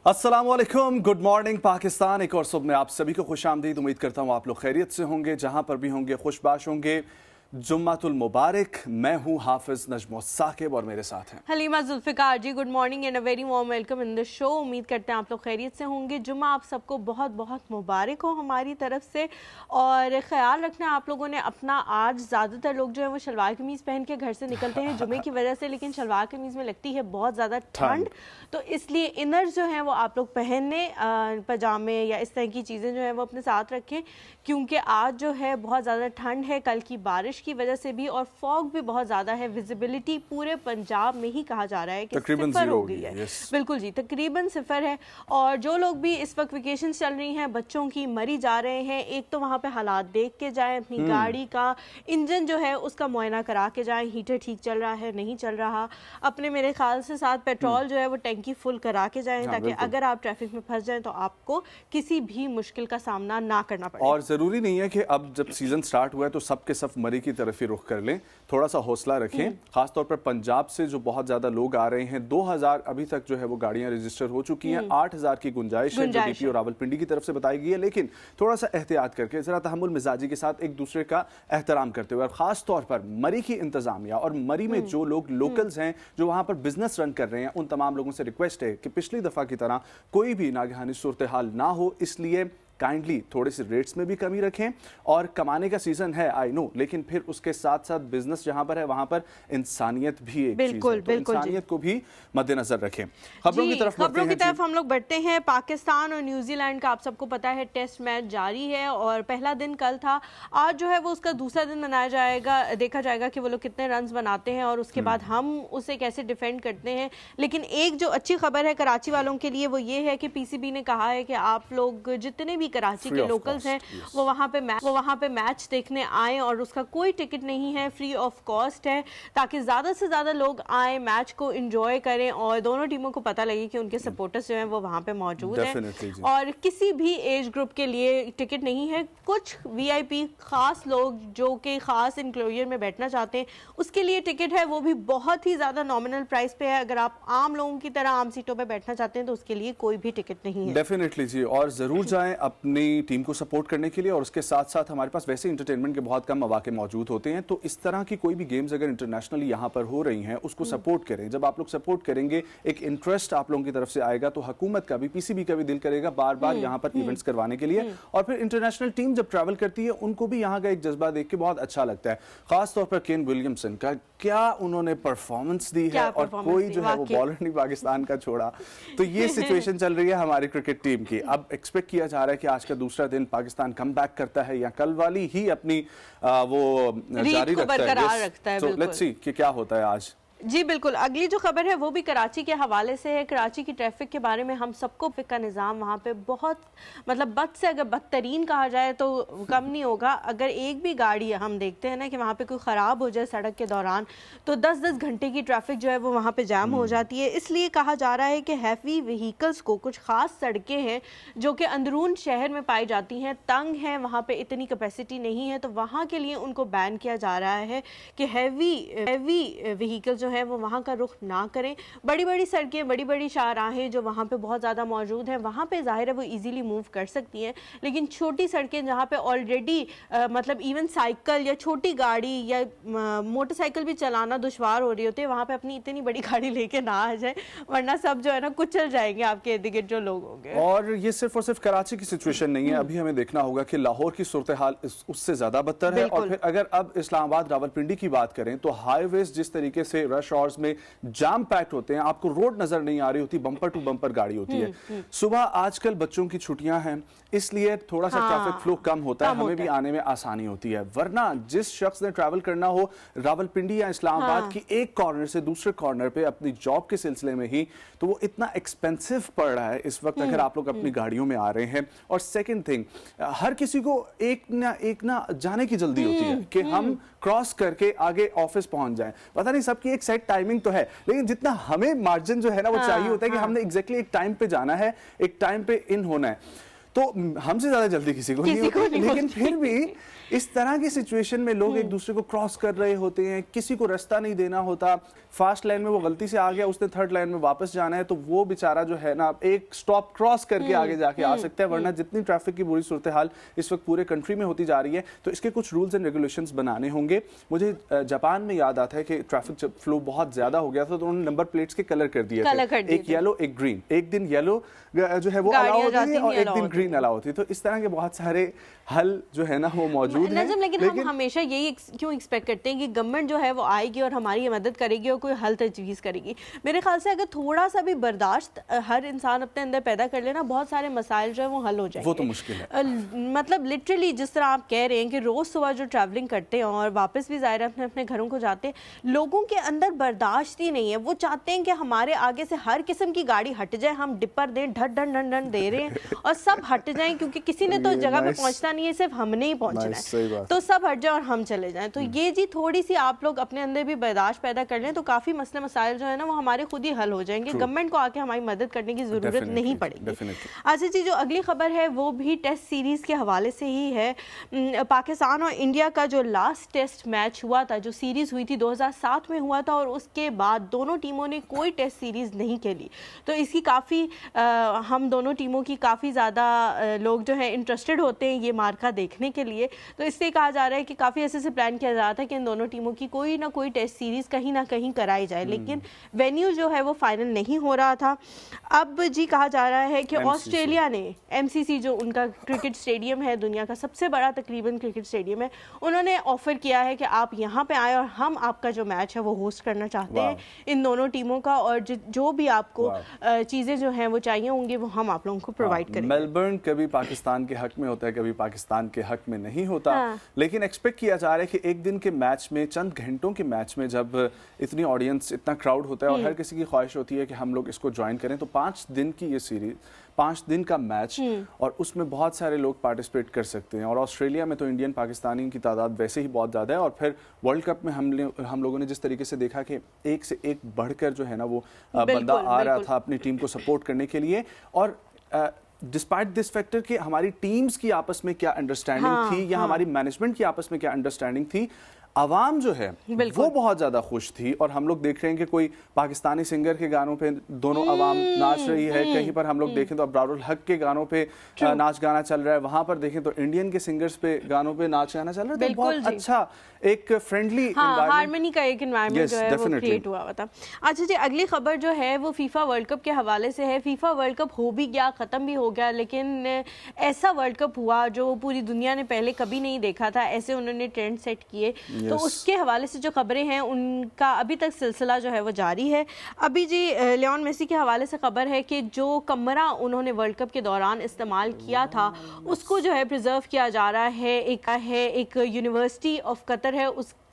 अस्सलाम वालेकुम, good morning Pakistan. एक और सुबह में आप सभी को खुशामदीद। उम्मीद करता हूँ आप लोग खैरियत से होंगे, जहां पर भी होंगे खुशबाश होंगे। जुम्मतुल मुबारक। मैं हूँ हाफिज नजमो साकिब और मेरे साथ हैं Haleema Zulfiqar ji. Good morning and a very warm welcome in the show. उम्मीद करते हैं आप लोग खैरियत से होंगे। जुम्मा आप सबको बहुत बहुत मुबारक हो हमारी तरफ से। और ख्याल रखना आप लोगों ने अपना। आज ज़्यादातर लोग जो है वो शलवार कमीज़ पहन के घर से निकलते हैं जुम्मे की वजह से, लेकिन शलवार कमीज़ में लगती है बहुत ज़्यादा ठंड, तो इसलिए इनर्स जो हैं वो आप लोग पहनने, पजामे या इस तरह की चीज़ें जो हैं वो अपने साथ रखें, क्योंकि आज जो है बहुत ज़्यादा ठंड है कल की बारिश की वजह से भी, और फॉग भी बहुत ज़्यादा है। विजिबिलिटी पूरे पंजाब में ही कहा जा रहा है कि सिफर हो गई है। बिल्कुल जी, तकरीबन सिफर है। और जो लोग भी इस वक्त वेकेशन चल रही हैं, बच्चों की मरी जा रहे हैं, एक तो वहाँ पे हालात देख के जाएं, अपनी गाड़ी का इंजन जो है उसका मुआयना करा के जाएं, हीटर ठीक चल रहा है नहीं चल रहा। अपने मेरे ख्याल से साथ पेट्रोल जो है वो टैंकी फुल करा के जाएं, ताकि अगर आप ट्रैफिक में फंस जाएं तो आपको किसी भी मुश्किल का सामना ना करना पड़े। और ज़रूरी नहीं है कि अब जब सीज़न स्टार्ट हुआ है तो सब के सब मरी की तरफ ही रुख कर लें। थोड़ा सा हौसला रखें, खासतौर पर पंजाब से जो बहुत ज़्यादा लोग आ रहे हैं। 2000 अभी तक जो है वो गाड़ियां रजिस्टर हो चुकी हैं। 8000 की गुंजाइश है जो डीपी और रावलपिंडी की तरफ से बताई गई है। लेकिन थोड़ा सा एहतियात करके, ज़रा तहम्मुल मिजाजी के साथ एक दूसरे का एहतराम करते हुए, और ख़ास तौर पर मरी की इंतज़ामिया और मरी में जो लोग लोकल्स हैं जो वहाँ पर बिजनेस रन कर रहे हैं, उन तमाम लोगों से रिक्वेस्ट है कि पिछली दफ़ा की तरह कोई भी नागहानी सूरत हाल ना हो, इसलिए काइंडली थोड़े से रेट्स में भी कमी रखें। और कमाने का सीजन है, आई नो, लेकिन फिर उसके साथ साथ बिजनेस जहां पर है वहां पर इंसानियत भी एक चीज है, तो इंसानियत को भी मद्देनजर रखें। खबरों की तरफ हम लोग बढ़ते हैं। पाकिस्तान और न्यूजीलैंड का आप सबको पता है टेस्ट मैच जारी है, और पहला दिन कल था। आज जो है वो उसका दूसरा दिन मनाया जाएगा। देखा जाएगा कि वो लोग कितने रन बनाते हैं और उसके बाद हम उसे कैसे डिफेंड करते हैं। लेकिन एक जो अच्छी खबर है कराची वालों के लिए वो ये है कि पीसीबी ने कहा है कि आप लोग जितने भी कराची के लोकल्स हैं वो वहाँ पे मैच देखने आए, और उसका कोई टिकट नहीं है, फ्री ऑफ कॉस्ट है, ताकि ज्यादा से ज्यादा लोग आए, मैच को एंजॉय करें और दोनों टीमों को पता लगे कि उनके सपोर्टर्स जो हैं वो वहाँ पे मौजूद हैं। और किसी भी एज ग्रुप के लिए टिकट नहीं है। कुछ वीआईपी खास लोग जो कि खास इंक्लोजर में बैठना चाहते हैं उसके लिए टिकट है, वो भी बहुत ही ज्यादा नॉमिनल प्राइस पे है। अगर आप आम लोगों की तरह आम सीटों पे बैठना चाहते हैं तो उसके लिए कोई भी टिकट नहीं है। डेफिनेटली जी, और जरूर जाएं अपनी टीम को सपोर्ट करने के लिए। और उसके साथ साथ हमारे पास वैसे इंटरटेनमेंट के बहुत कम मौके मौजूद होते हैं, तो इस तरह की कोई भी गेम्स अगर इंटरनेशनली यहाँ पर हो रही हैं उसको सपोर्ट करें। जब आप लोग सपोर्ट करेंगे एक इंटरेस्ट आप लोगों की तरफ से आएगा, तो हुकूमत का भी, पीसीबी का भी दिल करेगा बार बार यहाँ पर इवेंट्स करवाने के लिए। और फिर इंटरनेशनल टीम जब ट्रैवल करती है उनको भी यहाँ का एक जज्बा देख के बहुत अच्छा लगता है। खासतौर पर केन विलियमसन का क्या उन्होंने परफॉर्मेंस दी है, और कोई जो है वो बॉलर नहीं पाकिस्तान का छोड़ा। तो ये सिचुएशन चल रही है हमारी क्रिकेट टीम की। अब एक्सपेक्ट किया जा रहा है कि आज का दूसरा दिन पाकिस्तान कम बैक करता है या कल वाली ही अपनी वो जारी रखता है। तो लेट्स सी कि क्या होता है आज। जी बिल्कुल। अगली जो खबर है वो भी कराची के हवाले से है। कराची की ट्रैफिक के बारे में हम सबको का निज़ाम वहाँ पे बहुत बद से अगर बदतरीन कहा जाए तो कम नहीं होगा। अगर एक भी गाड़ी हम देखते हैं ना कि वहाँ पे कोई ख़राब हो जाए सड़क के दौरान, तो 10-10 घंटे की ट्रैफिक जो है वो वहाँ पे जाम हो जाती है। इसलिए कहा जा रहा है कि हैवी व्हीकल्स को, कुछ ख़ास सड़कें हैं जो कि अंदरून शहर में पाई जाती हैं, तंग हैं, वहाँ पर इतनी कैपेसिटी नहीं है, तो वहाँ के लिए उनको बैन किया जा रहा है कि हैवी व्हीकल जो है वो वहाँ का रुख ना करें। बड़ी बड़ी सड़कें, बड़ी बड़ी शाहराहें जो वहाँ पे बहुत ज़्यादा मौजूद हैं, वहाँ पे जाहिर है वो इजीली मूव कर सकती हैं। लेकिन छोटी सड़कें जहाँ पे ऑलरेडी इवन साइकिल या छोटी गाड़ी या मोटरसाइकिल भी चलाना दुश्वार हो रही होती है, वहाँ पे अपनी इतनी बड़ी गाड़ी लेके ना आ जाए, वरना सब जो है ना कुचल जाएंगे आपके इर्द गिर्द जो लोग होंगे। और ये सिर्फ और सिर्फ कराची की सिचुएशन नहीं है, अभी हमें देखना होगा कि लाहौर की सूरत हाल उससे ज्यादा बदतर है। और फिर अगर अब इस्लामाबाद रावलपिंडी की बात करें तो हाईवेज जिस तरीके से रश आवर्स में जाम पैक्ड होते हैं, आपको रोड नजर नहीं आ रही होती, बम्पर टू बम्पर गाड़ी होती है। सुबह आजकल बच्चों की छुट्टियां हैं, इसलिए थोड़ा सा ट्रैफिक फ्लो कम होता है, हमें भी आने में आसानी होती है। वरना जिस शख्स ने ट्रैवल करना हो रावलपिंडी या इस्लामाबाद की एक कॉर्नर से दूसरे कॉर्नर पे अपनी जॉब के सिलसिले में ही, तो वो इतना एक्सपेंसिव पड़ रहा है इस वक्त अगर आप लोग अपनी गाड़ियों में आ रहे हैं। और सेकंड थिंग, हर किसी को एक ना जाने की जल्दी होती है कि हम क्रॉस करके आगे ऑफिस पहुंच जाएं। पता नहीं सबकी एक सेट टाइमिंग तो है, लेकिन जितना हमें मार्जिन जो है ना वो चाहिए होता है कि हमने एग्जैक्टली एक टाइम पे जाना है, एक टाइम पे इन होना है। तो हमसे ज्यादा जल्दी किसी को नहीं होती, लेकिन फिर भी इस तरह की सिचुएशन में लोग एक दूसरे को क्रॉस कर रहे होते हैं, किसी को रास्ता नहीं देना होता, फास्ट लाइन में वो गलती से आ गया, उसने थर्ड लाइन में वापस जाना है, तो वो बेचारा जो है ना एक स्टॉप क्रॉस करके आगे जाके आ सकता है, वरना जितनी ट्रैफिक की बुरी सूरत हाल इस वक्त पूरे कंट्री में होती जा रही है, तो इसके कुछ रूल्स एंड रेगुलेशंस बनाने होंगे। मुझे जापान में याद आता है कि ट्रैफिक फ्लो बहुत ज्यादा हो गया था, तो उन्होंने नंबर प्लेट्स के कलर कर दिए थे, एक येलो एक ग्रीन, एक दिन येलो जो है वो अलाउ होती है और एक दिन ग्रीन अलाउ होती है, तो इस तरह के बहुत सारे हल जो है ना वो मौजूद हैं। लेकिन हम हमेशा यही क्यों एक्सपेक्ट करते हैं कि गवर्नमेंट जो है वो आएगी और हमारी मदद करेगी और कोई हल तजवीज़ करेगी। मेरे ख्याल से अगर थोड़ा सा भी बर्दाश्त हर इंसान अपने अंदर पैदा कर लेना, बहुत सारे मसाइल जो है वो हल हो जाएंगे। वो तो मुश्किल है, मतलब लिटरली जिस तरह आप कह रहे हैं कि रोज़ सुबह जो ट्रैवलिंग करते हैं और वापस भी ज़ाहिर अपने अपने घरों को जाते हैं, लोगों के अंदर बर्दाश्त ही नहीं है। वो चाहते हैं कि हमारे आगे से हर किस्म की गाड़ी हट जाए, हम डिपर दें, ढट ढन ढन ढन दे रहे हैं और सब हट जाएं, क्योंकि किसी ने तो जगह पे पहुंचना नहीं है, सिर्फ हमने ही पहुंचना है, तो सब हट जाए और हम चले जाएं। तो ये जी थोड़ी सी आप लोग अपने अंदर भी बर्दाश्त पैदा कर लें तो काफी मसले मसाइल जो है ना वो हमारे खुद ही हल हो जाएंगे। गवर्नमेंट को आके हमारी मदद करने की जरूरत नहीं पड़ेगी। अच्छा जी, जो अगली खबर है वो भी टेस्ट सीरीज के हवाले से ही है। पाकिस्तान और इंडिया का जो लास्ट टेस्ट मैच हुआ था, जो सीरीज हुई थी 2007 में हुआ था, और उसके बाद दोनों टीमों ने कोई टेस्ट सीरीज नहीं खेली, तो इसकी काफी हम दोनों टीमों की काफी ज्यादा लोग जो है इंटरेस्टेड होते हैं ये मार्का देखने के लिए। तो इससे कहा जा रहा है कि काफ़ी ऐसे से प्लान किया जा रहा था कि इन दोनों टीमों की कोई ना कोई टेस्ट सीरीज़ कहीं ना कहीं कराई जाए, लेकिन वेन्यू जो है वो फाइनल नहीं हो रहा था। अब जी कहा जा रहा है कि ऑस्ट्रेलिया ने MCC जो उनका क्रिकेट स्टेडियम है, दुनिया का सबसे बड़ा तकरीबन क्रिकेट स्टेडियम है, उन्होंने ऑफर किया है कि आप यहाँ पे आए और हम आपका जो मैच है वो होस्ट करना चाहते हैं इन दोनों टीमों का, और जो भी आपको चीज़ें जो हैं वो चाहिए होंगी वो हम आप लोगों को प्रोवाइड करेंगे। मेलबर्न कभी पाकिस्तान के हक में होता है, कभी पाकिस्तान के हक में नहीं होता, लेकिन एक्सपेक्ट किया जा रहा है कि एक दिन के मैच में, चंद घंटों के मैच में जब इतनी ऑडियंस, इतना क्राउड होता है और हर किसी की ख्वाहिश होती है कि हम लोग इसको ज्वाइन करें, तो 5 दिन की ये सीरीज, 5 दिन का मैच, और उसमें बहुत सारे लोग पार्टिसिपेट कर सकते हैं। और ऑस्ट्रेलिया में तो इंडियन पाकिस्तानी की तादाद वैसे ही बहुत ज़्यादा है, और फिर वर्ल्ड कप में हम लोगों ने जिस तरीके से देखा कि एक से एक बढ़कर जो है ना वो बंदा आ रहा था अपनी टीम को सपोर्ट करने के लिए, और डिस्पाइट दिस फैक्टर कि हमारी टीम्स की आपस में क्या अंडरस्टैंडिंग थी या हमारी मैनेजमेंट की आपस में क्या अंडरस्टैंडिंग थी, आवाम जो है वो बहुत ज्यादा खुश थी। और हम लोग देख रहे हैं कि कोई पाकिस्तानी सिंगर के गानों पे दोनों आवाम नाच रही है, कहीं पर हम लोग देखें तो अब्रारुल हक के गानों पे नाच गाना चल रहा है, वहां पर देखें तो इंडियन के सिंगर्स पे गानों पे नाच गाना चल रहा है, तो बहुत अच्छा एक फ्रेंडली हार्मनी का एक एनवायरनमेंट जो है वो क्रिएट हुआ था। अच्छा जी, अगली खबर जो है वो फीफा वर्ल्ड कप के हवाले से है। फीफा वर्ल्ड कप हो भी गया, खत्म भी हो गया, लेकिन ऐसा वर्ल्ड कप हुआ जो पूरी दुनिया ने पहले कभी नहीं देखा था, ऐसे उन्होंने ट्रेंड सेट किए। तो उसके हवाले से जो खबरें हैं उनका अभी तक सिलसिला जो है वो जारी है। अभी जी लियोन मेसी के हवाले से खबर है कि जो कमरा उन्होंने वर्ल्ड कप के दौरान इस्तेमाल किया था उसको जो है प्रिजर्व किया जा रहा है। एक यूनिवर्सिटी ऑफ कतर है, उसके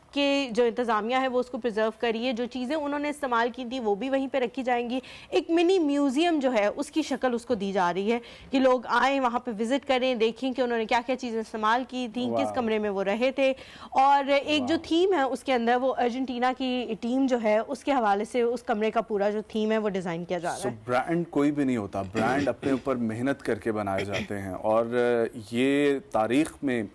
जो इंतज़ामिया है वो उसको प्रिजर्व करिए, जो चीज़ें उन्होंने इस्तेमाल की थी वो भी वहीं पे रखी जाएंगी। एक मिनी म्यूज़ियम जो है उसकी शक्ल उसको दी जा रही है कि लोग आएँ वहाँ पे विज़िट करें, देखें कि उन्होंने क्या क्या चीज़ें इस्तेमाल की थी, किस कमरे में वो रहे थे। और एक जो थीम है उसके अंदर वो अर्जेंटीना की टीम जो है उसके हवाले से उस कमरे का पूरा जो थीम है वो डिज़ाइन किया जा रहा है। ब्रांड कोई भी नहीं होता, ब्रांड अपने ऊपर मेहनत करके बनाए जाते हैं, और ये तारीख में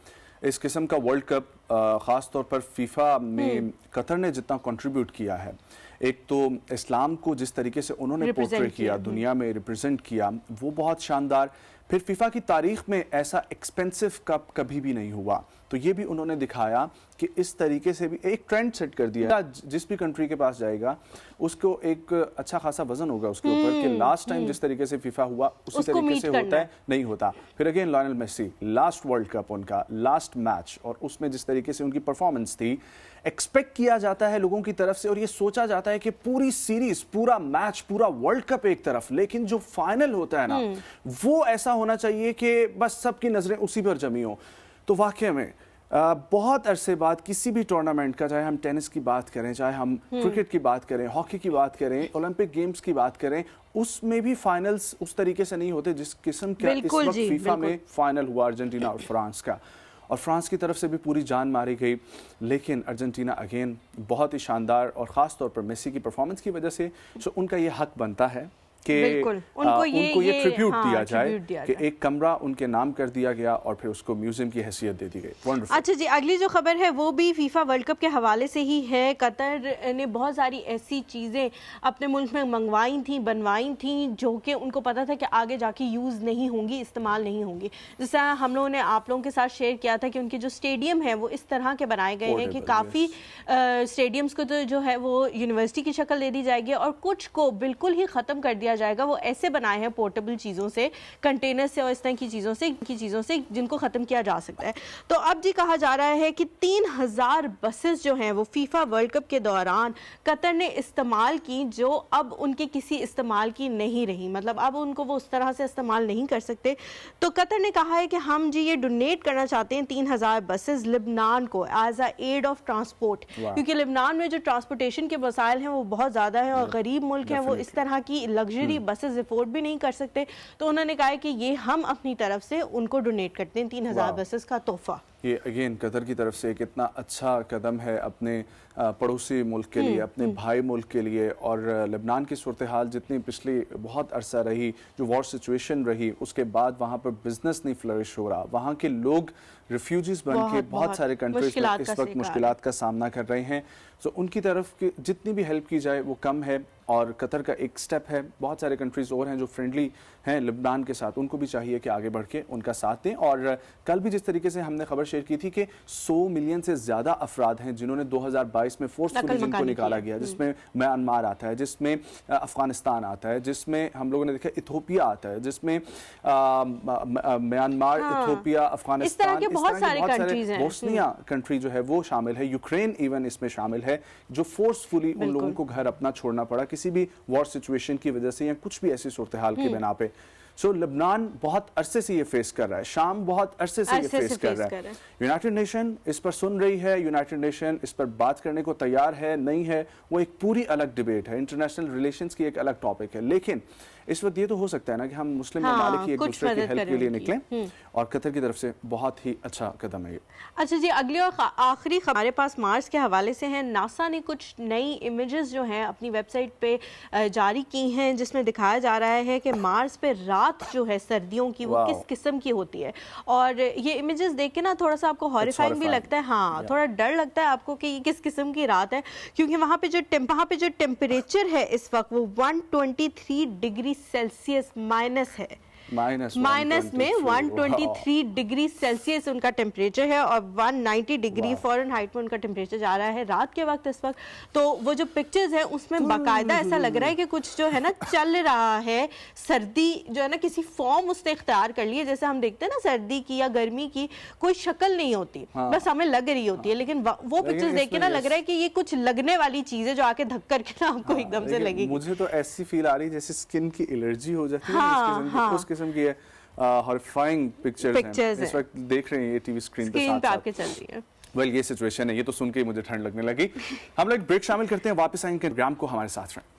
इस किस्म का वर्ल्ड कप ख़ास तौर पर फीफा में कतर ने जितना कंट्रीब्यूट किया है, एक तो इस्लाम को जिस तरीके से उन्होंने पोर्ट्रे किया, दुनिया में रिप्रेजेंट किया, वो बहुत शानदार। फिर फीफा की तारीख में ऐसा एक्सपेंसिव कप कभी भी नहीं हुआ, तो ये भी उन्होंने दिखाया कि इस तरीके से भी एक ट्रेंड सेट कर दिया। जिस भी कंट्री के पास जाएगा उसको एक अच्छा खासा वजन होगा उसके ऊपर कि लास्ट टाइम जिस तरीके से फीफा हुआ उसी तरीके से होता है, नहीं होता। फिर again Lionel Messi, last world cup उनका, लास्ट मैच, और उसमें जिस तरीके से उनकी परफॉर्मेंस थी, एक्सपेक्ट किया जाता है लोगों की तरफ से और ये सोचा जाता है कि पूरी सीरीज, पूरा मैच, पूरा वर्ल्ड कप एक तरफ, लेकिन जो फाइनल होता है ना वो ऐसा होना चाहिए कि बस सबकी नजरें उसी पर जमी हो। तो वाकई में बहुत अरसे बाद किसी भी टूर्नामेंट का, चाहे हम टेनिस की बात करें, चाहे हम क्रिकेट की बात करें, हॉकी की बात करें, ओलंपिक गेम्स की बात करें, उसमें भी फाइनल्स उस तरीके से नहीं होते जिस किस्म का इस वक्त फीफा में फाइनल हुआ अर्जेंटीना और फ्रांस का। और फ्रांस की तरफ से भी पूरी जान मारी गई, लेकिन अर्जेंटीना अगेन बहुत ही शानदार, और ख़ास तौर पर मेसी की परफॉर्मेंस की वजह से उनका ये हक बनता है کہ उनको ये ट्रिब्यूट दिया जाए कि एक कमरा उनके नाम कर दिया गया और फिर उसको म्यूजियम की हैसियत दे दी गई। अच्छा जी, अगली जो खबर है वो भी फीफा वर्ल्ड कप के हवाले से ही है। कतर ने बहुत सारी ऐसी चीज़ें अपने मुल्क में मंगवाई थी, बनवाई थी, जो कि उनको पता था कि आगे जाके यूज़ नहीं होंगी, इस्तेमाल नहीं होंगी। जैसा हम लोगों ने आप लोगों के साथ शेयर किया था कि उनके जो स्टेडियम है वो इस तरह के बनाए गए हैं कि काफ़ी स्टेडियम्स को तो जो है वो यूनिवर्सिटी की शक्ल दे दी जाएगी और कुछ को बिल्कुल ही ख़त्म कर दिया जाएगा। वो ऐसे बनाए हैं पोर्टेबल चीज़ों से, कंटेनर से और इस तरह की चीज़ों से जिनको ख़त्म किया जा सकता है। तो अब जी कहा जा रहा है कि 3000 बसेस जो हैं वो फीफा वर्ल्ड कप के दौरान कतर ने इस्तेमाल की, जो अब उनके किसी इस्तेमाल की नहीं रही, मतलब अब उनको वो उस तरह से इस्तेमाल नहीं कर सकते। तो कतर ने कहा है कि हम जी ये डोनेट करना चाहते हैं 3000 बसेस लिबनान को as a aid of transport, क्योंकि लिबनान में जो ट्रांसपोर्टेशन के वसाइल हैं वो बहुत ज़्यादा है और गरीब मुल्क है, वो इस तरह की लग्जरी बसेस अफोर्ड भी नहीं कर सकते। तो उन्होंने कहा है कि ये हम अपनी तरफ से उनको डोनेट करते हैं 3000 बसेस का तोहफा। ये अगेन कतर की तरफ से एक इतना अच्छा कदम है अपने पड़ोसी मुल्क के लिए, अपने भाई मुल्क के लिए। और लेबनान की सूरत हाल जितनी पिछली बहुत अरसा रही, जो वॉर सिचुएशन रही, उसके बाद वहाँ पर बिजनेस नहीं फ्लरिश हो रहा, वहाँ के लोग रिफ्यूजीज बन के बहुत सारे कंट्रीज में इस वक्त मुश्किलात का सामना कर रहे हैं। तो उनकी तरफ की जितनी भी हेल्प की जाए वो कम है और कतर का एक स्टेप है। बहुत सारे कंट्रीज और हैं जो फ्रेंडली हैं लेबनान के साथ, उनको भी चाहिए कि आगे बढ़ के उनका साथ दें। और कल भी जिस तरीके से हमने खबर शेयर की थी कि 100 मिलियन से ज़्यादा अफराद हैं जिन्होंने 2022 में फोर्सफुली जिनको निकाला गया, जिसमें म्यांमार आता है, जिसमें अफगानिस्तान आता है, जिसमें हम लोगों ने देखा इथोपिया आता है, जिसमें म्यांमार, इथोपिया, अफगानिस्तान, बहुत सारे बोस्निया कंट्री जो है वो शामिल है, यूक्रेन इवन इसमें शामिल है, जो फोर्सफुली उन लोगों को घर अपना छोड़ना पड़ा किसी भी वॉर सिचुएशन की वजह से या कुछ भी ऐसी सूरत हाल की बिना पे। सो लेबनान बहुत अरसे से ये फेस कर रहा है, शाम बहुत अरसे से ये फेस कर रहा है। यूनाइटेड नेशन इस पर सुन रही है, यूनाइटेड नेशन इस पर बात करने को तैयार है, नहीं है, वो एक पूरी अलग डिबेट है, इंटरनेशनल रिलेशंस की एक अलग टॉपिक है। लेकिन इस वक्त ये तो हो सकता है ना कि हम मुस्लिम ममालिक की एक दूसरे की हेल्प के लिए निकलें और कतर की तरफ से बहुत ही अच्छा कदम है ये। अच्छा जी, अगली और आखिरी हमारे पास मार्स के हवाले से है। नासा ने कुछ नई इमेजेस जो हैं अपनी वेबसाइट पे जारी की हैं, जिसमें दिखाया जा रहा है कि मार्स पे रात जो है सर्दियों की वो किस किस्म की होती है। और ये इमेजेस देख के ना थोड़ा सा आपको हॉरिफाइंग भी लगता है, हाँ थोड़ा डर लगता है आपको कि ये किस किस्म की रात है, क्योंकि वहाँ पे जो टेम्परेचर है इस वक्त वो 123 डिग्री सेल्सियस माइनस है, माइनस में 123 डिग्री सेल्सियस उनका टेम्परेचर है और 190 डिग्री फ़ारेनहाइट में उनका टेम्परेचर जा रहा है रात के वक्त इस वक्त। तो वो जो पिक्चर्स हैं उसमें बाकायदा ऐसा लग रहा है कि कुछ जो है ना चल रहा है, सर्दी जो है ना किसी फॉर्म उसने इख्तियार कर ली है। जैसे हम देखते हैं ना सर्दी की या गर्मी की कोई शक्ल नहीं होती, बस हमें लग रही होती है, लेकिन वो पिक्चर्स देख के ना लग रहा है कि ये कुछ लगने वाली चीज़ है जो आके धक करके ना आपको एकदम से लगेगी। मुझे तो ऐसी फील आ रही है जैसे स्किन की एलर्जी हो जाती है, उस किस्म की हॉरिफाइंग पिक्चर्स इस वक्त देख रहे हैं ये टीवी स्क्रीन पे आपके चल रही है। वेल ये सिचुएशन है, ये तो सुन के ही मुझे ठंड लगने लगी। हम लोग ब्रेक शामिल करते हैं, वापस आएंगे, प्रोग्राम को हमारे साथ रहें।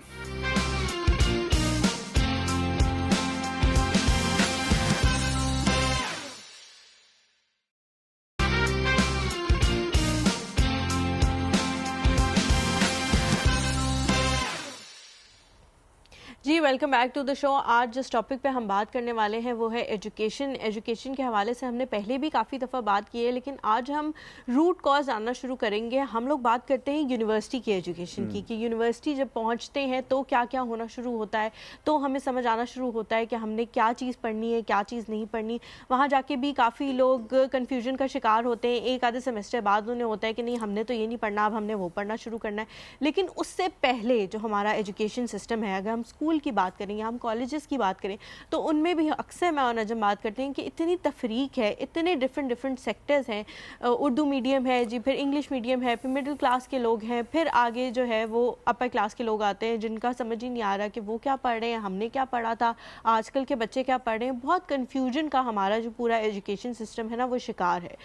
जी welcome back to the show. आज जिस टॉपिक पे हम बात करने वाले हैं वो है एजुकेशन। एजुकेशन के हवाले से हमने पहले भी काफ़ी दफ़ा बात की है, लेकिन आज हम रूट कॉज जानना शुरू करेंगे। हम लोग बात करते हैं यूनिवर्सिटी की एजुकेशन की, कि यूनिवर्सिटी जब पहुंचते हैं तो क्या क्या होना शुरू होता है, तो हमें समझ आना शुरू होता है कि हमने क्या चीज़ पढ़नी है, क्या चीज़ नहीं पढ़नी। वहाँ जाके भी काफ़ी लोग कन्फ्यूजन का शिकार होते हैं। एक आधे सेमेस्टर बाद उन्हें होता है कि नहीं हमने तो ये नहीं पढ़ना, अब हमने वो पढ़ना शुरू करना है। लेकिन उससे पहले जो हमारा एजुकेशन सिस्टम है, अगर हम स्कूल की बात करें या हम कॉलेजेस की बात करें, तो उनमें भी अक्सर मैं और नजम बात करते हैं कि इतनी तफरीक है, इतने डिफरेंट सेक्टर्स हैं। उर्दू मीडियम है जी, फिर इंग्लिश मीडियम है, फिर मिडिल क्लास के लोग हैं, फिर आगे जो है वो अपर क्लास के लोग आते हैं जिनका समझ ही नहीं आ रहा कि वो क्या पढ़ रहे हैं, हमने क्या पढ़ा था, आजकल के बच्चे क्या पढ़ रहे हैं। बहुत कन्फ्यूजन का हमारा जो पूरा एजुकेशन सिस्टम है ना वो शिकार है।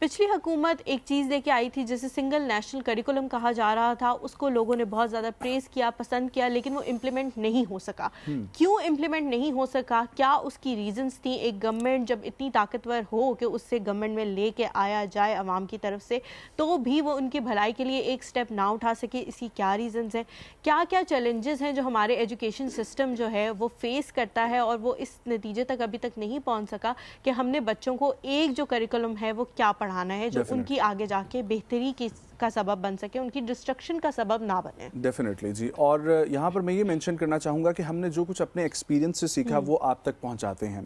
पिछली हुकूमत एक चीज़ लेके आई थी जिसे सिंगल नेशनल करिकुलम कहा जा रहा था, उसको लोगों ने बहुत ज़्यादा प्रेज़ किया, पसंद किया, लेकिन वो इम्प्लीमेंट नहीं ہو سکا. کیوں امپلیمنٹ نہیں ہو سکا؟ کیا اس کی ریزنز تھیں؟ ایک گورنمنٹ جب اتنی طاقتور ہو کہ اس سے گورنمنٹ میں لے کے آیا جائے عوام کی طرف سے, تو بھی وہ ان کی بھلائی کے لیے ایک سٹیپ نہ اٹھا سکے, اس کی کیا ریزنز ہیں؟ کیا کیا چیلنجز ہیں جو ہمارے ایجوکیشن سسٹم جو ہے وہ فیس کرتا ہے اور وہ اس نتیجے تک ابھی تک نہیں پہنچ سکا کہ ہم نے بچوں کو ایک جو کریکولم ہے وہ کیا پڑھانا ہے جو ان کی آگے جا کے بہتری کا سبب بن سکے, ان کی ڈسٹرکشن کا سبب نہ بنے. ڈیفینیٹلی جی. اور یہاں پر میں یہ مینشن کرنا چاہوں گا کہ ہم نے جو کچھ اپنے ایکسپیرینس سے سیکھا وہ آپ تک پہنچاتے ہیں.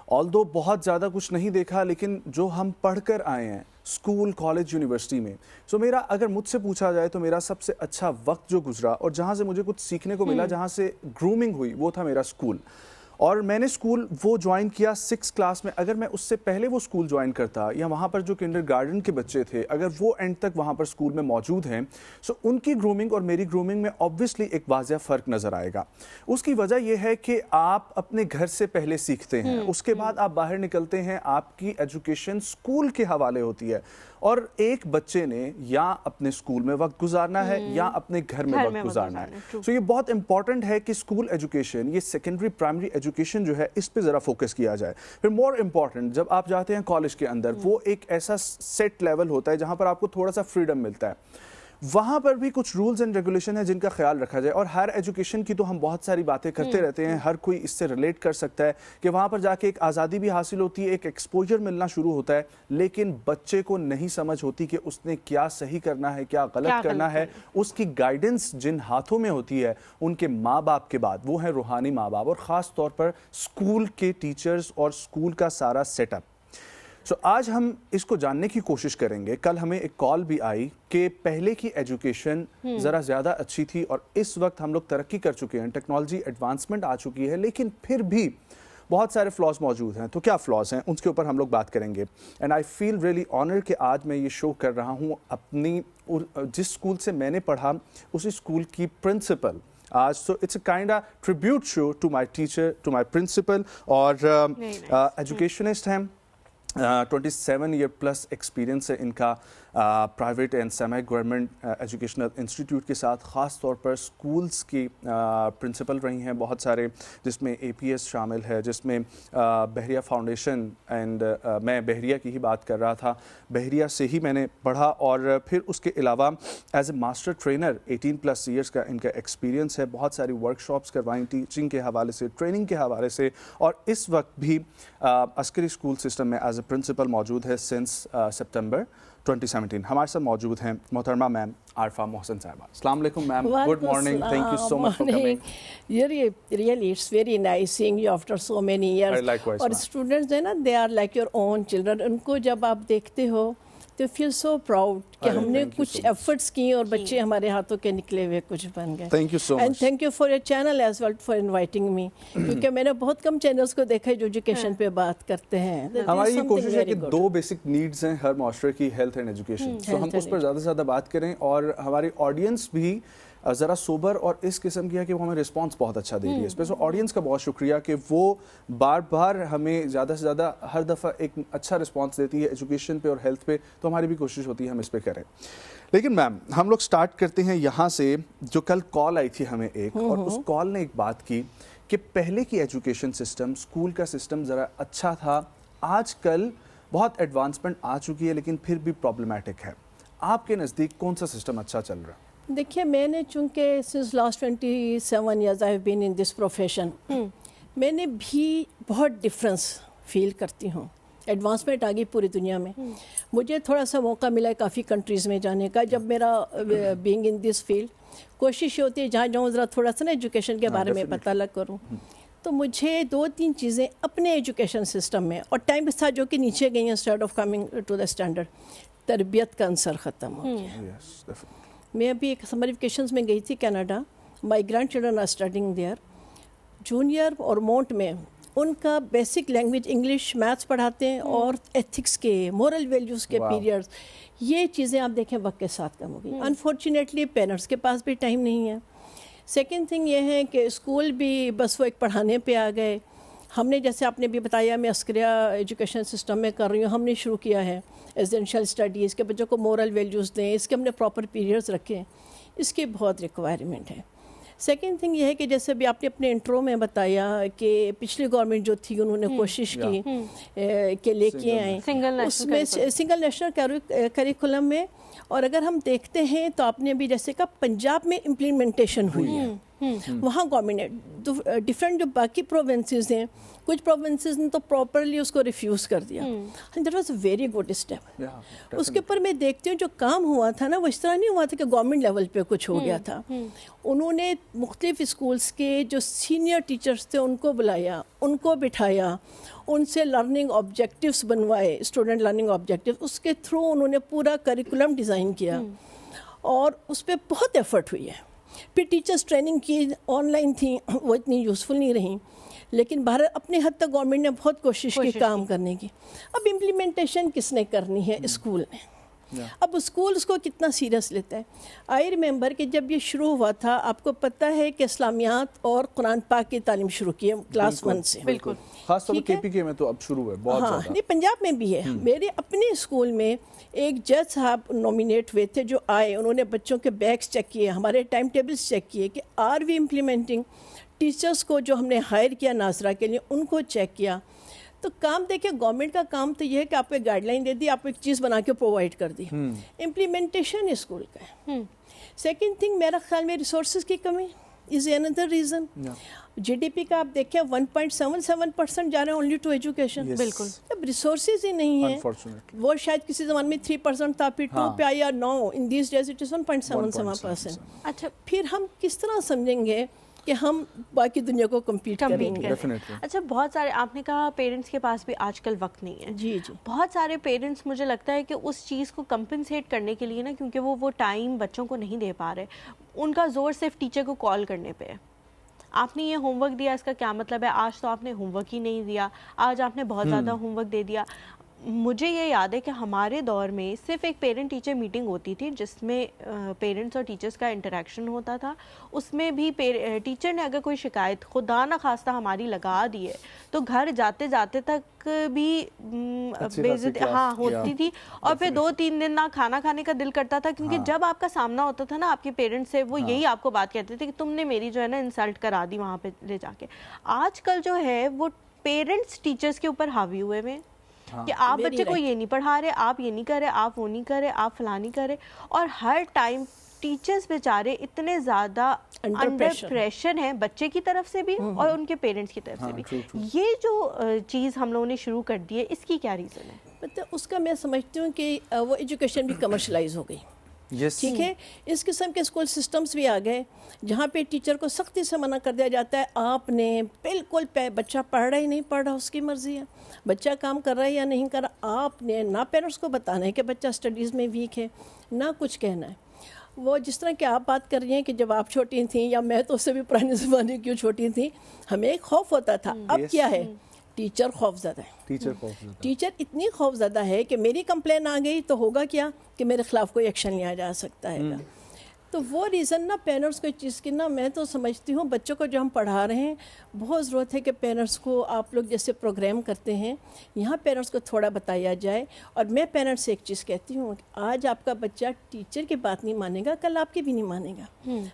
آلدو بہت زیادہ کچھ نہیں دیکھا, لیکن جو ہم پڑھ کر آئے ہیں اسکول, کالج, یونیورسٹی میں, سو میرا اگر مجھ سے پوچھا جائے تو میرا سب سے اچھا وقت جو گزرا اور جہاں سے مجھے کچھ سیکھنے کو ملا, جہاں سے گرومنگ ہوئی, وہ تھا میرا اسکول. اور میں نے اسکول وہ جوائن کیا 6 کلاس میں. اگر میں اس سے پہلے وہ اسکول جوائن کرتا یا وہاں پر جو کنڈر گارڈن کے بچے تھے اگر وہ اینڈ تک وہاں پر اسکول میں موجود ہیں, سو ان کی گرومنگ اور میری گرومنگ میں آبویسلی ایک واضح فرق نظر آئے گا. اس کی وجہ یہ ہے کہ آپ اپنے گھر سے پہلے سیکھتے ہیں, اس کے بعد آپ باہر نکلتے ہیں, آپ کی ایجوکیشن اسکول کے حوالے ہوتی ہے. اور ایک بچے نے یا اپنے اسکول میں وقت گزارنا ہے یا اپنے گھر میں وقت گزارنا ہے. سو یہ بہت امپورٹنٹ ہے کہ اسکول ایجوکیشن, یہ سیکنڈری پرائمری ایجوکیشن جو ہے اس پہ ذرا فوکس کیا جائے. پھر مور امپورٹنٹ جب آپ جاتے ہیں کالج کے اندر, وہ ایک ایسا سیٹ لیول ہوتا ہے جہاں پر آپ کو تھوڑا سا فریڈم ملتا ہے. وہاں پر بھی کچھ رولز اینڈ ریگولیشن ہیں جن کا خیال رکھا جائے. اور ہائر ایجوکیشن کی تو ہم بہت ساری باتیں کرتے رہتے ہیں, ہر کوئی اس سے ریلیٹ کر سکتا ہے کہ وہاں پر جا کے ایک آزادی بھی حاصل ہوتی ہے, ایک ایکسپوجر ملنا شروع ہوتا ہے, لیکن بچے کو نہیں سمجھ ہوتی کہ اس نے کیا صحیح کرنا ہے, کیا غلط کرنا ہے. اس کی گائیڈنس جن ہاتھوں میں ہوتی ہے ان کے ماں باپ کے بعد, وہ ہیں روحانی ماں باپ, اور خاص طور پر اسکول کے ٹیچرز اور اسکول کا سارا سیٹ اپ. سو آج ہم اس کو جاننے کی کوشش کریں گے. کل ہمیں ایک کال بھی آئی کہ پہلے کی ایجوکیشن ذرا زیادہ اچھی تھی اور اس وقت ہم لوگ ترقی کر چکے ہیں, ٹیکنالوجی ایڈوانسمنٹ آ چکی ہے, لیکن پھر بھی بہت سارے فلاز موجود ہیں. تو کیا فلاز ہیں, ان کے اوپر ہم لوگ بات کریں گے. And I feel really honour کہ آج میں یہ شو کر رہا ہوں اپنی جس اسکول سے میں نے پڑھا اسی اسکول کی پرنسپل آج. So it's a kind a tribute show to my teacher, to my principal, اور ایجوکیشنسٹ ہیں. 27 ایئر پلس ایکسپیرینس ہے ان کا private and semi government educational institute کے ساتھ. خاص طور پر اسکولس کی پرنسپل رہی ہیں بہت سارے, جس میں اے پی ایس شامل ہے, جس میں بحریہ فاؤنڈیشن, اینڈ میں بحریہ کی ہی بات کر رہا تھا, بحریہ سے ہی میں نے پڑھا. اور پھر اس کے علاوہ as a master trainer 18 plus years کا ان کا ایکسپیرینس ہے. بہت ساری ورک شاپس کروائیں ٹیچنگ کے حوالے سے, ٹریننگ کے حوالے سے, اور اس وقت بھی عسکری اسکول سسٹم میں ایز اے پرنسپل موجود ہے سنس سپتمبر 2017. ہمارے ساتھ موجود ہیں محترمہ میم عارفہ محسن صاحبہ. السلام علیکم ma'am, good morning, thank you so much for coming. Really it's very nice seeing you after so many years. Likewise, اور اسٹوڈنٹس ہیں نا, they are like your own children. ان کو جب آپ دیکھتے ہو تو feel so proud کہ ہم نے کچھ ایفرٹس کیے اور بچے ہمارے ہاتھوں کے نکلے ہوئے کچھ بن گئے. Thank you so much. And thank you for your channel as well for inviting me, کیونکہ میں نے بہت کم چینلس کو دیکھا ہے جو ایجوکیشن پہ بات کرتے ہیں. ہماری یہ کوشش ہے کہ 2 بیسک نیڈز ہیں ہر معاشرے کی, ہیلتھ اینڈ ایجوکیشن. تو ہم اس پر زیادہ سے زیادہ بات کریں, اور ہماری آڈینس بھی ذرا سوبر اور اس قسم کی ہے کہ وہ ہمیں رسپانس بہت اچھا دے رہی ہے اس پہ. سو آڈینس کا بہت شکریہ کہ وہ بار بار ہمیں زیادہ سے زیادہ ہر دفعہ ایک اچھا رسپانس دیتی ہے ایجوکیشن پہ اور ہیلتھ پہ. تو ہماری بھی کوشش ہوتی ہے ہم اس پہ کریں. لیکن میم ہم لوگ سٹارٹ کرتے ہیں یہاں سے, جو کل کال آئی تھی ہمیں ایک, اور اس کال نے ایک بات کی کہ پہلے کی ایجوکیشن سسٹم, اسکول کا سسٹم ذرا اچھا تھا, آج کل بہت ایڈوانسمنٹ آ چکی ہے لیکن پھر بھی پرابلمٹک ہے. آپ کے نزدیک کون سا سسٹم اچھا چل رہا ہے؟ دیکھیے, میں نے چونکہ since last 27 years I have been in this profession, میں نے بھی بہت ڈفرینس فیل کرتی ہوں. ایڈوانسمنٹ آ گئی پوری دنیا میں. مجھے تھوڑا سا موقع ملا ہے کافی کنٹریز میں جانے کا. جب میرا بینگ ان دس فیلڈ کوشش ہوتی ہے جہاں جاؤں ذرا تھوڑا سا نا ایجوکیشن کے بارے میں پتہ لگ کروں, تو مجھے 2-3 چیزیں اپنے ایجوکیشن سسٹم میں, اور ٹائم کے ساتھ جو کہ نیچے گئی ہیں instead of coming to the standard, تربیت کا عنصر ختم ہو گیا. میں ابھی ایک سمر ویکیشنز میں گئی تھی Canada. My grand children are studying there. Junior اور مونٹ میں ان کا بیسک لینگویج انگلش, میتھس پڑھاتے ہیں, اور ایتھکس کے, مورل ویلیوز کے پیریڈس. یہ چیزیں آپ دیکھیں وقت کے ساتھ کم ہو گئی. انفارچونیٹلی پیرنٹس کے پاس بھی ٹائم نہیں ہے. سیکنڈ تھنگ یہ ہے کہ اسکول بھی بس وہ ایک پڑھانے پہ آ گئے. ہم نے جیسے آپ نے بھی بتایا, میں عسکریہ ایجوکیشن سسٹم میں کر رہی ہوں, ہم نے شروع کیا ہے ایسینشیل اسٹڈیز کے بچوں کو مورل ویلیوز دیں, اس کے ہم نے پراپر پیریڈز رکھے. اس کی بہت ریکوائرمنٹ ہے. सेकेंड थिंग ये है कि जैसे अभी आपने अपने इंट्रो में बताया कि पिछली गवर्नमेंट जो थी उन्होंने कोशिश की कि लेके आए उसमें सिंगल नेशनल करिकुलम में, और अगर हम देखते हैं तो आपने अभी जैसे कहा पंजाब में इम्प्लीमेंटेशन हुई है, वहाँ गवर्नमेंट ने डिफरेंट जो बाकी प्रोविंसेस हैं, कुछ प्रोविंसेस ने तो प्रॉपरली उसको रिफ्यूज़ कर दिया, and that was a very good step. उसके ऊपर मैं देखती हूँ जो काम हुआ था ना वो इस तरह नहीं हुआ था कि गवर्नमेंट लेवल पे कुछ हो गया था। उन्होंने मुख्तलिफ स्कूल्स के जो सीनियर टीचर्स थे उनको बुलाया, उनको बिठाया, उनसे लर्निंग ऑब्जेक्टिव्स बनवाए, स्टूडेंट लर्निंग ऑब्जेक्टिव्स, उसके थ्रू उन्होंने पूरा करिकुलम डिज़ाइन किया और उस पर बहुत एफर्ट हुई है। फिर टीचर्स ट्रेनिंग की ऑनलाइन थी, वो इतनी यूज़फुल नहीं रही, लेकिन भारत अपने हद तक गवर्नमेंट ने बहुत कोशिश की काम करने की। अब इम्प्लीमेंटेशन किसने करनी है? स्कूल ने। अब स्कूल उसको कितना सीरियस लेता है? आई रिमेंबर कि जब ये शुरू हुआ था, आपको पता है कि इस्लामियात और कुरान पाक की तालीम शुरू की है क्लास 1 से। बिल्कुल, खास तौर पर KPK में तो अब शुरू है बहुत ज़्यादा। नहीं, पंजाब में भी है। मेरे अपने स्कूल में एक जज साहब नॉमिनेट हुए थे जो आए, उन्होंने बच्चों के बैग्स चेक किए, हमारे टाइम टेबल्स चेक किए कि आर वी इम्प्लीमेंटिंग, टीचर्स को जो हमने हायर किया नाजरा के लिए उनको चेक किया। तो काम देखिए, गवर्नमेंट का काम तो ये है कि आपको एक गाइडलाइन दे दी, आपको एक चीज़ बना के प्रोवाइड कर दी, इम्प्लीमेंटेशन स्कूल का है। सेकेंड थिंग, मेरा ख्याल में रिसोर्सेज की कमी इज़ अनदर रीज़न। GDP का आप देखिए 1.77% जा रहे हैं ओनली टू एजुकेशन। बिल्कुल, अब रिसोर्सेज ही नहीं है। वो शायद किसी ज़माने में 3% था, फिर 2 पे आया, 9, in this days it is 1.77%। अच्छा, फिर हम किस तरह समझेंगे कि हम बाकी दुनिया को कम्पीट करेंगे? अच्छा, बहुत सारे आपने कहा पेरेंट्स के पास भी आजकल वक्त नहीं है। जी जी, बहुत सारे पेरेंट्स मुझे लगता है कि उस चीज़ को कंपनसेट करने के लिए ना, क्योंकि वो टाइम बच्चों को नहीं दे पा रहे, उनका जोर सिर्फ टीचर को कॉल करने पे है। आपने ये होमवर्क दिया, इसका क्या मतलब है? आज तो आपने होमवर्क ही नहीं दिया, आज आपने बहुत ज़्यादा होमवर्क दे दिया। मुझे ये याद है कि हमारे दौर में सिर्फ एक पेरेंट टीचर मीटिंग होती थी जिसमें पेरेंट्स और टीचर्स का इंटरेक्शन होता था। उसमें भी टीचर ने अगर कोई शिकायत खुदा न खास्ता हमारी लगा दी है तो घर जाते जाते तक भी बेइज्जती होती थी, और फिर 2-3 दिन ना खाना खाने का दिल करता था, क्योंकि जब आपका सामना होता था ना आपके पेरेंट्स से, वो यही आपको बात कहते थे कि तुमने मेरी जो है ना इंसल्ट करा दी वहाँ पे ले जाके। आजकल जो है वो पेरेंट्स टीचर्स के ऊपर हावी हुए हैं कि आप बच्चे को ये नहीं पढ़ा रहे, आप ये नहीं कर रहे, आप वो नहीं कर रहे, आप फला नहीं कर रहे, और हर टाइम टीचर्स बेचारे इतने ज़्यादा अंडर प्रेशर हैं, बच्चे की तरफ से भी और उनके पेरेंट्स की तरफ से भी। ये जो चीज़ हम लोगों ने शुरू कर दी है, इसकी क्या रीज़न है? मतलब उसका मैं समझती हूँ कि वो एजुकेशन भी कमर्शलाइज हो गई। ठीक है, इस किस्म के स्कूल सिस्टम्स भी आ गए जहाँ पे टीचर को सख्ती से मना कर दिया जाता है, आपने बिल्कुल बच्चा पढ़ रहा ही नहीं पढ़ रहा, उसकी मर्ज़ी है, बच्चा काम कर रहा है या नहीं कर रहा, आपने ना पेरेंट्स को बताना है कि बच्चा स्टडीज़ में वीक है, ना कुछ कहना है। वो जिस तरह की आप बात कर रही हैं कि जब आप छोटी थी, या मैं तो उससे भी पुराने ज़माने की छोटी थी, हमें एक खौफ होता था। अब क्या है? टीचर खौफज़दा है। टीचर इतनी खौफज़दा है कि मेरी कंप्लेन आ गई तो होगा क्या कि मेरे ख़िलाफ़ कोई एक्शन लिया जा सकता है। तो वो रीज़न ना पेरेंट्स को चीज़ की ना, मैं तो समझती हूँ बच्चों को जो हम पढ़ा रहे हैं, बहुत ज़रूरत है कि पेरेंट्स को आप लोग जैसे प्रोग्राम करते हैं यहाँ पेरेंट्स को थोड़ा बताया जाए। और मैं पेरेंट्स से एक चीज़ कहती हूँ, आज आपका बच्चा टीचर की बात नहीं मानेगा, कल आपकी भी नहीं मानेगा।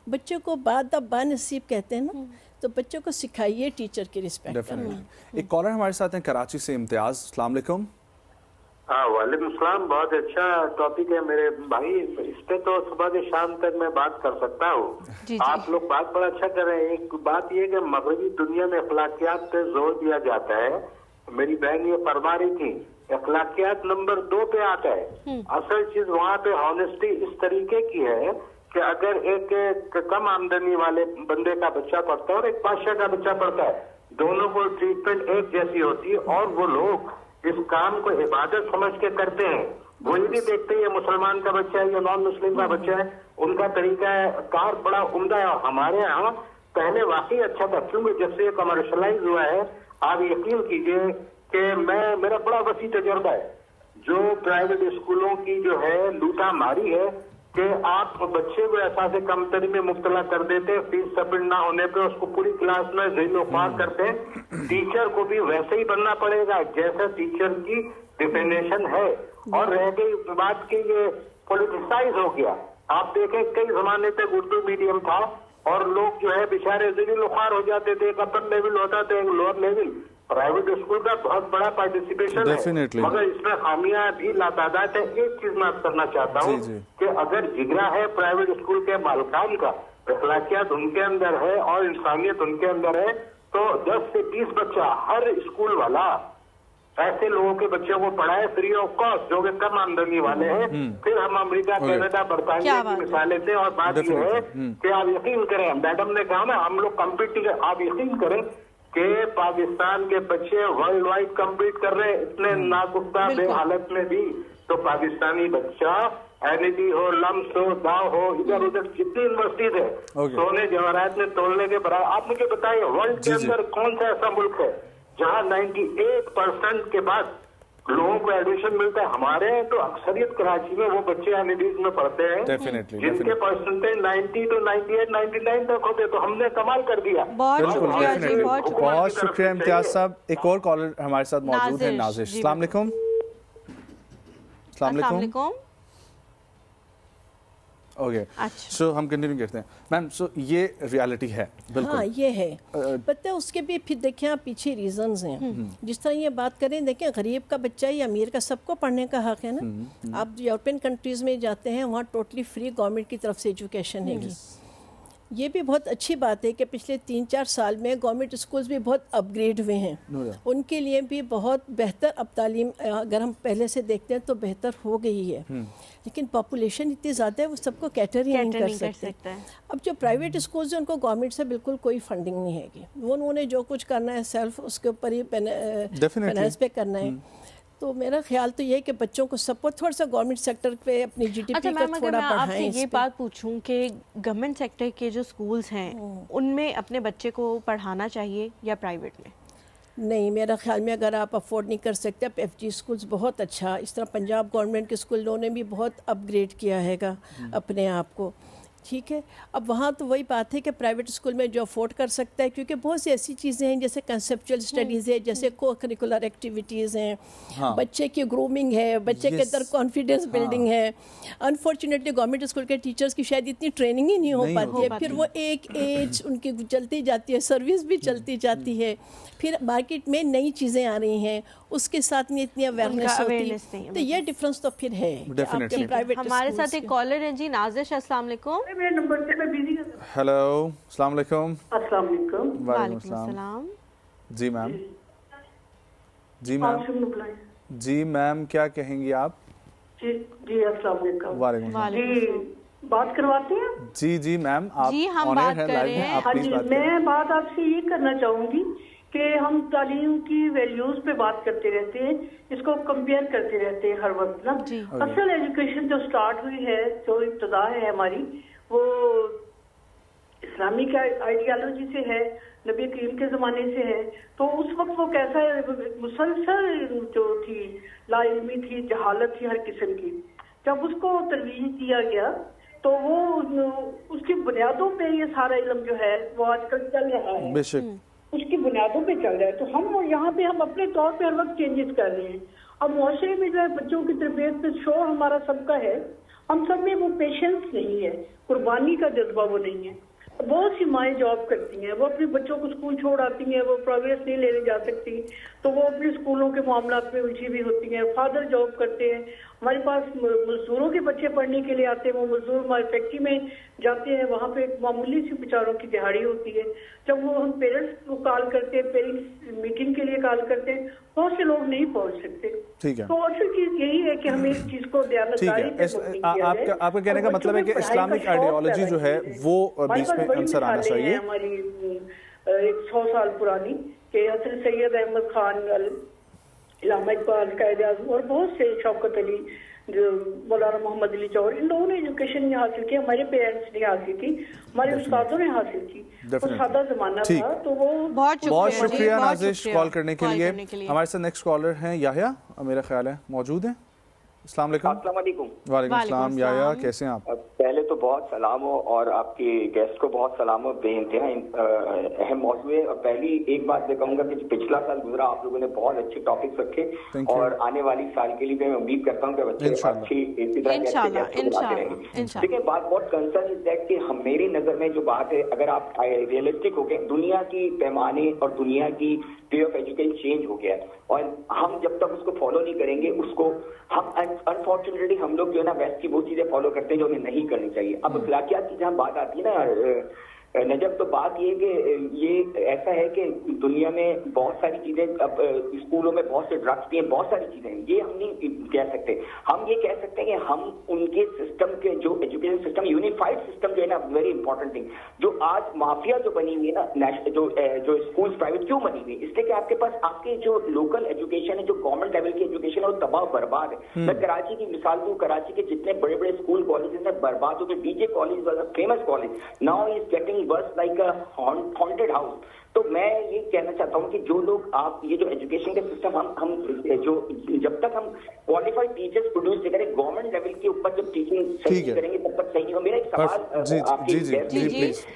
बच्चों को बात बानसीब कहते हैं ना, तो बच्चों को सिखाइए टीचर की रिस्पेक्ट करना। एक कॉलर हमारे साथ हैं कराची से, इम्तियाज। अस्सलाम वालेकुम। हाँ, वालेकुम सलाम। बहुत अच्छा टॉपिक है मेरे भाई, इस पे तो सुबह से शाम तक मैं बात कर सकता हूँ। आप लोग बात बड़ा अच्छा कर रहे हैं। एक बात ये कि मगरबी दुनिया में अखलाकियात पे जोर दिया जाता है। मेरी बहन ये फरमा रही थी, अखलाकियात नंबर 2 पे आता है। असल चीज वहाँ पे हॉनेस्टी इस तरीके की है कि अगर एक कम आमदनी वाले बंदे का बच्चा पढ़ता है और एक बादशाह का बच्चा पढ़ता है, दोनों को ट्रीटमेंट एक जैसी होती है, और वो लोग इस काम को इबादत समझ के करते हैं। वो ये भी देखते हैं ये मुसलमान का बच्चा है या नॉन मुस्लिम का बच्चा है, उनका तरीका कार बड़ा उम्दा है। हमारे यहाँ पहले वाकई अच्छा था, क्योंकि जब से ये कमर्शलाइज हुआ है, आप यकीन कीजिए कि मेरा बड़ा वसी तजुर्बा है। जो प्राइवेट स्कूलों की जो है लूटा मारी है कि आप बच्चे को एहसास कमतरी में मुब्तला कर देते, फीस सबमिट ना होने पे उसको पूरी क्लास में ज़िल्ल-ओ-ख्वार करते हैं। टीचर को भी वैसे ही बनना पड़ेगा जैसा टीचर की डिफिनेशन है। और रह गई बात की ये पॉलिटिसाइज हो गया। आप देखें कई जमाने तक उर्दू मीडियम था, اور لوگ جو ہے بیچارے ذلیل و خوار ہو جاتے تھے. ایک اپر لیول ہوتا تھا, ایک لوور لیول. پرائیویٹ اسکول کا بہت بڑا پارٹیسپیشن ہے, مگر اس میں خامیاں بھی لاتعداد ہے. ایک چیز میں کرنا چاہتا ہوں کہ اگر جگرا ہے پرائیویٹ اسکول کے مالکان کا, اخلاقیات ان کے اندر ہے اور انسانیت ان کے اندر ہے, تو 10 سے 20 بچہ ہر اسکول والا ایسے لوگوں کے بچوں کو پڑھائے فری آف کاسٹ, جو کہ کم آمدنی والے ہیں. پھر ہم امریکہ, کینیڈا, برطانیہ کی مثالیں تھے. اور بات یہ ہے کہ آپ یقین کریں, میڈم نے کہا نا ہم لوگ کمپیٹ, آپ یقین کریں کہ پاکستان کے بچے ورلڈ وائڈ کمپیٹ کر رہے اتنے ناگفتہ بے حالت میں بھی. تو پاکستانی بچہ ایلڈی ہو, لمس ہو, داؤ ہو, ادھر ادھر جتنی یونیورسٹیز ہے سونے جواہرات میں تولنے کے برابر. آپ مجھے بتائیے ورلڈ کے اندر کون سا ایسا ملک ہے جہاں 98% کے بعد لوگوں کو ایڈمیشن ملتا ہے؟ ہمارے ہیں تو اکثریت کراچی میں وہ بچے ایلڈیز میں پڑھتے ہیں جن کے پرسنٹیج 90 to 98, 99 تک ہوتے. تو ہم نے کمال کر دیا. بہت شکریہ امتیاز صاحب. ایک اور کالر ہمارے ساتھ موجود ہے, نازش. السلام علیکم. السلام علیکم. اوکے, سو ہم کنٹینیو کرتے ہیں. میم, سو یہ ریالٹی ہے, بالکل ہاں یہ ہے. پتہ ہے اس کے بھی پھر دیکھیں آپ پیچھے ریزنز ہیں. جس طرح یہ بات کریں, دیکھیں غریب کا بچہ یا امیر کا سب کو پڑھنے کا حق ہے نا. آپ یورپین کنٹریز میں جاتے ہیں وہاں ٹوٹلی فری گورنمنٹ کی طرف سے ایجوکیشن ہے گی. یہ بھی بہت اچھی بات ہے کہ پچھلے 3-4 سال میں گورنمنٹ اسکولز بھی بہت اپ گریڈ ہوئے ہیں. ان کے لیے بھی بہت بہتر اب تعلیم اگر ہم پہلے سے دیکھتے ہیں تو بہتر ہو گئی ہے. لیکن پاپولیشن اتنی زیادہ ہے وہ سب کو کیٹر ہی نہیں کر سکتے. اب جو پرائیویٹ اسکولز ہیں ان کو گورنمنٹ سے بالکل کوئی فنڈنگ نہیں ہے گی. انہوں نے جو کچھ کرنا ہے سیلف اس کے اوپر ہی فائنانس پہ کرنا ہے. تو میرا خیال تو یہ ہے کہ بچوں کو سپورٹ تھوڑا سا گورنمنٹ سیکٹر پہ اپنی جی ٹی پی کا تھوڑا بڑھائیں. آپ سے یہ بات پوچھوں کہ گورنمنٹ سیکٹر کے جو سکولز ہیں ان میں اپنے بچے کو پڑھانا چاہیے یا پرائیویٹ میں؟ نہیں, میرا خیال میں اگر آپ افورڈ نہیں کر سکتے, آپ ایف جی اسکولز بہت اچھا, اس طرح پنجاب گورنمنٹ کے اسکولوں نے بھی بہت اپ گریڈ کیا ہے گا اپنے آپ کو. ٹھیک ہے, اب وہاں تو وہی بات ہے کہ پرائیویٹ اسکول میں جو افورڈ کر سکتا ہے, کیونکہ بہت سی ایسی چیزیں ہیں جیسے کنسیپچل اسٹڈیز ہے, جیسے کو کریکولر ایکٹیویٹیز ہیں, بچے کی گرومنگ ہے, بچے کے اندر کانفیڈنس بلڈنگ ہے. انفارچونیٹلی گورنمنٹ اسکول کے ٹیچرز کی شاید اتنی ٹریننگ ہی نہیں ہو پاتی ہے. پھر وہ ایک ایج ان کی چلتی جاتی ہے, سروس بھی چلتی جاتی ہے, پھر مارکیٹ میں نئی چیزیں آ رہی ہیں, اس کے ساتھ میں اتنی اویئرنیس ہوتی ہے. تو یہ ڈفرینس تو پھر ہے. ہمارے ساتھ ایک کالر ہے جی, نازش. السلام علیکم. ہیلو, السلام علیکم. السلام علیکم. وعلیکم السلام. جی میم. جی میم. جی میم, کیا کہیں گی آپ؟ جی السلام علیکم. وعلیکم السلام. جی بات کرواتے ہیں؟ جی جی میم, آپ جی ہم بات کر رہے ہیں. ہاں جی, میں بات آپ سے یہ کرنا چاہوں گی کہ ہم تعلیم کی ویلیوز پہ بات کرتے رہتے ہیں, اس کو کمپیئر کرتے رہتے ہیں ہر وقت نا. اصل ایجوکیشن جو سٹارٹ ہوئی ہے, جو ابتدا ہے ہماری, وہ اسلامی آئیڈیالوجی سے ہے, نبی کریم کے زمانے سے ہے. تو اس وقت وہ کیسا مسلسل جو تھی لا علمی تھی, جہالت تھی ہر قسم کی. جب اس کو ترویج دیا گیا تو وہ اس کی بنیادوں پہ یہ سارا علم جو ہے وہ آج کل چل رہا ہے, اس کی بنیادوں پہ چل رہا ہے. تو ہم یہاں پہ ہم اپنے طور پہ ہر وقت چینجز کر رہے ہیں. اب معاشرے میں جو ہے بچوں کی تربیت پہ شور ہمارا سب کا ہے, ہم سب میں وہ پیشنس نہیں ہے, قربانی کا جذبہ وہ نہیں ہے. بہت سی مائیں جاب کرتی ہیں, وہ اپنے بچوں کو اسکول چھوڑ آتی ہیں, وہ پروگریس نہیں لینے جا سکتی, تو وہ اپنے اسکولوں کے معاملات میں الجھی بھی ہوتی ہیں. فادر جاب کرتے ہیں, ہمارے پاس مزدوروں کے بچے پڑھنے کے لیے آتے ہیں, وہ مزدور ہمارے فیکٹری میں جاتے ہیں, وہاں پہ ایک معمولی سی بیچاروں کی دہاڑی ہوتی ہے. جب وہ ہم پیرنٹس کو کال کرتے ہیں, پیرنٹس میٹنگ کے لیے کال کرتے ہیں, بہت سے لوگ نہیں پہنچ سکتے. تو اصل چیز یہی ہے کہ ہمیں اس چیز کو دیانتداری سے آپ کا کہنے کا مطلب ہے کہ اسلامک آئیڈیالوجی جو ہے وہ بیچ میں عنصر آنا چاہیے. ہماری 100 سال پرانی کہ حضرت سید احمد خان, علامہ اقبال, قائد اعظم اور بہت سے, شوکت علی, مولانا محمد علی جوہر, ان لوگوں نے ایجوکیشن نہیں حاصل کی. ہمارے پیرنٹس نے حاصل کی, ہمارے استادوں نے حاصل کی. وہ سادہ زمانہ تھا. تو وہ بہت شکریہ نازش کال کرنے کے لیے. ہمارے ساتھ نیکسٹ کالر ہیں یحییٰ, میرا خیال ہے موجود ہیں. السلام علیکم. السلام علیکم. وعلیکم السلام. یحییٰ, کیسے ہیں آپ؟ پہلے تو بہت سلام ہو اور آپ کے گیسٹ کو بہت سلام ہو. بے انتہا اہم موضوع ہے. اور پہلی ایک بات میں کہوں گا کہ پچھلا سال گزرا آپ لوگوں نے بہت اچھے ٹاپکس رکھے اور آنے والی سال کے لیے میں امید کرتا ہوں کہ بچے اچھی اسی طرح دیکھیں. بات بہت کنسرن از دیٹ کہ میری نظر میں جو بات ہے, اگر آپ ریئلسٹک ہو گئے, دنیا کی پیمانے اور دنیا کی وے آف ایجوکیشن چینج ہو گیا ہے اور ہم جب تک اس کو فالو نہیں کریں گے اس کو ہم انفارچونیٹلی ہم لوگ جو ہے نا ویسٹ کی وہ چیزیں فالو کرتے ہیں جو ہمیں نہیں کرنی چاہیے. اب اخلاقیات کی جہاں بات آتی ہے نا نجب, تو بات یہ کہ یہ ایسا ہے کہ دنیا میں بہت ساری چیزیں, اب اسکولوں میں بہت سے ڈرگس بھی ہیں, بہت ساری چیزیں ہیں, یہ ہم نہیں کہہ سکتے. ہم یہ کہہ سکتے ہیں کہ ہم ان کے سسٹم کے جو ایجوکیشن سسٹم یونیفائڈ سسٹم جو ہے نا, ویری امپورٹنٹ تھنگ, جو آج مافیا جو بنی ہوئی ہے نا, جو اسکول پرائیویٹ کیوں بنی ہوئی, اس لیے کہ آپ کے پاس آپ کے جو لوکل ایجوکیشن ہے, جو گورنمنٹ لیول کی ایجوکیشن ہے, وہ تباہ برباد ہے. میں کراچی کی مثال دوں, کراچی کے جتنے بڑے بڑے اسکول کالجز ہیں برباد ہو گئے. D J college was a famous college, now is getting worse like a haunted house. تو میں یہ کہنا چاہتا ہوں کہ جو لوگ آپ یہ جو ایجوکیشن کے سسٹم ہم جو جب تک ہم کوالیفائڈ ٹیچرز پروڈیوس نہیں کریں, گورنمنٹ لیول کے اوپر جب ٹیچنگ صحیح کریں گے تب تک صحیح نہیں ہو. میرا ایک سوال آپ کی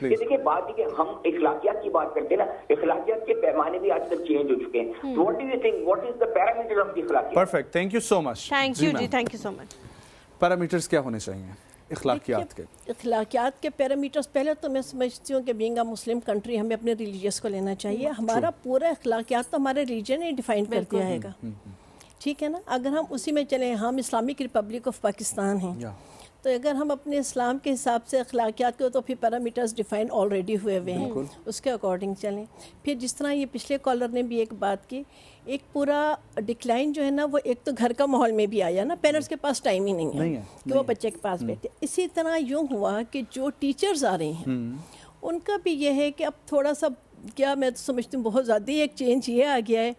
دیکھیے, بات ہے کہ ہم اخلاقیات کی بات کرتے ہیں نا, اخلاقیات کے پیمانے بھی آج تک چینج ہو چکے ہیں. What do you think, what is the parameter of the اخلاقیات؟ Perfect, thank you so much. Thank you جی, thank you so much. Parameters کیا ہونے چاہیے اخلاقیات کے؟ اخلاقیات کے پیرامیٹرز, پہلے تو میں سمجھتی ہوں کہ بینگ اے مسلم کنٹری ہمیں اپنے ریلیجیس کو لینا چاہیے. ہمارا پورا اخلاقیات تو ہمارے ریلیجن نے ڈیفائن کر دیا ہے گا, ٹھیک ہے نا. اگر ہم اسی میں چلیں, ہم اسلامک ریپبلک آف پاکستان ہیں, تو اگر ہم اپنے اسلام کے حساب سے اخلاقیات کو, تو پھر پیرامیٹرز ڈیفائن آلریڈی ہوئے ہیں, اس کے اکارڈنگ چلیں. پھر جس طرح یہ پچھلے کالر نے بھی ایک بات کی, ایک پورا ڈکلائن جو ہے نا, وہ ایک تو گھر کا ماحول میں بھی آیا نا, پیرنٹس کے پاس ٹائم ہی نہیں ہے کہ وہ بچے کے پاس بیٹھے. اسی طرح یوں ہوا کہ جو ٹیچرز آ رہے ہیں ان کا بھی یہ ہے کہ اب تھوڑا سا, کیا میں تو سمجھتی ہوں بہت زیادہ ایک چینج یہ آ گیا ہے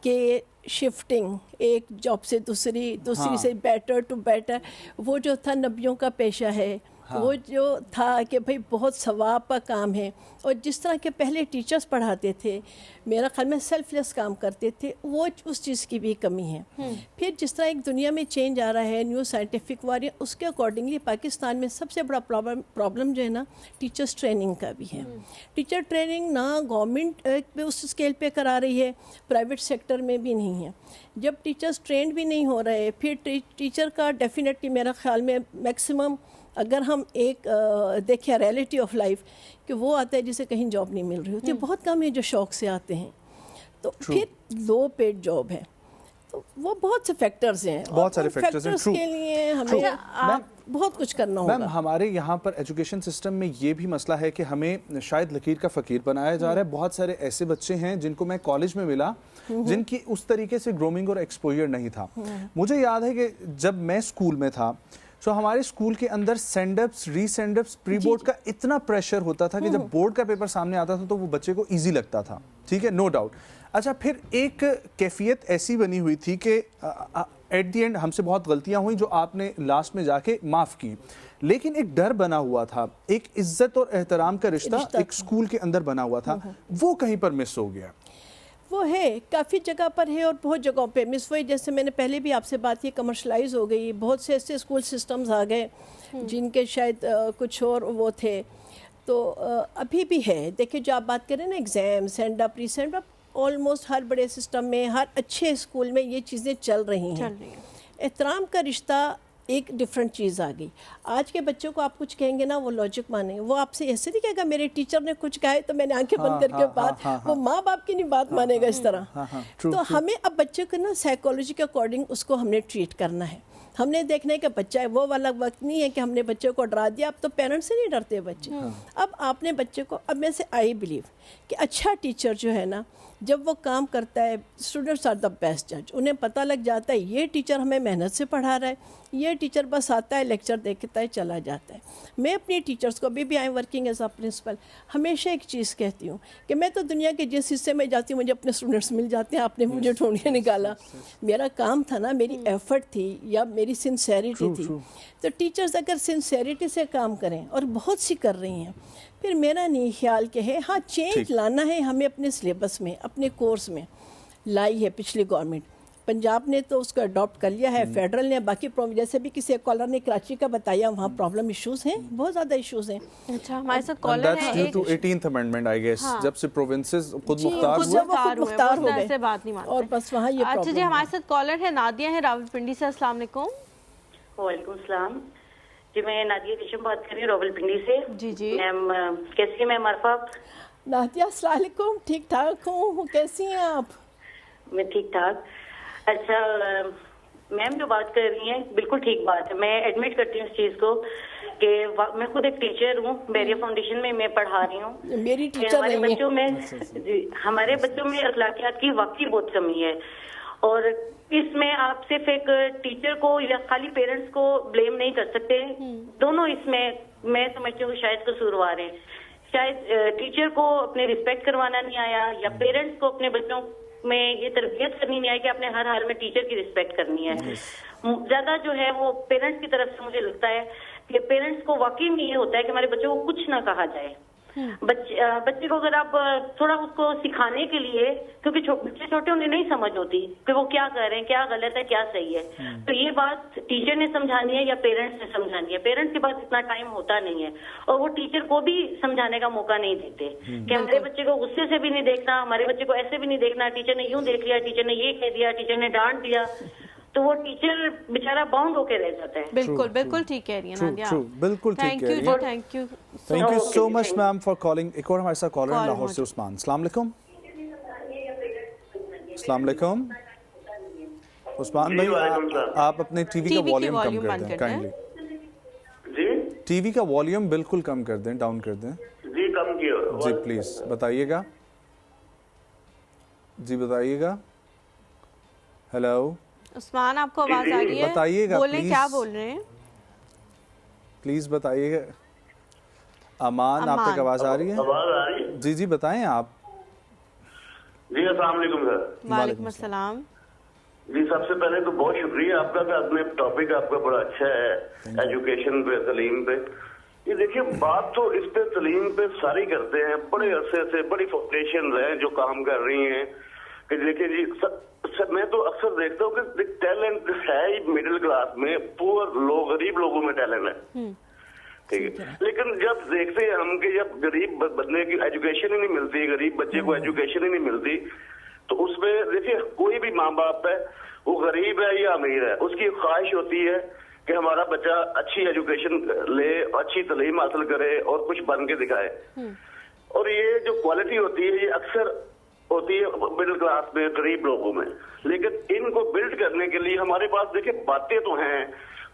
کہ شفٹنگ ایک جاب سے دوسری سے بیٹر ٹو بیٹر. وہ جو تھا نبیوں کا پیشہ ہے, وہ جو تھا کہ بھئی بہت ثواب کا کام ہے, اور جس طرح کے پہلے ٹیچرز پڑھاتے تھے, میرا خیال میں سیلف لیس کام کرتے تھے, وہ اس چیز کی بھی کمی ہے. پھر جس طرح ایک دنیا میں چینج آ رہا ہے, نیو سائنٹیفک واری, اس کے اکارڈنگلی پاکستان میں سب سے بڑا پرابلم جو ہے نا, ٹیچرز ٹریننگ کا بھی ہے. ٹیچر ٹریننگ نہ گورنمنٹ اس اسکیل پہ کرا رہی ہے, پرائیویٹ سیکٹر میں بھی نہیں ہے. جب ٹیچرز ٹرینڈ بھی نہیں ہو رہے, پھر ٹیچر کا ڈیفینیٹلی میرا خیال میں میکسیمم, اگر ہم ایک دیکھیں ریئلٹی آف لائف, کہ وہ آتا ہے جسے کہیں جاب نہیں مل رہی ہوتی, بہت کم ہے جو شوق سے آتے ہیں. تو پھر لو پیڈ جاب ہے, تو وہ بہت سے فیکٹرز ہیں, بہت سارے فیکٹرز کے لیے ہمیں بہت کچھ کرنا ہوگا. میم ہمارے یہاں پر ایجوکیشن سسٹم میں یہ بھی مسئلہ ہے کہ ہمیں شاید لکیر کا فقیر بنایا جا رہا ہے. بہت سارے ایسے بچے ہیں جن کو میں کالج میں ملا, جن کی اس طریقے سے گرومنگ اور ایکسپوجر نہیں تھا. مجھے یاد ہے کہ جب میں اسکول میں تھا, تو ہمارے اسکول کے اندر سینڈ اپس, ری سینڈ اپس, پری بورڈ کا اتنا پریشر ہوتا تھا کہ جب بورڈ کا پیپر سامنے آتا تھا تو وہ بچے کو ایزی لگتا تھا, ٹھیک ہے, نو ڈاؤٹ. اچھا, پھر ایک کیفیت ایسی بنی ہوئی تھی کہ ایٹ دی اینڈ ہم سے بہت غلطیاں ہوئیں جو آپ نے لاسٹ میں جا کے معاف کی, لیکن ایک ڈر بنا ہوا تھا, ایک عزت اور احترام کا رشتہ ایک اسکول کے اندر بنا ہوا تھا, وہ کہیں پر مس ہو گیا. وہ ہے, کافی جگہ پر ہے اور بہت جگہوں پہ مس ہوئی. جیسے میں نے پہلے بھی آپ سے بات کی, کمرشلائز ہو گئی, بہت سے ایسے اسکول سسٹمز آ گئے جن کے شاید کچھ اور وہ تھے. تو ابھی بھی ہے. دیکھیں جو آپ بات کریں نا, ایگزام, سینڈ اپ, ری سینڈ اپ, آلموسٹ ہر بڑے سسٹم میں, ہر اچھے اسکول میں یہ چیزیں چل رہی ہیں. احترام کا رشتہ ایک ڈیفرنٹ چیز آ گئی. آج کے بچوں کو آپ کچھ کہیں گے نا, وہ لاجک مانیں گے. وہ آپ سے ایسے نہیں کہے گا میرے ٹیچر نے کچھ کہا ہے تو میں نے آنکھیں بند کر کے بات, وہ ماں باپ کی نہیں بات مانے گا اس طرح. تو ہمیں اب بچے کو نا سائیکالوجی کے اکارڈنگ اس کو ہم نے ٹریٹ کرنا ہے. ہم نے دیکھنا ہے کہ بچہ ہے, وہ والا وقت نہیں ہے کہ ہم نے بچے کو ڈرا دیا. اب تو پیرنٹس سے نہیں ڈرتے بچے. اب آپ نے بچے کو, اب میں سے آئی بلیو کہ اچھا ٹیچر جو ہے نا, جب وہ کام کرتا ہے, اسٹوڈنٹس آر دا بیسٹ جج. انہیں پتہ لگ جاتا ہے یہ ٹیچر ہمیں محنت سے پڑھا رہا ہے, یہ ٹیچر بس آتا ہے, لیکچر دیکھتا ہے, چلا جاتا ہے. میں اپنی ٹیچرز کو بھی I am working as a principle, ہمیشہ ایک چیز کہتی ہوں کہ میں تو دنیا کے جس حصے میں جاتی ہوں مجھے اپنے اسٹوڈنٹس مل جاتے ہیں. آپ نے مجھے ڈھونڈ کے نکالا, میرا کام تھا نا, میری ایفرٹ تھی یا میری سنسیریٹی تھی. تو ٹیچرز اگر سنسیریٹی سے کام کریں, اور بہت سی کر رہی ہیں, پھر میرا نہیں خیال کہ ہے ہاں چینج لانا ہے ہمیں اپنے سلیبس میں, اپنے کورس میں لائی ہے پچھلی گورنمنٹ. पंजाब ने तो उसको अडॉप्ट कर लिया है, फेडरल ने, बाकी जैसे भी किसी कॉलर ने कराची का बताया वहाँ प्रॉब्लम इश्यूज हैं, बहुत ज़्यादा इश्यूज हैं। अच्छा, हमारे साथ कॉलर है due to 18th amendment I guess, जब से प्रोविंसेस खुद मुख्तार हो गए से बात नहीं मानते और बस वहाँ ये अच्छा जी, हमारे साथ कॉलर है नादिया है रावलपिंडी से। अस्सलाम वालेकुम। वालेकुम सलाम जी, मैं नादिया रेशम बात कर रही हूँ रावलपिंडी से। जी जी मैम कैसी है मैम अरफा? नादिया अस्सलाम वालेकुम, ठीक ठाक हूँ, कैसी हैं आप? मैं ठीक ठाक। अच्छा मैम जो बात कर रही हैं बिल्कुल ठीक बात है, मैं एडमिट करती हूँ इस चीज़ को कि मैं खुद एक टीचर हूँ, बैरिया फाउंडेशन में मैं पढ़ा रही हूँ। मेरी टीचर हमारे नहीं बच्चों में जी हमारे बच्चों में अखलाकियात की वाकई बहुत कमी है, और इसमें आप सिर्फ एक टीचर को या खाली पेरेंट्स को ब्लेम नहीं कर सकते, दोनों इसमें मैं समझती हूँ शायद कसूरवार हैं। शायद टीचर को अपने रिस्पेक्ट करवाना नहीं आया, या पेरेंट्स को अपने बच्चों में ये तरबियत करनी नहीं आई कि आपने हर हाल में टीचर की रिस्पेक्ट करनी है। ज्यादा जो है वो पेरेंट्स की तरफ से मुझे लगता है कि पेरेंट्स को वाकई में ये होता है कि हमारे बच्चों को कुछ ना कहा जाए। बच्चे को अगर आप थोड़ा उसको सिखाने के लिए, क्योंकि बच्चे छोटे उन्हें नहीं समझ होती कि वो क्या कर रहे हैं, क्या गलत है, क्या सही है, तो ये बात टीचर ने समझानी है या पेरेंट्स ने समझानी है। पेरेंट्स के पास इतना टाइम होता नहीं है, और वो टीचर को भी समझाने का मौका नहीं देते कि हमारे बच्चे को गुस्से से भी नहीं देखना, हमारे बच्चे को ऐसे भी नहीं देखना, टीचर ने यूं देख लिया, टीचर ने ये कह दिया, टीचर ने डांट दिया, तो वो टीचर बेचारा बाउंड होके रह जाता है। बिल्कुल बिल्कुल ठीक कह रही है नादिया, बिल्कुल ठीक कह रही है। Thank you so much ma'am for calling. एक और हमारे साथ कॉलर है लाहौर से, उस्मान। अस्सलाम वालेकुम। अस्सलाम वालेकुम उस्मान भाई, आप अपने टीवी का वॉल्यूम कम कर दें काइंडली। जी टीवी का वॉल्यूम बिल्कुल कम कर दें, डाउन कर दें जी, कम किया जी प्लीज। बताइएगा जी, बताइएगा। हेलो उस्मान, आपको आवाज आ रही है? बताइएगा, बोलें, क्या बोल रहे हैं प्लीज बताइएगा। अमान, आप तक आवाज आ रही है? आवाज आ रही है? जी जी बताएं आप। जी अस्सलाम वालेकुम सर। वालेकुम अस्सलाम जी, सबसे पहले तो बहुत शुक्रिया आपका कि आपने टॉपिक आपका बड़ा अच्छा है, एजुकेशन पे, तालीम पे। ये देखिए बात तो इस पे तालीम पे सारी करते हैं, बड़े अरसे से बड़ी फाउंडेशन हैं जो काम कर रही हैं कि देखिए जी मैं तो अक्सर देखता हूँ कि टैलेंट है मिडिल क्लास में, पुअर लोग, गरीब लोगों में टैलेंट है, ठीक है। लेकिन जब देखते हैं हम कि जब गरीब बंदे की एजुकेशन ही नहीं मिलती, गरीब बच्चे को एजुकेशन ही नहीं मिलती, तो उसमें देखिए कोई भी माँ बाप है, वो गरीब है या अमीर है, उसकी ख्वाहिश होती है कि हमारा बच्चा अच्छी एजुकेशन ले, अच्छी तालीम हासिल करे और कुछ बन के दिखाए। और ये जो क्वालिटी होती है ये अक्सर होती है मिडिल क्लास में, गरीब लोगों में। लेकिन इनको बिल्ड करने के लिए हमारे पास देखिए बातें तो हैं,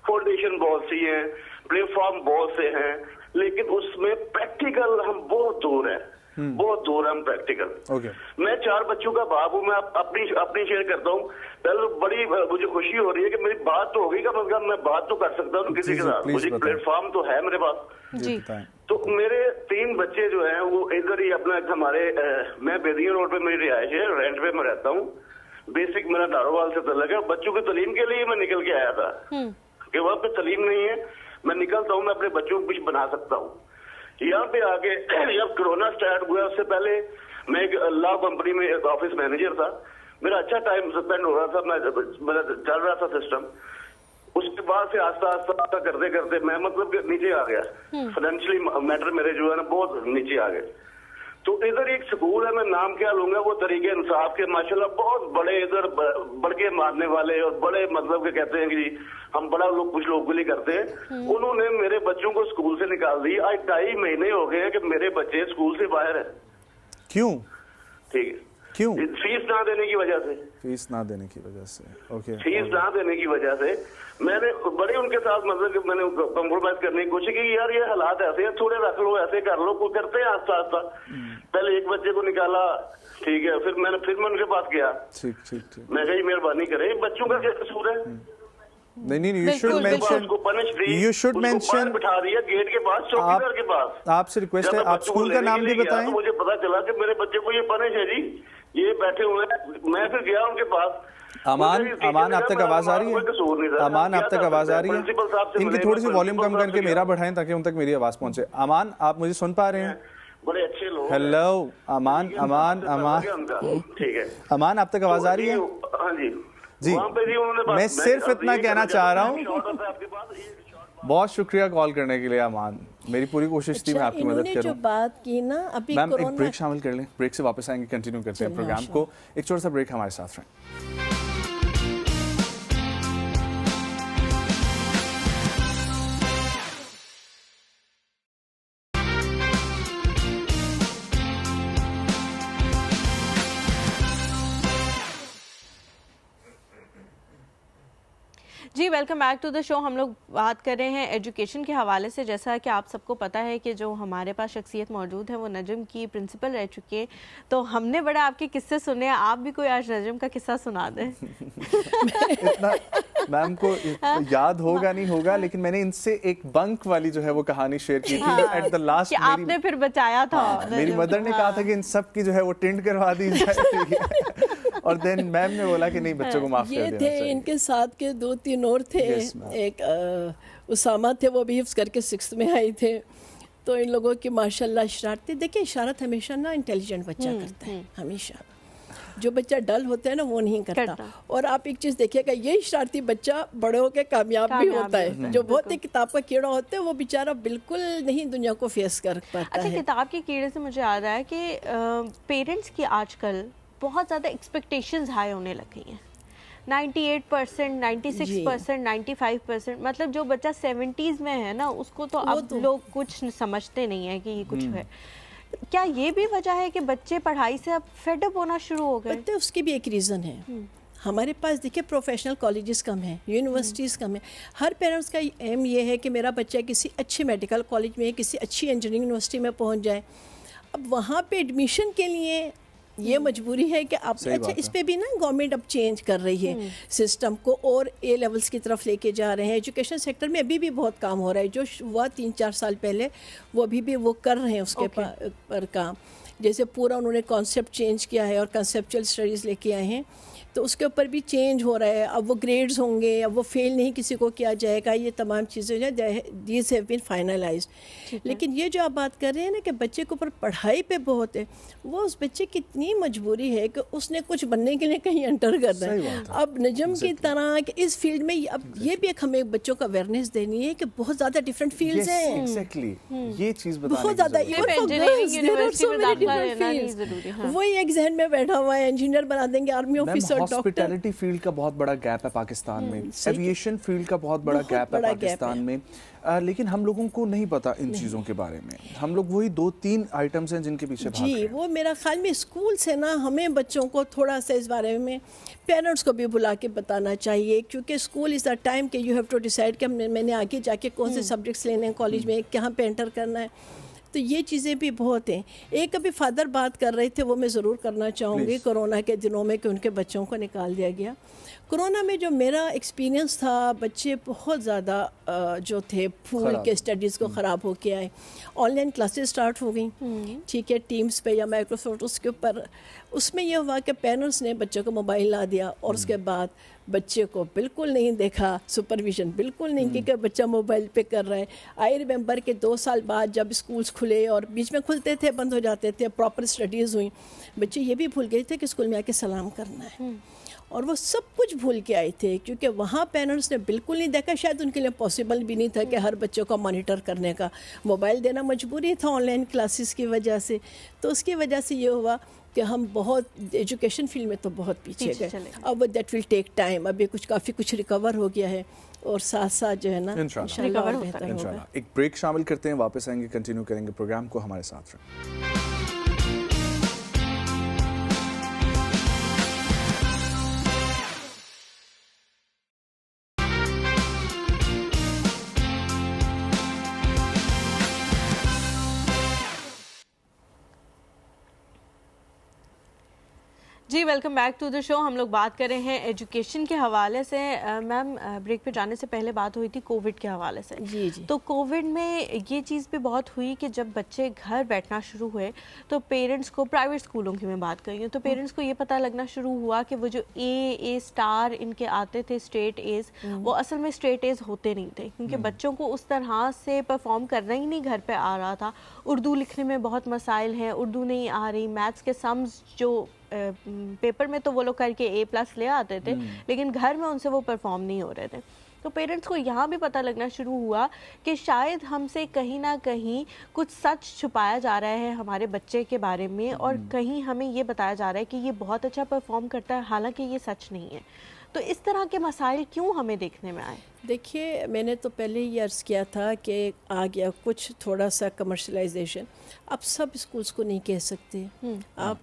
फाउंडेशन बहुत सी हैं, प्लेटफॉर्म बहुत से हैं, लेकिन उसमें प्रैक्टिकल हम बहुत दूर हैं, बहुत दूर हम प्रैक्टिकल। मैं 4 बच्चों का बाप हूँ, मैं अपनी शेयर करता हूँ। पहले तो बड़ी मुझे खुशी हो रही है कि मेरी बात तो होगी, का मतलब मैं बात तो कर सकता हूँ किसी के साथ, मुझे प्लेटफॉर्म तो है मेरे पास जी। तो मेरे 3 बच्चे जो हैं वो इधर ही अपना हमारे मैं बेदिया रोड पे मेरी रिहाइश है, रेंट पे मैं रहता हूँ। बेसिक मेरा दारोवाल से तल्लक है। बच्चों की तालीम के लिए मैं निकल के आया था कि वहाँ पे तालीम नहीं है, मैं निकलता हूँ, मैं अपने बच्चों को कुछ बना सकता हूँ। यहाँ पे आके जब कोरोना स्टार्ट हुआ उससे पहले मैं एक लॉ कंपनी में एक ऑफिस मैनेजर था, मेरा अच्छा टाइम स्पेंड हो रहा था, मेरा चल रहा था सिस्टम। उसके बाद से आस्ता आस्ता करते करते मैं मतलब नीचे आ गया, फाइनेंशियली मैटर मेरे जो है ना बहुत नीचे आ गए। तो इधर एक स्कूल है, मैं नाम क्या लूंगा, वो तरीके इंसाफ के माशाल्लाह बहुत बड़े इधर बड़के मारने वाले और बड़े मतलब के कहते हैं कि हम बड़ा लोग कुछ लोग के लिए करते हैं। उन्होंने मेरे बच्चों को स्कूल से निकाल दी। आज 2.5 महीने हो गए हैं कि मेरे बच्चे स्कूल से बाहर है। क्यों? ठीक है, क्यों? फीस ना देने की वजह से। फीस ना देने की वजह से, ओके। फीस ना देने की वजह से मैंने बड़े उनके साथ मतलब कि मैंने कॉम्प्रोमाइज करने की कोशिश की, यार ये हालात ऐसे हैं, थोड़े रख लो, ऐसे कर लो, कोई करते हैं आस्ता आस्ता। पहले एक बच्चे को निकाला, ठीक है, फिर मैं उनके पास गया, ठीक ठीक ठीक, मैं कही मेहरबानी करें, बच्चों का क्या कसूर है? नहीं, you should mention बिठा दिया गेट के पास, चौकीदार के पास। आपसे रिक्वेस्ट है आप स्कूल का नाम भी बताएं। मुझे पता चला कि मेरे बच्चे को ये पनिश है जी, ये बैठे हुए हैं। मैं फिर गया उनके पास। अमान आप तक आवाज आ रही है? अमान आप तक आवाज आ रही है? इनकी थोड़ी सी वॉल्यूम कम करके मेरा बढ़ाएं ताकि उन तक मेरी आवाज पहुंचे। अमान, आप मुझे सुन पा रहे हैं? बड़े अच्छे लोग। हेलो अमान, अमान, अमान, ठीक है। अमान आप तक आवाज आ रही है? हाँ जी वहाँ पे भी उन्होंने मैं सिर्फ इतना कहना चाह रहा हूँ, बहुत शुक्रिया कॉल करने के लिए अमान, मेरी पूरी कोशिश थी मैं आपकी मदद करूं। जो बात की ना अभी मैम एक ब्रेक शामिल कर लें, ब्रेक से वापस आएंगे, कंटिन्यू करते हैं प्रोग्राम को। एक छोटा सा ब्रेक, हमारे साथ रहें। जी welcome back to the show. हम लोग बात कर रहे हैं एजुकेशन के हवाले से। जैसा कि आप सबको पता है कि जो हमारे पास शख्सियत मौजूद है वो नजम की प्रिंसिपल रह चुकी है, तो हमने बड़ा आपके किस्से सुने, आप भी कोई आज नजम का किस्सा सुना दें। इतना मैम को याद होगा नहीं होगा, लेकिन मैंने इनसे एक बंक वाली जो है वो कहानी शेयर की थी एट द लास्ट, आपने फिर बचाया था। मेरी मदर ने कहा था कि इन सब की जो है वो टिंड करवा दी जाए और देन मैम ने बोला कि नहीं, बच्चों को माफ कर देना चाहिए। ये थे इनके साथ के 2-3 और थे। एक उसामा थे, वो भी हिफ्ज करके 6th में आए थे। तो इन लोगों की माशाल्लाह शरारतें, देखिए इशारत हमेशा ना इंटेलिजेंट बच्चा करता है, हमेशा जो बच्चा डल होता है ना वो नहीं करता। और आप एक चीज़ देखिएगा, ये शरारती बच्चा बड़े होकर कामयाब भी होता है। जो बहुत ही किताब का कीड़ा होता है वो बेचारा बिल्कुल नहीं दुनिया को फेस कर पाता है। किताब के कीड़े से मुझे याद आया कि पेरेंट्स की आजकल बहुत ज़्यादा एक्सपेक्टेशंस हाई होने लग गई हैं। 98%, 96%, 95%, मतलब जो बच्चा 70s में है ना उसको तो अब लोग कुछ समझते नहीं है कि ये कुछ है। क्या ये भी वजह है कि बच्चे पढ़ाई से अब फेडअप होना शुरू हो गए? उसकी भी एक रीज़न है। हमारे पास देखिए प्रोफेशनल कॉलेजेस कम हैं, यूनिवर्सिटीज़ कम है। हर पेरेंट्स का एम ये है कि मेरा बच्चा किसी अच्छे मेडिकल कॉलेज में, किसी अच्छी इंजीनियरिंग यूनिवर्सिटी में पहुंच जाए। अब वहाँ पे एडमिशन के लिए ये मजबूरी है कि आप अच्छा, इस पे भी ना गवर्नमेंट अब चेंज कर रही है सिस्टम को और A लेवल्स की तरफ लेके जा रहे हैं। एजुकेशन सेक्टर में अभी भी बहुत काम हो रहा है, जो हुआ 3-4 साल पहले वो अभी भी वो कर रहे हैं उसके पर काम। जैसे पूरा उन्होंने कॉन्सेप्ट चेंज किया है और कंसेप्चुअल स्टडीज़ लेके आए हैं, तो उसके ऊपर भी चेंज हो रहा है। अब वो ग्रेड्स होंगे, अब वो फेल नहीं किसी को किया जाएगा, ये तमाम चीज़ें जो है दीज हैव बीन फाइनलाइज्ड। लेकिन ये जो आप बात कर रहे हैं ना कि बच्चे के ऊपर पढ़ाई पे बहुत है, वो उस बच्चे की इतनी मजबूरी है कि उसने कुछ बनने के लिए कहीं एंटर करना है। अब नजम की तरह कि इस फील्ड में अब ये भी एक हमें बच्चों को अवेयरनेस देनी है कि बहुत ज़्यादा डिफरेंट फील्ड्स हैं। ये चीज़ बहुत ज़्यादा, वही एक जहन में बैठा हुआ है, इंजीनियर बना देंगे, आर्मी ऑफिसर, हॉस्पिटैलिटी फील्ड का बहुत बड़ा गैप है पाकिस्तान में, एविएशन फील्ड का बहुत बड़ा गैप है पाकिस्तान में, लेकिन हम लोगों को नहीं पता इन चीज़ों के बारे में। हम लोग वही 2-3 आइटम्स हैं जिनके पीछे भाग रहे हैं। वो मेरा ख्याल में स्कूल से ना हमें बच्चों को थोड़ा सा इस बारे में पेरेंट्स को भी बुला के बताना चाहिए, क्योंकि स्कूल इज़ द टाइम कि यू हैव टू डिसाइड कि मैंने आगे जाके कौन से सब्जेक्ट्स लेने हैं कॉलेज में, कहाँ पे एंटर करना है। तो ये चीज़ें भी बहुत हैं। एक अभी फादर बात कर रहे थे, वो मैं ज़रूर करना चाहूँगी, कोरोना के दिनों में कि उनके बच्चों को निकाल दिया गया। कोरोना में जो मेरा एक्सपीरियंस था, बच्चे बहुत ज़्यादा जो थे फूल के स्टडीज़ को ख़राब हो के आए। ऑनलाइन क्लासेस स्टार्ट हो गई, ठीक है, टीम्स पे या माइक्रोसॉफ्ट उसके ऊपर। उसमें यह हुआ कि पेरेंट्स ने बच्चों को मोबाइल ला दिया और उसके बाद बच्चे को बिल्कुल नहीं देखा, सुपरविज़न बिल्कुल नहीं की कि बच्चा मोबाइल पे कर रहा है। आई रिमेंबर के 2 साल बाद जब स्कूल्स खुले और बीच में खुलते थे, बंद हो जाते थे, प्रॉपर स्टडीज़ हुई, बच्चे ये भी भूल गए थे कि स्कूल में आके सलाम करना है। और वो सब कुछ भूल के आए थे, क्योंकि वहाँ पेरेंट्स ने बिल्कुल नहीं देखा। शायद उनके लिए पॉसिबल भी नहीं था कि हर बच्चे को मॉनिटर करने का, मोबाइल देना मजबूरी था ऑनलाइन क्लासेस की वजह से। तो उसकी वजह से ये हुआ कि हम बहुत एजुकेशन फील्ड में तो बहुत पीछे गए। अब दैट विल टेक टाइम। अभी काफ़ी कुछ रिकवर हो गया है और साथ साथ जो है ना इंशाल्लाह बेहतर होगा। एक ब्रेक शामिल करते हैं, वापस आएंगे, कंटिन्यू करेंगे प्रोग्राम को, हमारे साथ रहें। जी welcome back to the show. हम लोग बात कर रहे हैं एजुकेशन के हवाले से। मैम ब्रेक पे जाने से पहले बात हुई थी कोविड के हवाले से। जी। तो कोविड में ये चीज़ भी बहुत हुई कि जब बच्चे घर बैठना शुरू हुए तो पेरेंट्स को, प्राइवेट स्कूलों की मैं बात कर रही हूँ, तो पेरेंट्स को ये पता लगना शुरू हुआ कि वो जो ए स्टार इनके आते थे स्ट्रेट एज, वो असल में स्ट्रेट एज होते नहीं थे, क्योंकि बच्चों को उस तरह से परफॉर्म करना ही नहीं घर पर आ रहा था। उर्दू लिखने में बहुत मसाइल हैं, उर्दू नहीं आ रही, मैथ्स के सम्स जो पेपर में तो वो लोग करके A+ ले आते थे, लेकिन घर में उनसे वो परफॉर्म नहीं हो रहे थे। तो पेरेंट्स को यहाँ भी पता लगना शुरू हुआ कि शायद हमसे कहीं ना कहीं कुछ सच छुपाया जा रहा है हमारे बच्चे के बारे में, और कहीं हमें ये बताया जा रहा है कि ये बहुत अच्छा परफॉर्म करता है, हालांकि ये सच नहीं है। तो इस तरह के मसाइल क्यों हमें देखने में आए? देखिए, मैंने तो पहले ही अर्ज़ किया था कि आ गया कुछ थोड़ा सा कमर्शलाइजेशन। अब सब स्कूल्स को नहीं कह सकते। आप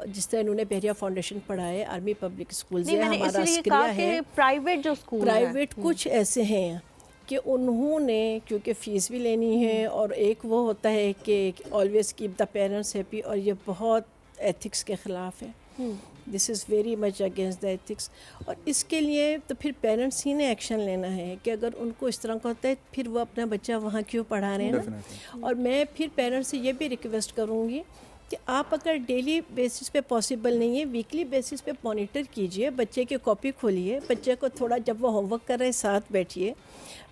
जिस तरह इन्होंने बहरिया फाउंडेशन पढ़ा है, आर्मी पब्लिक स्कूल है, हमारा स्क्रिया है, प्राइवेट जो स्कूल प्राइवेट कुछ ऐसे हैं कि उन्होंने क्योंकि फ़ीस भी लेनी है, और एक वो होता है कि always keep the parents happy, और ये बहुत एथिक्स के ख़िलाफ़ है। This is very much against the ethics. और इसके लिए तो फिर पेरेंट्स ही ने एक्शन लेना है कि अगर उनको इस तरह का होता है फिर वो अपना बच्चा वहाँ क्यों पढ़ा रहे हैं ना। और मैं फिर पेरेंट्स से ये भी रिक्वेस्ट करूँगी कि आप अगर डेली बेसिस पे पॉसिबल नहीं है, वीकली बेसिस पे मॉनिटर कीजिए, बच्चे की कॉपी खोलिए, बच्चे को थोड़ा जब वो होमवर्क कर रहे हैं साथ बैठिए,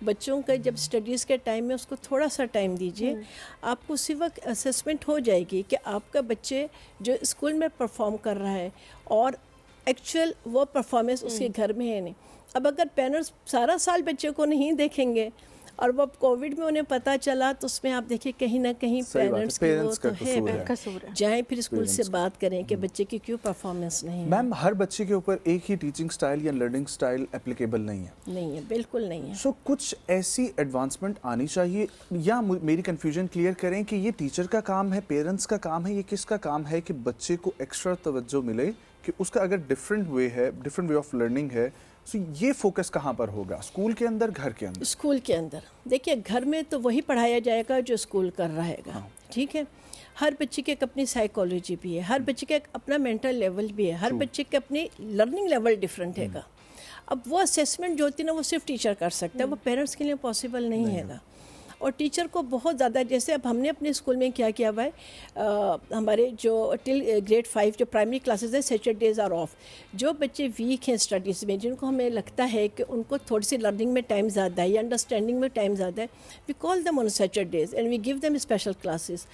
बच्चों का जब स्टडीज़ के टाइम में उसको थोड़ा सा टाइम दीजिए। आपको उसी वक्त असेसमेंट हो जाएगी कि आपका बच्चे जो स्कूल में परफॉर्म कर रहा है और एक्चुअल वो परफॉर्मेंस उसके घर में है नहीं। अब अगर पेरेंट्स सारा साल बच्चे को नहीं देखेंगे और वो कोविड में उन्हें पता चला, तो उसमें आप देखिए कहीं ना कहीं पेरेंट्स का कसूर है। जाएं फिर स्कूल से बात करें कि बच्चे की क्यों परफॉर्मेंस नहीं है। मैम, हर बच्चे के ऊपर एक ही टीचिंग स्टाइल या लर्निंग स्टाइल एप्लीकेबल नहीं है। नहीं है, बिल्कुल नहीं है। सो कुछ ऐसी एडवांसमेंट आनी चाहिए, या मेरी कंफ्यूजन क्लियर करें कि ये टीचर का काम है, पेरेंट्स का काम है, ये किसका काम है कि बच्चे को एक्स्ट्रा तवज्जो मिले, कि उसका अगर डिफरेंट वे है, डिफरेंट वे ऑफ लर्निंग है, तो ये फोकस कहाँ पर होगा? स्कूल के अंदर, घर के अंदर? स्कूल के अंदर। देखिए, घर में तो वही पढ़ाया जाएगा जो स्कूल कर रहा है, ठीक है। हर बच्चे की एक अपनी साइकोलॉजी भी है, हर बच्चे का एक अपना मेंटल लेवल भी है, हर बच्चे के अपनी लर्निंग लेवल डिफरेंट हैगा। अब वो असेसमेंट जो होती है ना, वो सिर्फ टीचर कर सकता है, वो पेरेंट्स के लिए पॉसिबल नहीं हैगा। और टीचर को बहुत ज़्यादा, जैसे अब हमने अपने स्कूल में क्या किया हुआ है, हमारे जो टिल ग्रेड 5 जो प्राइमरी क्लासेस है, सैटरडेज आर ऑफ। जो बच्चे वीक हैं स्टडीज़ में, जिनको हमें लगता है कि उनको थोड़ी सी लर्निंग में टाइम ज़्यादा है या अंडरस्टैंडिंग में टाइम ज़्यादा है, we call them on Saturdays and we give them special classes.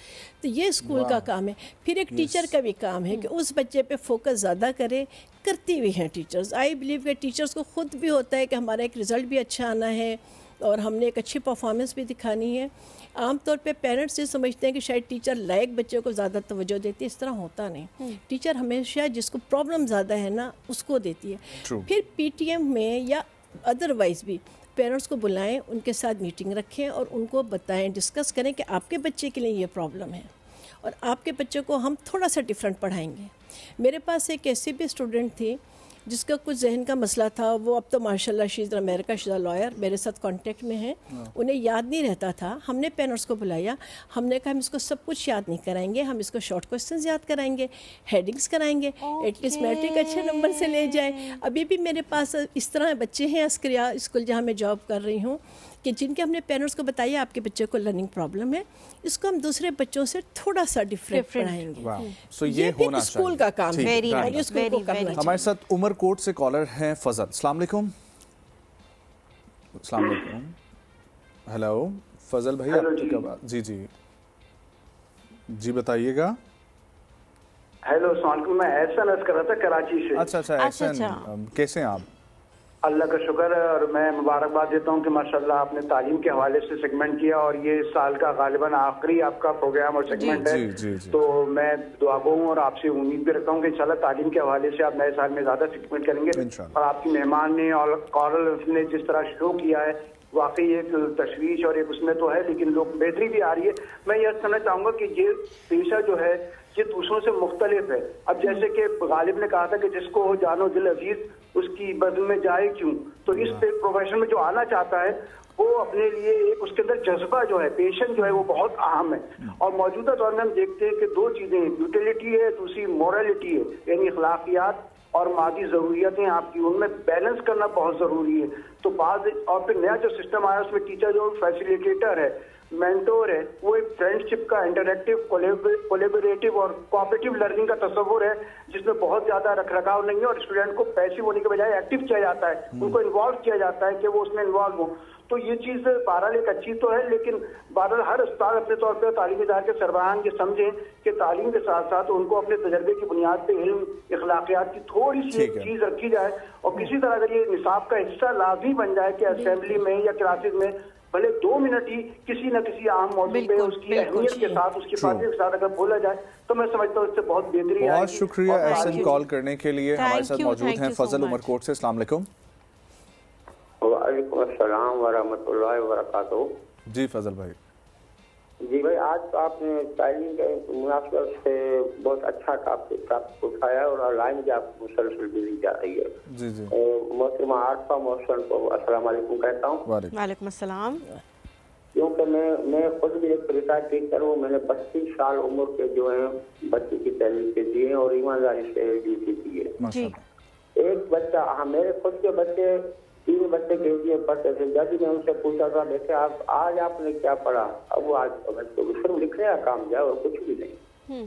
तो ये स्कूल का काम है। फिर एक टीचर का भी काम है कि उस बच्चे पे फोकस ज़्यादा करे। करती भी हैं टीचर्स। आई बिलीव कि टीचर्स को खुद भी होता है कि हमारा एक रिज़ल्ट भी अच्छा आना है और हमने एक अच्छी परफॉर्मेंस भी दिखानी है। आमतौर पे पेरेंट्स ये समझते हैं कि शायद टीचर लायक बच्चे को ज़्यादा तवज्जो देती है, इस तरह होता नहीं। टीचर हमेशा जिसको प्रॉब्लम ज़्यादा है ना, उसको देती है। फिर पीटीएम में या अदरवाइज भी पेरेंट्स को बुलाएं, उनके साथ मीटिंग रखें और उनको बताएं, डिस्कस करें कि आपके बच्चे के लिए ये प्रॉब्लम है और आपके बच्चे को हम थोड़ा सा डिफरेंट पढ़ाएंगे। मेरे पास एक ऐसी भी स्टूडेंट थी जिसका कुछ जहन का मसला था। वो अब तो माशाल्लाह she is America, she is a lawyer, मेरे साथ कांटेक्ट में है। उन्हें याद नहीं रहता था। हमने पेरेंट्स को बुलाया, हमने कहा हम इसको सब कुछ याद नहीं कराएंगे, हम इसको शॉर्ट क्वेश्चंस याद कराएंगे, हेडिंग्स कराएंगे, एटलीस्ट मैट्रिक अच्छे नंबर से ले जाए। अभी भी मेरे पास इस तरह बच्चे हैं अस्क्रिया स्कूल जहाँ मैं जॉब कर रही हूँ कि जिनके हमने पेरेंट्स को बताया आपके बच्चे को लर्निंग प्रॉब्लम है, इसको हम दूसरे बच्चों से थोड़ा सा डिफरेंट पढ़ाएंगे। सो ये होना स्कूल का काम है। हमारे साथ उमरकोट से कॉलर हैं फजल। अस्सलाम वालेकुम। अस्सलाम वालेकुम। हेलो फजल भाई, आपकी क्या बात? जी जी जी बताइएगा। हेलो सलाम, मैं एहसन अर्ज कर रहा था कराची से। अच्छा एहसन, कैसे हैं आप? अल्लाह का शुक्र है और मैं मुबारकबाद देता हूँ कि माशाल्लाह आपने तालीम के हवाले से सेगमेंट किया और ये साल का गालिबन आखिरी आपका प्रोग्राम और सेगमेंट है। जी। तो मैं दुआ गो हूँ और आपसे उम्मीद भी रखता हूँ कि इंशाल्लाह तालीम के हवाले से आप नए साल में ज्यादा सेगमेंट करेंगे। और आपकी मेहमान ने और कॉलर ने जिस तरह शो किया है, वाकई एक तशवीश और एक उसमें तो है, लेकिन लोग बेहतरी भी आ रही है। मैं यह समझना चाहूँगा कि ये पेशा जो है ये दूसरों से मुख्तलिफ है। अब जैसे कि गालिब ने कहा था कि जिसको हो जानो दिल अजीज उसकी बज़्म में जाए क्यों, तो इस प्रोफेशन में जो आना चाहता है वो अपने लिए एक उसके अंदर जज्बा जो है, पेशन जो है वो बहुत अहम है। और मौजूदा दौर में हम देखते हैं कि दो चीजें, यूटिलिटी है, दूसरी मोरलिटी है, यानी अखलाकियात और मादी ज़रूरियातें आपकी, उनमें बैलेंस करना बहुत ज़रूरी है। तो बाद और फिर नया जो सिस्टम आया उसमें टीचर जो फैसिलिटेटर है, मेंटोर है, वो एक फ्रेंडशिप का इंटरैक्टिव, कोलैबोरेटिव और कोऑपरेटिव लर्निंग का तस्वुर है, जिसमें बहुत ज्यादा रखरखाव नहीं है और स्टूडेंट को पैसिव होने के बजाय एक्टिव किया जाता है, उनको इन्वॉल्व किया जाता है कि वो उसमें इन्वॉल्व हो। तो ये चीज बहरहाल एक अच्छी तो है, लेकिन बहरहाल हर उस्ताद अपने तौर पर तालीमी इदारे के सरबराहान ये समझें कि तालीम के साथ साथ उनको अपने तजर्बे की बुनियाद पे इल्म, इखलाकियात की थोड़ी सी एक चीज रखी जाए, और किसी तरह अगर ये निसाब का हिस्सा लाजमी बन जाए कि असेंबली में या क्लासेज में भले 2 मिनट ही किसी न किसी आम मौजू पे उसकी अहमियत के साथ, उसकी फायदे के साथ अगर बोला जाए तो मैं समझता हूँ इससे बहुत बेहतरी आएगी। बहुत शुक्रिया एहसन कॉल करने के लिए। हमारे साथ मौजूद हैं फजल उमरकोट से। अस्सलाम वालेकुम। वालेकुम अस्सलाम व रहमतुल्लाहि व बरकातहू। जी फजल भाई। जी भाई, आज तो आपने तालीम के मुनासिबत से बहुत अच्छा टॉपिक उठाया और ऑनलाइन भी आपको मुसलसल मिली जा रही है। जी जी। मोहतरमा आरफा मोहसन को अस्सलाम वालेकुम कहता हूँ। वालेकुम अस्सलाम। क्योंकि मैं खुद भी एक रिटायर्ड टीचर हूँ। मैंने 32 साल उम्र के जो है बच्चे की तालीम के दिए हैं और ईमानदारी से ड्यूटी की है। एक बच्चा, हाँ मेरे खुद के बच्चे 3 बच्चे के पढ़ते थे। जब भी मैं उनसे पूछा था बेटे आप आज आपने क्या पढ़ा, अब वो आज बच्चों को सिर्फ लिखने का काम जाए और कुछ भी नहीं।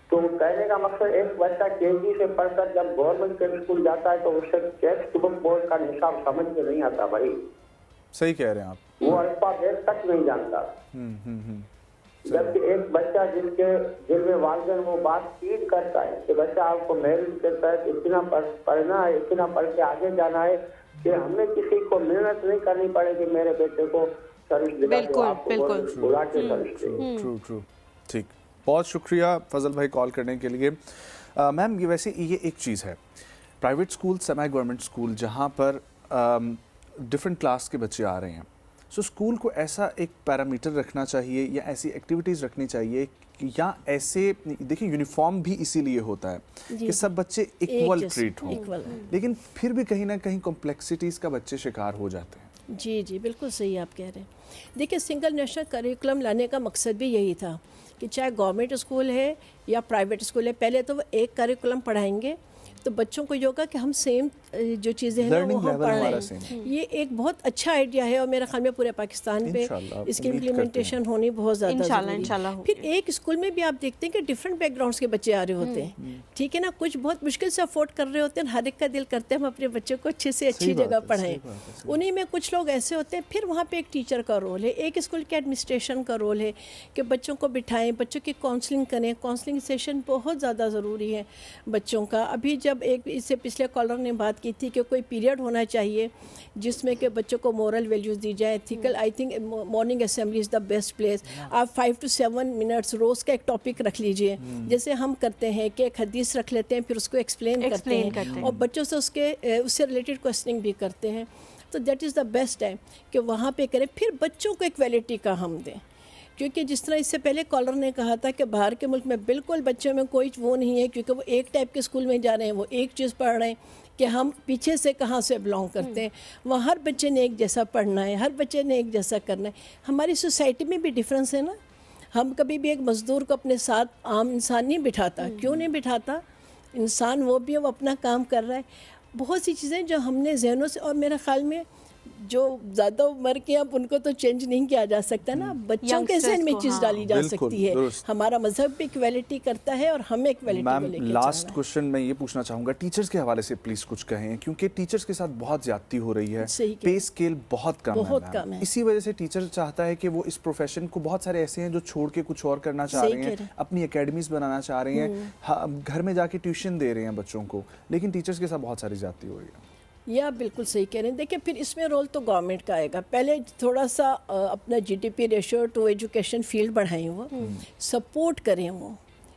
तो कहने का मकसद एक बच्चा केजी से पढ़कर जब गवर्नमेंट के स्कूल जाता है तो उससे टेक्स्ट बुक बोर्ड का निशाब समझ में नहीं आता भाई। सही कह रहे हैं आप। वो अल्फाबेट तक नहीं जानता। जबकि एक बच्चा जिनमें वालिदैन वो बात फीड करता है कि बच्चा आपको मेरिट के तहत इतना पढ़ना है, इतना पढ़ के आगे जाना है कि हमें किसी को मेहनत नहीं करनी पड़ेगी मेरे बेटे को सर्विस दिला के आपको बुला के सर्विस दे। ट्रू। ठीक, बहुत शुक्रिया फजल भाई कॉल करने के लिए। मैम ये वैसे ये एक चीज़ है, private school, semi government school जहाँ पर डिफरेंट क्लास के बच्चे आ रहे हैं, सो स्कूल को ऐसा एक पैरामीटर रखना चाहिए या ऐसी एक्टिविटीज़ रखनी चाहिए या ऐसे, देखिए यूनिफॉर्म भी इसीलिए होता है कि सब बच्चे इक्वल ट्रीट हों, लेकिन फिर भी कहीं ना कहीं कॉम्प्लेक्सिटीज़ का बच्चे शिकार हो जाते हैं। जी बिल्कुल सही आप कह रहे हैं। देखिए सिंगल नेशनल करिकुलम लाने का मकसद भी यही था कि चाहे गवर्नमेंट स्कूल है या प्राइवेट स्कूल है, पहले तो वो एक करिकुलम पढ़ाएंगे तो बच्चों को ये होगा कि हम सेम जो चीज़ें हैं ना वो हम पढ़ रहे हैं। ये एक बहुत अच्छा आइडिया है और मेरे ख्याल में पूरे पाकिस्तान पे इसकी इम्प्लीमेंटेशन होनी बहुत ज़्यादा ज़रूरी है। फिर एक स्कूल में भी आप देखते हैं कि डिफरेंट बैकग्राउंड्स के बच्चे आ रहे होते हैं, ठीक है ना। कुछ बहुत मुश्किल से अफोर्ड कर रहे होते हैं, हर एक का दिल करते हैं हम अपने बच्चों को अच्छे से अच्छी जगह पढ़ाएं। उन्हीं में कुछ लोग ऐसे होते हैं, फिर वहाँ पर एक टीचर का रोल है, एक स्कूल के एडमिनिस्ट्रेशन का रोल है कि बच्चों को बिठाएं, बच्चों की काउंसलिंग करें। काउंसलिंग सेशन बहुत ज़्यादा ज़रूरी है बच्चों का। अभी जब एक इससे पिछले कॉलर ने बात की थी कि कोई पीरियड होना चाहिए जिसमें कि बच्चों को मोरल वैल्यूज़ दी जाए, ethical. I think morning assembly is the best place. आप 5 to 7 मिनट्स रोज़ का एक टॉपिक रख लीजिए, जैसे हम करते हैं कि एक हदीस रख लेते हैं, फिर उसको एक्सप्लेन करते हैं और बच्चों से उससे रिलेटेड क्वेश्चनिंग भी करते हैं। तो that is the best time कि वहाँ पे करें। फिर बच्चों को एक क्वालिटी का हम दें, क्योंकि जिस तरह इससे पहले कॉलर ने कहा था कि बाहर के मुल्क में बिल्कुल बच्चों में कोई वो नहीं है, क्योंकि वो एक टाइप के स्कूल में जा रहे हैं, वो एक चीज़ पढ़ रहे हैं कि हम पीछे से कहाँ से बिलोंग करते हैं। वहाँ हर बच्चे ने एक जैसा पढ़ना है, हर बच्चे ने एक जैसा करना है। हमारी सोसाइटी में भी डिफरेंस है ना। हम कभी भी एक मज़दूर को अपने साथ आम इंसान नहीं बिठाता। क्यों नहीं बिठाता? इंसान वो भी है, वो अपना काम कर रहा है। बहुत सी चीज़ें जो हमने जहनों से, और मेरे ख्याल में जो ज़्यादा उम्र के अब उनको तो चेंज नहीं किया जा सकता ना, बच्चों के जहन में चीज़ डाली जा सकती है। हमारा मजहब भी इक्वालिटी करता है और हमें इक्वालिटी को लेकर। लास्ट क्वेश्चन मैं ये पूछना चाहूँगा, टीचर्स के हवाले से प्लीज़ कुछ कहें, क्योंकि टीचर्स के साथ बहुत ज्यादती हो रही है, पे स्केल बहुत कम है। इसी वजह से टीचर चाहता है कि वो इस प्रोफेशन को, बहुत सारे ऐसे हैं जो छोड़ के कुछ और करना चाह रहे हैं, अपनी एकेडमीज बनाना चाह रहे हैं, घर में जाके ट्यूशन दे रहे हैं बच्चों को, लेकिन टीचर्स के साथ बहुत सारी ज्यादती हो रही है। ये आप बिल्कुल सही कह रहे हैं। देखिए फिर इसमें रोल तो गवर्नमेंट का आएगा। पहले थोड़ा सा अपना GDP ratio two education field बढ़ाएं, वो सपोर्ट करें, वो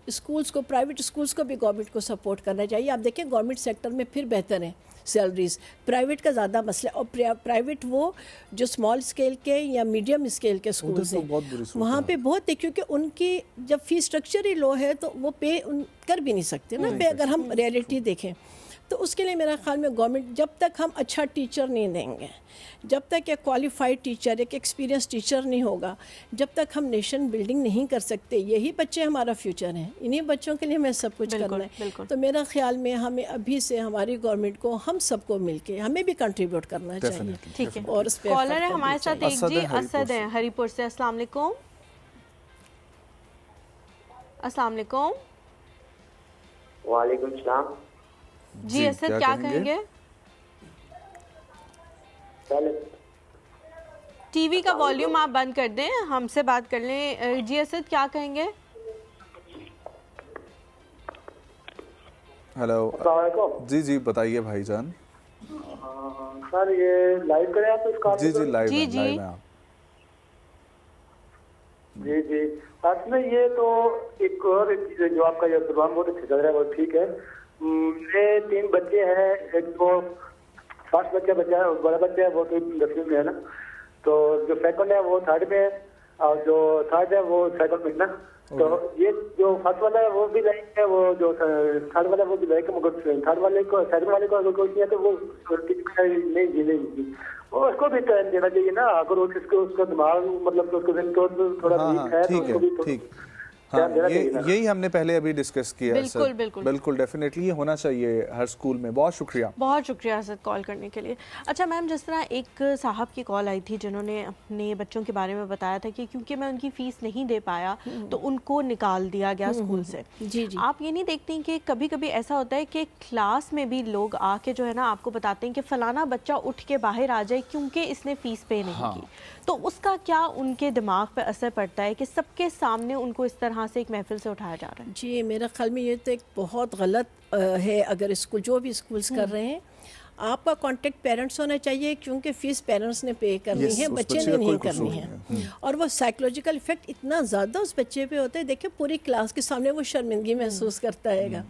स्कूल्स को, प्राइवेट स्कूल्स को भी गवर्नमेंट को सपोर्ट करना चाहिए। आप देखें गवर्नमेंट सेक्टर में फिर बेहतर है सैलरीज, प्राइवेट का ज़्यादा मसला। और प्राइवेट वो जो स्मॉल स्केल के या मीडियम स्केल के स्कूल्स हैं वहाँ पे बहुत है, क्योंकि उनकी जब फीस स्ट्रक्चर ही लो है तो वो पे कर भी नहीं सकते ना पे, अगर हम रियलिटी देखें। تو اس کے لیے میرا خیال میں گورنمنٹ جب تک ہم اچھا ٹیچر نہیں دیں گے, جب تک ایک کوالیفائڈ ٹیچر, ایک ایکسپیرینس ٹیچر نہیں ہوگا, جب تک ہم نیشن بلڈنگ نہیں کر سکتے. یہی بچے ہمارا فیوچر ہیں, انہی بچوں کے لیے ہمیں سب کچھ کرنا ہے. تو میرا خیال میں ہمیں ابھی سے ہماری گورنمنٹ کو ہم سب کو مل کے ہمیں بھی کنٹریبیوٹ کرنا چاہیے. ٹھیک ہے, اور اس پہ کالر ہے ہمارے ساتھ ایک جی, اسد ہیں ہری پور سے. السلام علیکم. السلام علیکم. وعلیکم السلام. جی اسد کیا کہیں گے؟ ٹی وی کا والیوم آپ بند کر دیں, ہم سے بات کر لیں. جی اسد کیا کہیں گے؟ ہیلو. السلام علیکم. جی جی بتائیے بھائی جان. سر یہ لائیو کریں آپ اس کال؟ جی جی لائیو جی جی جی جی. اصل میں یہ تو ایک اور چیز جو آپ کا یہ پروگرام بہت اچھا چل رہا ہے, وہ ٹھیک ہے. میرے 3 بچے ہیں, ایک تو فرسٹ بچہ ہے, بڑا بچہ ہے وہ تو 10ویں میں ہے نا, تو جو سیکنڈ ہے وہ 3rd میں ہے, اور جو 3rd ہے وہ 2nd میں ہے نا. تو یہ جو فرسٹ والا ہے وہ بھی لائک ہے, وہ جو 3rd والا ہے وہ بھی لائک ہے, مگر 3rd والے کو 2nd والے کو اگر کوئی نہیں ہے تو وہ نہیں وہ اس کو بھی ٹائم دینا چاہیے نا. اگر اس کا دماغ مطلب اس کو تھوڑا ویک ہے تو اس کو بھی ہاں یہی ہم نے پہلے ابھی ڈسکس کیا. بالکل بالکل بالکل ڈیفینیٹلی یہ ہونا چاہیے ہر اسکول میں. بہت شکریہ. بہت شکریہ اسد کال کرنے کے لیے. اچھا میم, جس طرح ایک صاحب کی کال آئی تھی جنہوں نے اپنے بچوں کے بارے میں بتایا تھا کہ کیونکہ میں ان کی فیس نہیں دے پایا تو ان کو نکال دیا گیا اسکول سے. جی جی. آپ یہ نہیں دیکھتے کہ کبھی کبھی ایسا ہوتا ہے کہ کلاس میں بھی لوگ آ کے جو ہے نا آپ کو بتاتے ہیں کہ فلانا بچہ اٹھ کے باہر آ جائے کیونکہ اس نے فیس پے نہیں کی. تو اس کا کیا ان کے دماغ پہ اثر پڑتا ہے کہ سب کے سامنے ان کو اس طرح سے ایک محفل سے اٹھایا جا رہا ہے؟ جی میرا خیال میں یہ تو ایک بہت غلط ہے. اگر اسکول جو بھی اسکولس کر رہے ہیں, آپ کا کانٹیکٹ پیرنٹس ہونا چاہیے, کیونکہ فیس پیرنٹس نے پے کرنی ہے, بچے نے نہیں کرنی ہے. اور وہ سائیکولوجیکل افیکٹ اتنا زیادہ اس بچے پہ ہوتا ہے, دیکھیں پوری کلاس کے سامنے وہ شرمندگی محسوس کرتا ہے گا.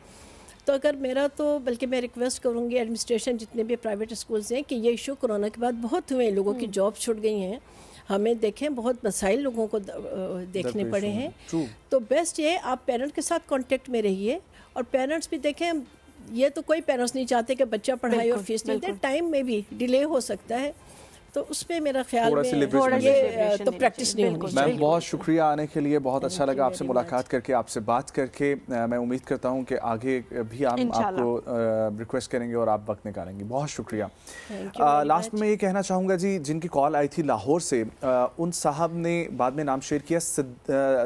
تو اگر میرا تو بلکہ میں ریکویسٹ کروں گی ایڈمنسٹریشن جتنے بھی پرائیویٹ اسکولس ہیں کہ یہ ایشو کرونا کے بعد بہت ہوئے, لوگوں کی جاب چھوٹ گئی ہیں, ہمیں دیکھیں بہت مسائل لوگوں کو دیکھنے پڑے ہیں. تو بیسٹ یہ آپ پیرنٹ کے ساتھ کانٹیکٹ میں رہیے, اور پیرنٹس بھی دیکھیں, یہ تو کوئی پیرنٹس نہیں چاہتے کہ بچہ پڑھائے اور فیس نہیں دے, ٹائم میں بھی ڈیلے ہو سکتا ہے, تو اس پہ میرا خیال میں یہ تو پریکٹس نہیں ہونی چاہیے. میم بہت شکریہ آنے کے لیے, بہت اچھا لگا آپ سے ملاقات کر کے, آپ سے بات کر کے. میں امید کرتا ہوں کہ آگے بھی ہم آپ کو ریکویسٹ کریں گے اور آپ وقت نکالیں گے. بہت شکریہ. لاسٹ میں یہ کہنا چاہوں گا جی, جن کی کال آئی تھی لاہور سے, ان صاحب نے بعد میں نام شیئر کیا,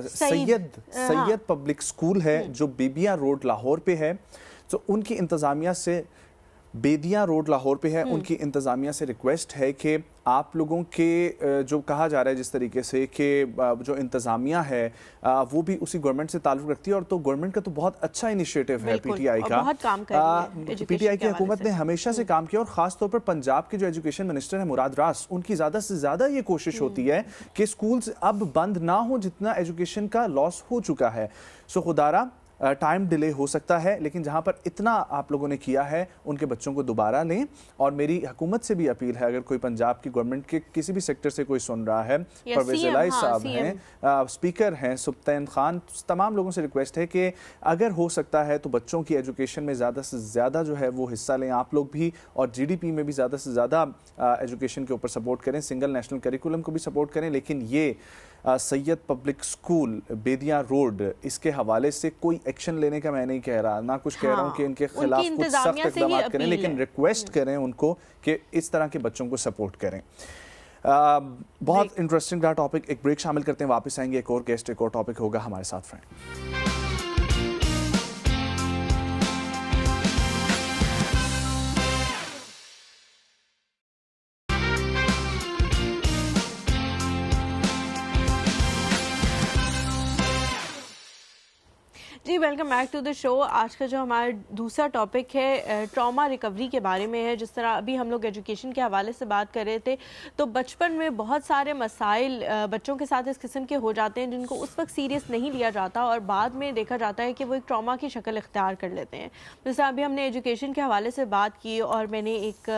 سید پبلک اسکول ہے جو بیبیاں روڈ لاہور پہ ہے. تو ان کی انتظامیہ سے بیدیاں روڈ لاہور پہ ہے, ان کی انتظامیہ سے ریکویسٹ ہے کہ آپ لوگوں کے جو کہا جا رہا ہے جس طریقے سے کہ جو انتظامیہ ہے وہ بھی اسی گورنمنٹ سے تعلق رکھتی ہے, اور تو گورنمنٹ کا تو بہت اچھا انیشیٹو ہے پی ٹی آئی کا. پی ٹی آئی کی حکومت نے ہمیشہ سے کام کیا, اور خاص طور پر پنجاب کے جو ایجوکیشن منسٹر ہیں مراد راس, ان کی زیادہ سے زیادہ یہ کوشش ہوتی ہے کہ اسکولز اب بند نہ ہوں جتنا ایجوکیشن کا لاس ہو چکا ہے. سو خدارہ ٹائم ڈیلے ہو سکتا ہے, لیکن جہاں پر اتنا آپ لوگوں نے کیا ہے ان کے بچوں کو دوبارہ لیں. اور میری حکومت سے بھی اپیل ہے, اگر کوئی پنجاب کی گورنمنٹ کے کسی بھی سیکٹر سے کوئی سن رہا ہے, پرویز الہی صاحب ہیں, اسپیکر ہیں سبطین خان, تمام لوگوں سے ریکویسٹ ہے کہ اگر ہو سکتا ہے تو بچوں کی ایجوکیشن میں زیادہ سے زیادہ جو ہے وہ حصہ لیں آپ لوگ بھی, اور جی ڈی پی میں بھی زیادہ سے زیادہ ایجوکیشن کے اوپر سپورٹ کریں, سنگل نیشنل کریکولم کو بھی سپورٹ کریں. لیکن یہ سید پبلک اسکول بیدیاں روڈ, اس کے حوالے سے کوئی ایکشن لینے کا میں نہیں کہہ رہا, نہ کچھ کہہ رہا ہوں کہ ان کے خلاف کچھ سخت اقدامات کریں, لیکن ریکویسٹ کریں ان کو کہ اس طرح کے بچوں کو سپورٹ کریں. بہت انٹرسٹنگ رہا ٹاپک. ایک بریک شامل کرتے ہیں, واپس آئیں گے, ایک اور گیسٹ, ایک اور ٹاپک ہوگا. ہمارے ساتھ فرینڈ. جی welcome back to the show. آج کا جو ہمارا دوسرا ٹاپک ہے ٹراما ریکوری کے بارے میں ہے. جس طرح ابھی ہم لوگ ایجوکیشن کے حوالے سے بات کر رہے تھے, تو بچپن میں بہت سارے مسائل بچوں کے ساتھ اس قسم کے ہو جاتے ہیں جن کو اس وقت سیریس نہیں لیا جاتا, اور بعد میں دیکھا جاتا ہے کہ وہ ایک ٹراما کی شکل اختیار کر لیتے ہیں. جیسے ابھی ہم نے ایجوکیشن کے حوالے سے بات کی, اور میں نے ایک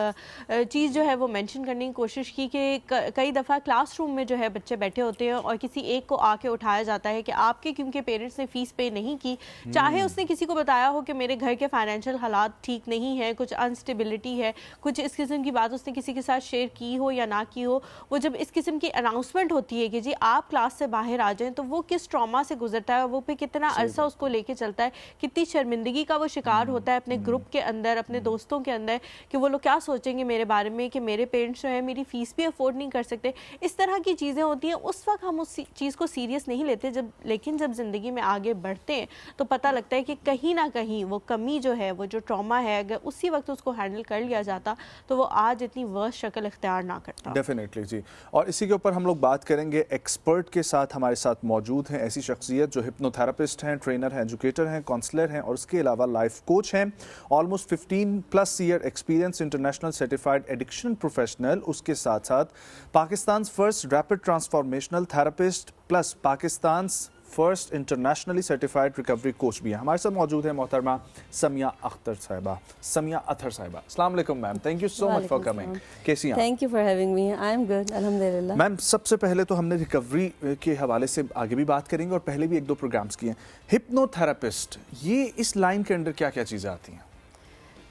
چیز جو ہے وہ مینشن کرنے کی کوشش کی کہ کئی دفعہ کلاس روم میں جو ہے بچے بیٹھے ہوتے ہیں اور کسی ایک کو آ کے اٹھایا جاتا ہے کہ آپ کے کیونکہ پیرنٹس نے فیس پے نہیں کی जाएगी, चाहे उसने किसी को बताया हो कि मेरे घर के फाइनेंशियल हालात ठीक नहीं है, कुछ अनस्टेबिलिटी है, कुछ इस किस्म की बात उसने किसी के साथ शेयर की हो या ना की हो, वो जब इस किस्म की अनाउंसमेंट होती है कि जी आप क्लास से बाहर आ जाएं, तो वो किस ट्रॉमा से गुजरता है, वो पे कितना अरसा उसको लेके चलता है, कितनी शर्मिंदगी का वो शिकार होता है अपने ग्रुप के अंदर, अपने दोस्तों के अंदर, कि वो लोग क्या सोचेंगे मेरे बारे में, कि मेरे पेरेंट्स जो है मेरी फीस भी अफोर्ड नहीं कर सकते। इस तरह की चीज़ें होती हैं। उस वक्त हम उस चीज़ को सीरियस नहीं लेते, लेकिन जब ज़िंदगी में आगे बढ़ते हैं तो पता लगता है कि कहीं ना कहीं वो कमी जो है, वो जो ट्रॉमा है, अगर उसी वक्त उसको हैंडल कर लिया जाता तो वो आज इतनी वर्स्ट शक्ल इख्तियार ना करता। डेफिनेटली जी। और इसी के ऊपर हम लोग बात करेंगे एक्सपर्ट के साथ। हमारे साथ मौजूद हैं ऐसी शख्सियत जो हिप्नोथेरेपिस्ट हैं, ट्रेनर हैं, एजुकेटर हैं, काउंसलर हैं और उसके अलावा लाइफ कोच हैं। Almost 15+ year experience, international certified addiction professional, उसके साथ साथ Pakistan first rapid transformational therapist plus Pakistan first internationally certified recovery coach भी है। हमारे साथ मौजूद है मोहतरमा समिया अख्तर साहिबा, समिया अथर साहिबा। अस्सलाम वालेकुम ma'am, thank you so much for coming. कैसी हैं? Thank you for having me, I am good, अल्हम्दुलिल्लाह। मैम सबसे पहले तो हमने रिकवरी के हवाले से आगे भी बात करेंगे और पहले भी 1-2 प्रोग्राम्स किए हैं। हिप्नोथेरेपिस्ट, ये इस लाइन के अंदर क्या क्या चीज़ें आती हैं?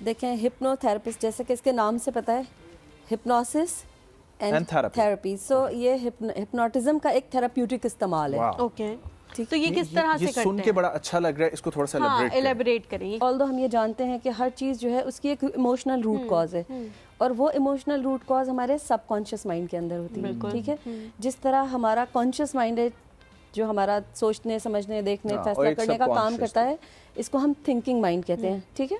देखें, हिप्नोथेरेपिस्ट जैसे कि इसके नाम से पता है, हिप्नोसिस एंड थेरेपी। सो ये हिप्नोटिज्म का एक थेराप्यूटिक इस्तेमाल है। ओके, तो ये किस तरह से करते हैं? सुन के बड़ा अच्छा लग रहा है, इसको थोड़ा सा एलैबोरेट करें। ऑल्दो हम ये जानते हैं कि हर चीज़ जो है उसकी एक इमोशनल रूट कॉज है, और वो इमोशनल रूट कॉज हमारे सबकॉन्शियस माइंड के अंदर होती है। ठीक है, जिस तरह हमारा कॉन्शियस माइंड है जो हमारा सोचने, समझने, देखने, फैसला करने का काम करता है, इसको हम थिंकिंग माइंड कहते हैं। ठीक है,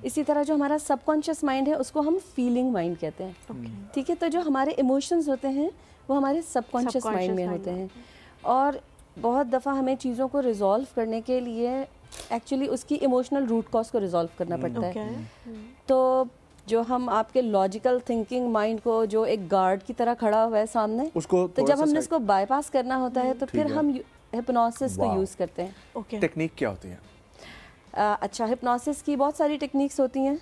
इसी तरह जो हमारा सबकॉन्शियस माइंड है उसको हम फीलिंग माइंड कहते हैं। ठीक है, तो जो हमारे इमोशंस होते हैं वो हमारे सबकॉन्शियस माइंड में होते हैं, और बहुत दफ़ा हमें चीज़ों को रिजॉल्व करने के लिए एक्चुअली उसकी इमोशनल रूट कॉज को रिजॉल्व करना पड़ता है। तो जो हम आपके लॉजिकल थिंकिंग माइंड को जो एक गार्ड की तरह खड़ा हुआ है सामने, उसको तो जब हमने उसको बाईपास करना होता है तो फिर हम हिप्नोसिस को यूज़ करते हैं। टेक्निक क्या होती है? अच्छा, हिप्नोसिस की बहुत सारी टेक्निक्स होती हैं,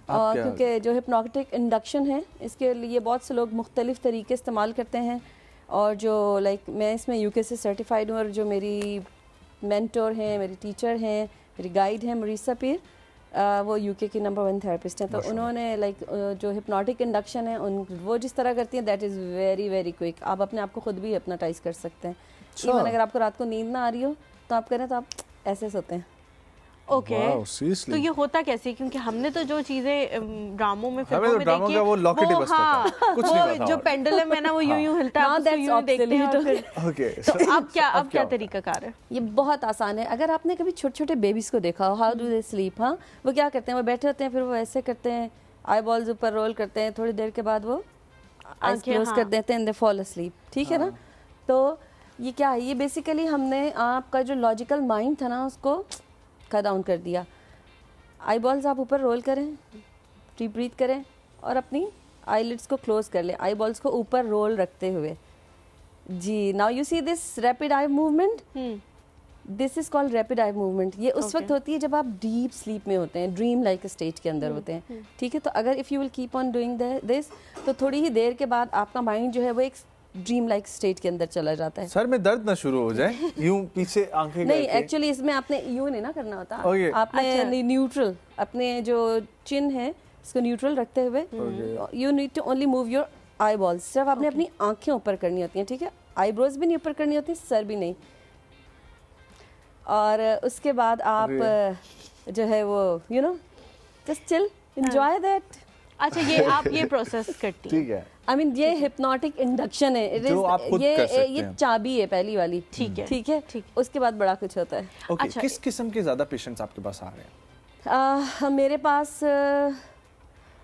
क्योंकि जो हिप्नोटिक इंडक्शन है इसके लिए बहुत से लोग मुख्तलिफ तरीके इस्तेमाल करते हैं, और जो मैं इसमें यूके से सर्टिफाइड हूँ, और जो मेरी मेंटोर हैं, मेरी टीचर हैं, मेरी गाइड हैं मरीसा पीर, वो यूके की नंबर 1 थेरेपिस्ट हैं। तो उन्होंने जो हिप्नोटिक इंडक्शन है वो जिस तरह करती हैं, that is very very quick. आप अपने आप को खुद भी हिप्नोटाइज कर सकते हैं। इवन अगर आपको रात को नींद ना आ रही हो तो आप करें तो आप ऐसे सोते हैं। ओके, तो ये होता कैसे? क्योंकि हमने तो जो चीजें ड्रामों में, फिल्मों में देखी है, वो लॉकेट ही बस पता, कुछ नहीं पता, जो पेंडुलम है ना वो यूं होता है, तो यूं देखते हैं। ओके, तो अब क्या तरीका कार है? ये बहुत आसान है। अगर आपने कभी छोटे छोटे बेबीज को देखा हो, हाउ डू दे स्लीप, हाँ, वो क्या करते हैं, वो बैठे होते हैं, फिर वो ऐसे करते हैं, आई बॉल्स ऊपर रोल करते हैं, थोड़ी देर के बाद वो आईज क्लोज कर देते हैं, दे फॉल अस्लीप। ठीक है ना? तो ये क्या है, ये बेसिकली हमने आपका जो लॉजिकल माइंड था ना उसको कट डाउन कर दिया। आई बॉल्स आप ऊपर रोल करें, डीप ब्रीथ करें और अपनी आईलिड्स को क्लोज कर लें, आई बॉल्स को ऊपर रोल रखते हुए। जी, now you see this rapid eye movement, this is called rapid eye movement. ये उस वक्त होती है जब आप डीप स्लीप में होते हैं, ड्रीम लाइक स्टेट के अंदर होते हैं। ठीक है, तो अगर if you will keep on doing this, तो थोड़ी ही देर के बाद आपका माइंड जो है वो एक ड्रीम लाइक स्टेट के अंदर चला जाता है। सर में दर्द ना शुरू हो जाए, यूं पीछे आंखें नहीं, एक्चुअली इसमें आपने यूं नहीं ना करना होता, आपने न्यूट्रल, अपने जो चिन है इसको न्यूट्रल रखते हुए, you need to only move your eyeballs. सिर्फ आपने अपनी आंखें ऊपर करनी होती हैं। ठीक है, आईब्रोज भी नहीं ऊपर करनी होती, सर भी नहीं। और उसके बाद आप जो है वो you know just chill, enjoy that. अच्छा, ये आप ये प्रोसेस करती हैं? ठीक है, आई मीन ये हिप्नोटिक इंडक्शन है, जो आप खुद कर सकते हैं। ये चाबी है पहली वाली। ठीक है, ठीक है, ठीक। उसके बाद बड़ा कुछ होता है। अच्छा, किस किस्म के ज्यादा पेशेंट्स आपके पास आ रहे हैं? मेरे पास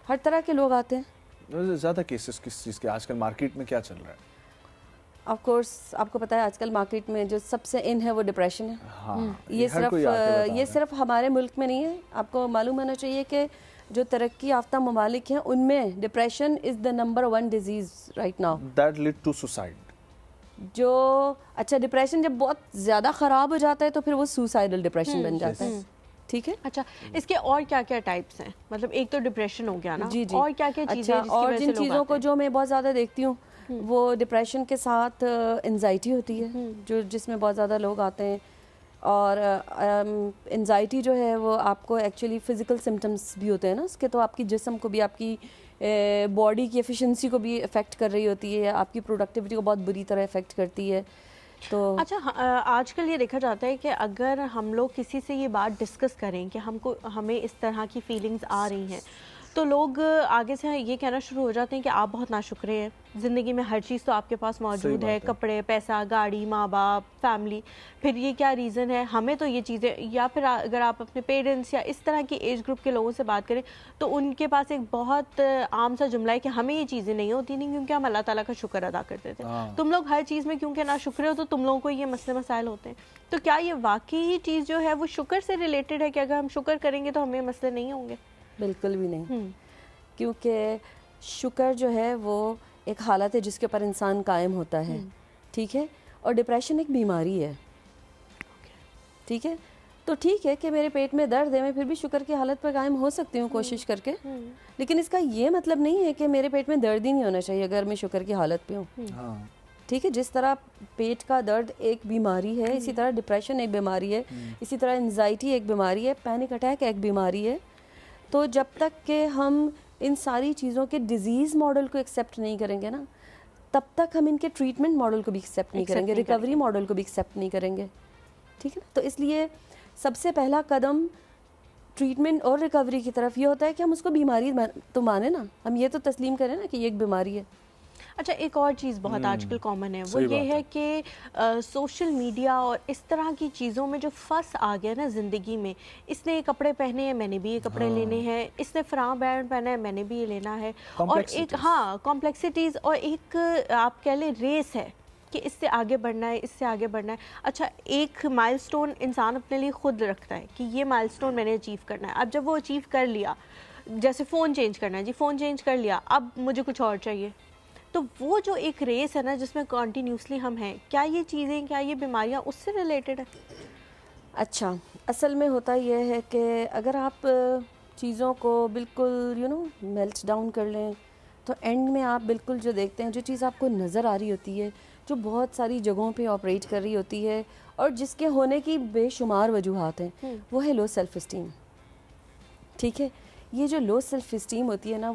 हर तरह के लोग आते हैं। ज्यादा केसेस किस चीज के आजकल मार्केट में क्या चल रहा है? ऑफ कोर्स आपको पता है आजकल मार्केट में जो सबसे इन है वो डिप्रेशन है। हाँ, ये सिर्फ हमारे मुल्क में नहीं है, आपको मालूम होना चाहिए कि जो तरक्की याफ्ता ममालिक हैं उनमें depression is the number 1 disease right now that lead to suicide. जो अच्छा, डिप्रेशन जब बहुत ज्यादा खराब हो जाता है तो फिर वो सुसाइडल डिप्रेशन बन जाता है। ठीक है, अच्छा, इसके और क्या क्या टाइप्स हैं? मतलब एक तो डिप्रेशन हो गया ना, जी जी, और क्या क्या चीजें? अच्छा, और जिन चीज़ों को जो मैं बहुत ज़्यादा देखती हूँ वो डिप्रेशन के साथ एंजाइटी होती है, जो जिसमें बहुत ज़्यादा लोग आते हैं, اور انزائٹی جو ہے وہ آپ کو ایکچولی فزیکل سمٹمس بھی ہوتے ہیں نا اس کے, تو آپ کی جسم کو بھی, آپ کی باڈی کی ایفیشنسی کو بھی افیکٹ کر رہی ہوتی ہے, آپ کی پروڈکٹیوٹی کو بہت بری طرح افیکٹ کرتی ہے. تو اچھا, آج کل یہ دیکھا جاتا ہے کہ اگر ہم لوگ کسی سے یہ بات ڈسکس کریں کہ ہمیں اس طرح کی فیلنگز آ رہی ہیں, تو لوگ آگے سے یہ کہنا شروع ہو جاتے ہیں کہ آپ بہت ناشکرے ہیں, زندگی میں ہر چیز تو آپ کے پاس موجود ہے, کپڑے, پیسہ, گاڑی, ماں باپ, فیملی, پھر یہ کیا ریزن ہے ہمیں تو یہ چیزیں. یا پھر اگر آپ اپنے پیرنٹس یا اس طرح کی ایج گروپ کے لوگوں سے بات کریں تو ان کے پاس ایک بہت عام سا جملہ ہے کہ ہمیں یہ چیزیں نہیں ہوتی نہیں کیونکہ ہم اللہ تعالیٰ کا شکر ادا کرتے تھے, تم لوگ ہر چیز میں کیونکہ ناشکرے ہو تو تم لوگوں کو یہ مسئلے مسائل ہوتے ہیں. تو کیا یہ واقعی یہ چیز جو ہے وہ شکر سے ریلیٹڈ ہے کہ اگر ہم شکر کریں گے تو ہمیں مسئلے نہیں ہوں گے؟ بالکل بھی نہیں, کیونکہ شکر جو ہے وہ ایک حالت ہے جس کے اوپر انسان قائم ہوتا ہے, ٹھیک ہے, اور ڈپریشن ایک بیماری ہے, ٹھیک ہے. تو ٹھیک ہے کہ میرے پیٹ میں درد ہے, میں پھر بھی شکر کی حالت پر قائم ہو سکتی ہوں کوشش کر کے, لیکن اس کا یہ مطلب نہیں ہے کہ میرے پیٹ میں درد ہی نہیں ہونا چاہیے اگر میں شکر کی حالت پہ ہوں, ٹھیک ہے. جس طرح پیٹ کا درد ایک بیماری ہے, اسی طرح ڈپریشن ایک بیماری ہے, اسی طرح انزائٹی ایک بیماری ہے, پینک اٹیک ایک بیماری ہے. تو جب تک کہ ہم ان ساری چیزوں کے ڈیزیز ماڈل کو ایکسیپٹ نہیں کریں گے نا, تب تک ہم ان کے ٹریٹمنٹ ماڈل کو بھی ایکسیپٹ نہیں کریں گے, ریکوری ماڈل کو بھی ایکسیپٹ نہیں کریں گے, ٹھیک ہے. تو اس لیے سب سے پہلا قدم ٹریٹمنٹ اور ریکوری کی طرف یہ ہوتا ہے کہ ہم اس کو بیماری تو مانیں نا, ہم یہ تو تسلیم کریں نا کہ یہ ایک بیماری ہے. اچھا, ایک اور چیز بہت آج کل کامن ہے وہ یہ ہے کہ سوشل میڈیا اور اس طرح کی چیزوں میں جو فس آ گیا نا زندگی میں, اس نے یہ کپڑے پہنے ہیں میں نے بھی یہ کپڑے لینے ہیں, اس نے فراں بینڈ پہنا ہے میں نے بھی یہ لینا ہے, اور ایک کمپلیکسٹیز اور ایک آپ کہہ لیں ریس ہے کہ اس سے آگے بڑھنا ہے, اس سے آگے بڑھنا ہے. اچھا, ایک مائل سٹون انسان اپنے لیے خود رکھتا ہے کہ یہ مائل سٹون میں نے اچیو کرنا ہے. اب جب وہ اچیو کر لیا, جیسے فون چینج کرنا ہے, جی فون چینج کر لیا, اب مجھے کچھ اور چاہیے. تو وہ جو ایک ریس ہے نا جس میں کنٹینیوسلی ہم ہیں, کیا یہ چیزیں, کیا یہ بیماریاں اس سے ریلیٹڈ ہے؟ اچھا, اصل میں ہوتا یہ ہے کہ اگر آپ چیزوں کو بالکل میلٹ ڈاؤن کر لیں تو اینڈ میں آپ بالکل جو دیکھتے ہیں, جو چیز آپ کو نظر آ رہی ہوتی ہے, جو بہت ساری جگہوں پہ آپریٹ کر رہی ہوتی ہے اور جس کے ہونے کی بے شمار وجوہات ہیں, وہ ہے لو سیلف اسٹیم, ٹھیک ہے. یہ جو لو سیلف اسٹیم ہوتی ہے نا,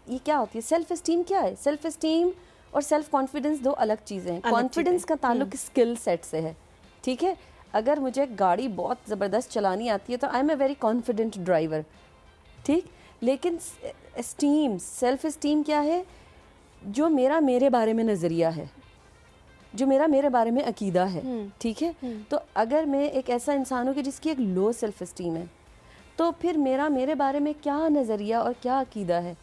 یہ کیا ہوتی ہے؟ سیلف اسٹیم کیا ہے؟ سیلف اسٹیم اور سیلف کانفیڈنس دو الگ چیزیں ہیں. کانفیڈنس کا تعلق اسکل سیٹ سے ہے, ٹھیک ہے. اگر مجھے گاڑی بہت زبردست چلانی آتی ہے تو I am a very confident driver, ٹھیک. لیکن اسٹیم, سیلف اسٹیم کیا ہے؟ جو میرے بارے میں نظریہ ہے, جو میرے بارے میں عقیدہ ہے, ٹھیک ہے. تو اگر میں ایک ایسا انسان ہوں کہ جس کی ایک لو سیلف اسٹیم ہے, تو پھر میرے بارے میں کیا نظریہ اور کیا عقیدہ ہے؟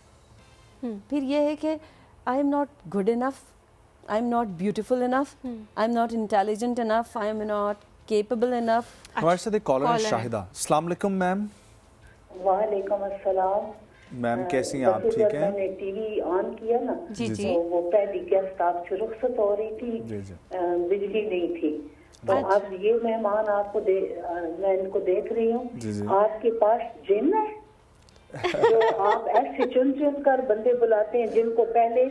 پھر یہ ہے کہ آئی am not good enough, I am not beautiful enough, I am not intelligent enough, I am not capable enough. ہمارے ساتھ ایک کالر ہے شاہدہ. السلام علیکم میم. وعلیکم السلام میم, کیسی ہیں آپ؟ ٹھیک ہیں. میں نے ٹی وی آن کیا نا, جی, وہ پہلی گیسٹ آپ سے رخصت ہو رہی تھی, بجلی نہیں تھی, تو اب یہ مہمان آپ کو میں ان کو دیکھ رہی ہوں, آپ کے پاس جن ہے جو آپ ایسے چن کر بندے بلاتے ہیں جن کو پہلے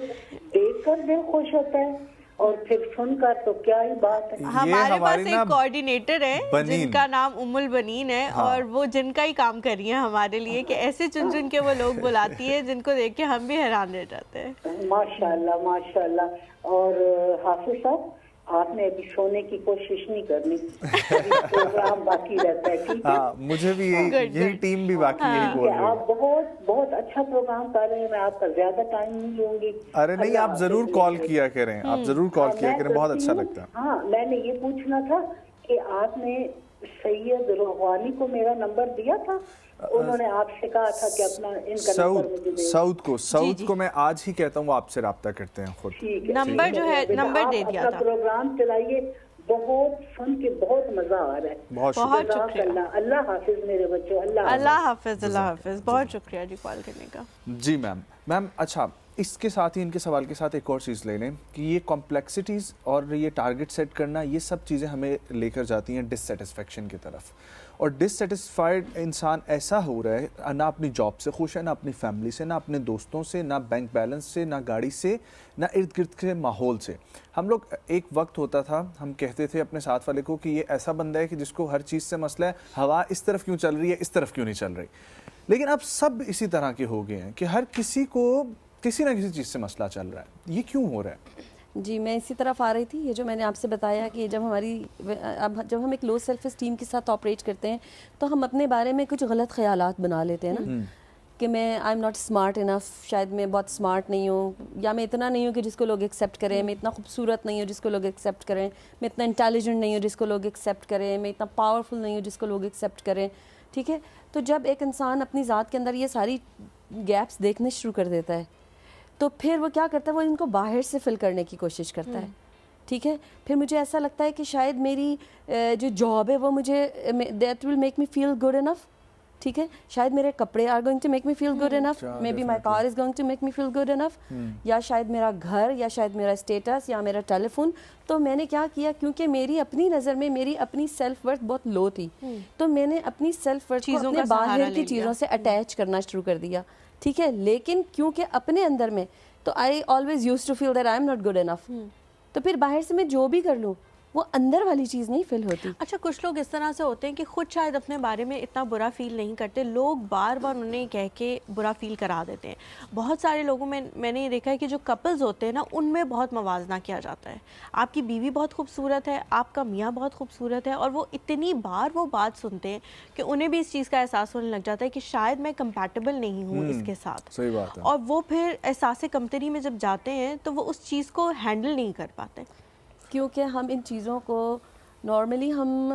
دیکھ کر دل خوش ہوتا ہے اور پھر سن کر تو کیا ہی بات ہے. ہمارے پاس ایک کوآرڈینیٹر ہے جن کا نام ام البنین ہے, اور وہ جن کا ہی کام کر رہی ہیں ہمارے لیے کہ ایسے چن کے وہ لوگ بلاتی ہے جن کو دیکھ کے ہم بھی حیران رہ جاتے ہیں. ماشاءاللہ ماشاءاللہ. اور حافظ صاحب, آپ نے ابھی سونے کی کوشش نہیں کرنی, پروگرام باقی رہتا ہے, ٹھیک ہے. مجھے بھی یہی ٹیم بھی باقی یہی بول رہی ہے. آپ بہت اچھا پروگرام کر رہے ہیں, میں آپ کا زیادہ ٹائم نہیں لوں گی. ارے نہیں, آپ ضرور کال کیا کریں, آپ ضرور کال کیا کریں, بہت اچھا لگتا ہے. ہاں, میں نے یہ پوچھنا تھا کہ آپ نے سید روحانی کو میرا نمبر دیا تھا, انہوں نے آپ سے کہا تھا کہ اپنا ان کا نمبر مجھے دے. سعود کو میں آج ہی کہتا ہوں, وہ آپ سے رابطہ کرتے ہیں خود. نمبر جو ہے نمبر دے دیا تھا. پروگرام چلائیے, بہت سن کے بہت مزہ آ رہا ہے. بہت شکریہ. اللہ حافظ میرے بچوں. اللہ حافظ. اللہ حافظ. بہت شکریہ جی کال کرنے کا. جی میم. اچھا, اس کے ساتھ ہی ان کے سوال کے ساتھ ایک اور چیز لے لیں کہ یہ کمپلیکسٹیز اور یہ ٹارگٹ سیٹ کرنا یہ سب چیزیں ہمیں لے کر جاتی ہیں ڈسسیٹسفیکشن کی طرف. اور ڈسسیٹسفائیڈ انسان ایسا ہو رہا ہے نہ اپنی جاب سے خوش ہے, نہ اپنی فیملی سے, نہ اپنے دوستوں سے, نہ بینک بیلنس سے, نہ گاڑی سے, نہ ارد گرد کے ماحول سے. ہم لوگ ایک وقت ہوتا تھا ہم کہتے تھے اپنے ساتھ والے کو کہ یہ ایسا بندہ ہے کہ جس کو ہر چیز سے مسئلہ ہے, ہوا اس طرف کیوں چل رہی ہے اس طرف کیوں نہیں چل رہی. لیکن اب سب اسی طرح کے ہو گئے ہیں کہ ہر کسی کو کسی نہ کسی چیز سے مسئلہ چل رہا ہے. یہ کیوں ہو رہا ہے؟ جی میں اسی طرف آ رہی تھی. یہ جو میں نے آپ سے بتایا کہ جب جب ہم ایک لو سیلف اسٹیم کے ساتھ آپریٹ کرتے ہیں تو ہم اپنے بارے میں کچھ غلط خیالات بنا لیتے ہیں نا, کہ میں آئی ایم ناٹ اسمارٹ انف, شاید میں بہت اسمارٹ نہیں ہوں, یا میں اتنا نہیں ہوں کہ جس کو لوگ ایکسیپٹ کریں, میں اتنا خوبصورت نہیں ہوں جس کو لوگ ایکسیپٹ کریں, میں اتنا انٹیلیجنٹ نہیں ہوں جس کو لوگ ایکسیپٹ کریں, میں اتنا پاورفل نہیں ہوں جس کو لوگ ایکسیپٹ کریں. ٹھیک ہے, تو جب ایک انسان اپنی ذات کے اندر یہ ساری گیپس دیکھنے شروع کر دیتا ہے تو پھر وہ کیا کرتا ہے, وہ ان کو باہر سے فل کرنے کی کوشش کرتا ہے. ٹھیک ہے, پھر مجھے ایسا لگتا ہے کہ شاید میری جو جاب ہے وہ مجھے that will make me feel good enough. ٹھیک ہے, شاید میرے کپڑے are going to make me feel good enough, maybe my car is going to make me feel good enough, یا شاید میرا گھر, یا شاید میرا اسٹیٹس, یا میرا ٹیلی فون. تو میں نے کیا کیا, کیونکہ میری اپنی نظر میں میری اپنی سیلف ورتھ بہت لو تھی, تو میں نے اپنی سیلف ورتھ کو اپنے باہر کی چیزوں سے اٹیچ کرنا شروع کر دیا. ٹھیک ہے, لیکن کیونکہ اپنے اندر میں تو I always use to feel that I am not good enough, تو پھر باہر سے میں جو بھی کر لوں وہ اندر والی چیز نہیں فل ہوتی. اچھا, کچھ لوگ اس طرح سے ہوتے ہیں کہ خود شاید اپنے بارے میں اتنا برا فیل نہیں کرتے, لوگ بار بار انہیں کہہ کے برا فیل کرا دیتے ہیں. بہت سارے لوگوں میں نے یہ دیکھا ہے کہ جو کپلز ہوتے ہیں نا ان میں بہت موازنہ کیا جاتا ہے. آپ کی بیوی بہت خوبصورت ہے, آپ کا میاں بہت خوبصورت ہے, اور وہ اتنی بار وہ بات سنتے ہیں کہ انہیں بھی اس چیز کا احساس ہونے لگ جاتا ہے کہ شاید میں کمپیٹیبل نہیں ہوں اس کے ساتھ. صحیح بات ہے. اور وہ پھر احساس کمتری میں جب جاتے ہیں تو وہ اس چیز کو ہینڈل نہیں کر پاتے, کیونکہ ہم ان چیزوں کو نارملی ہم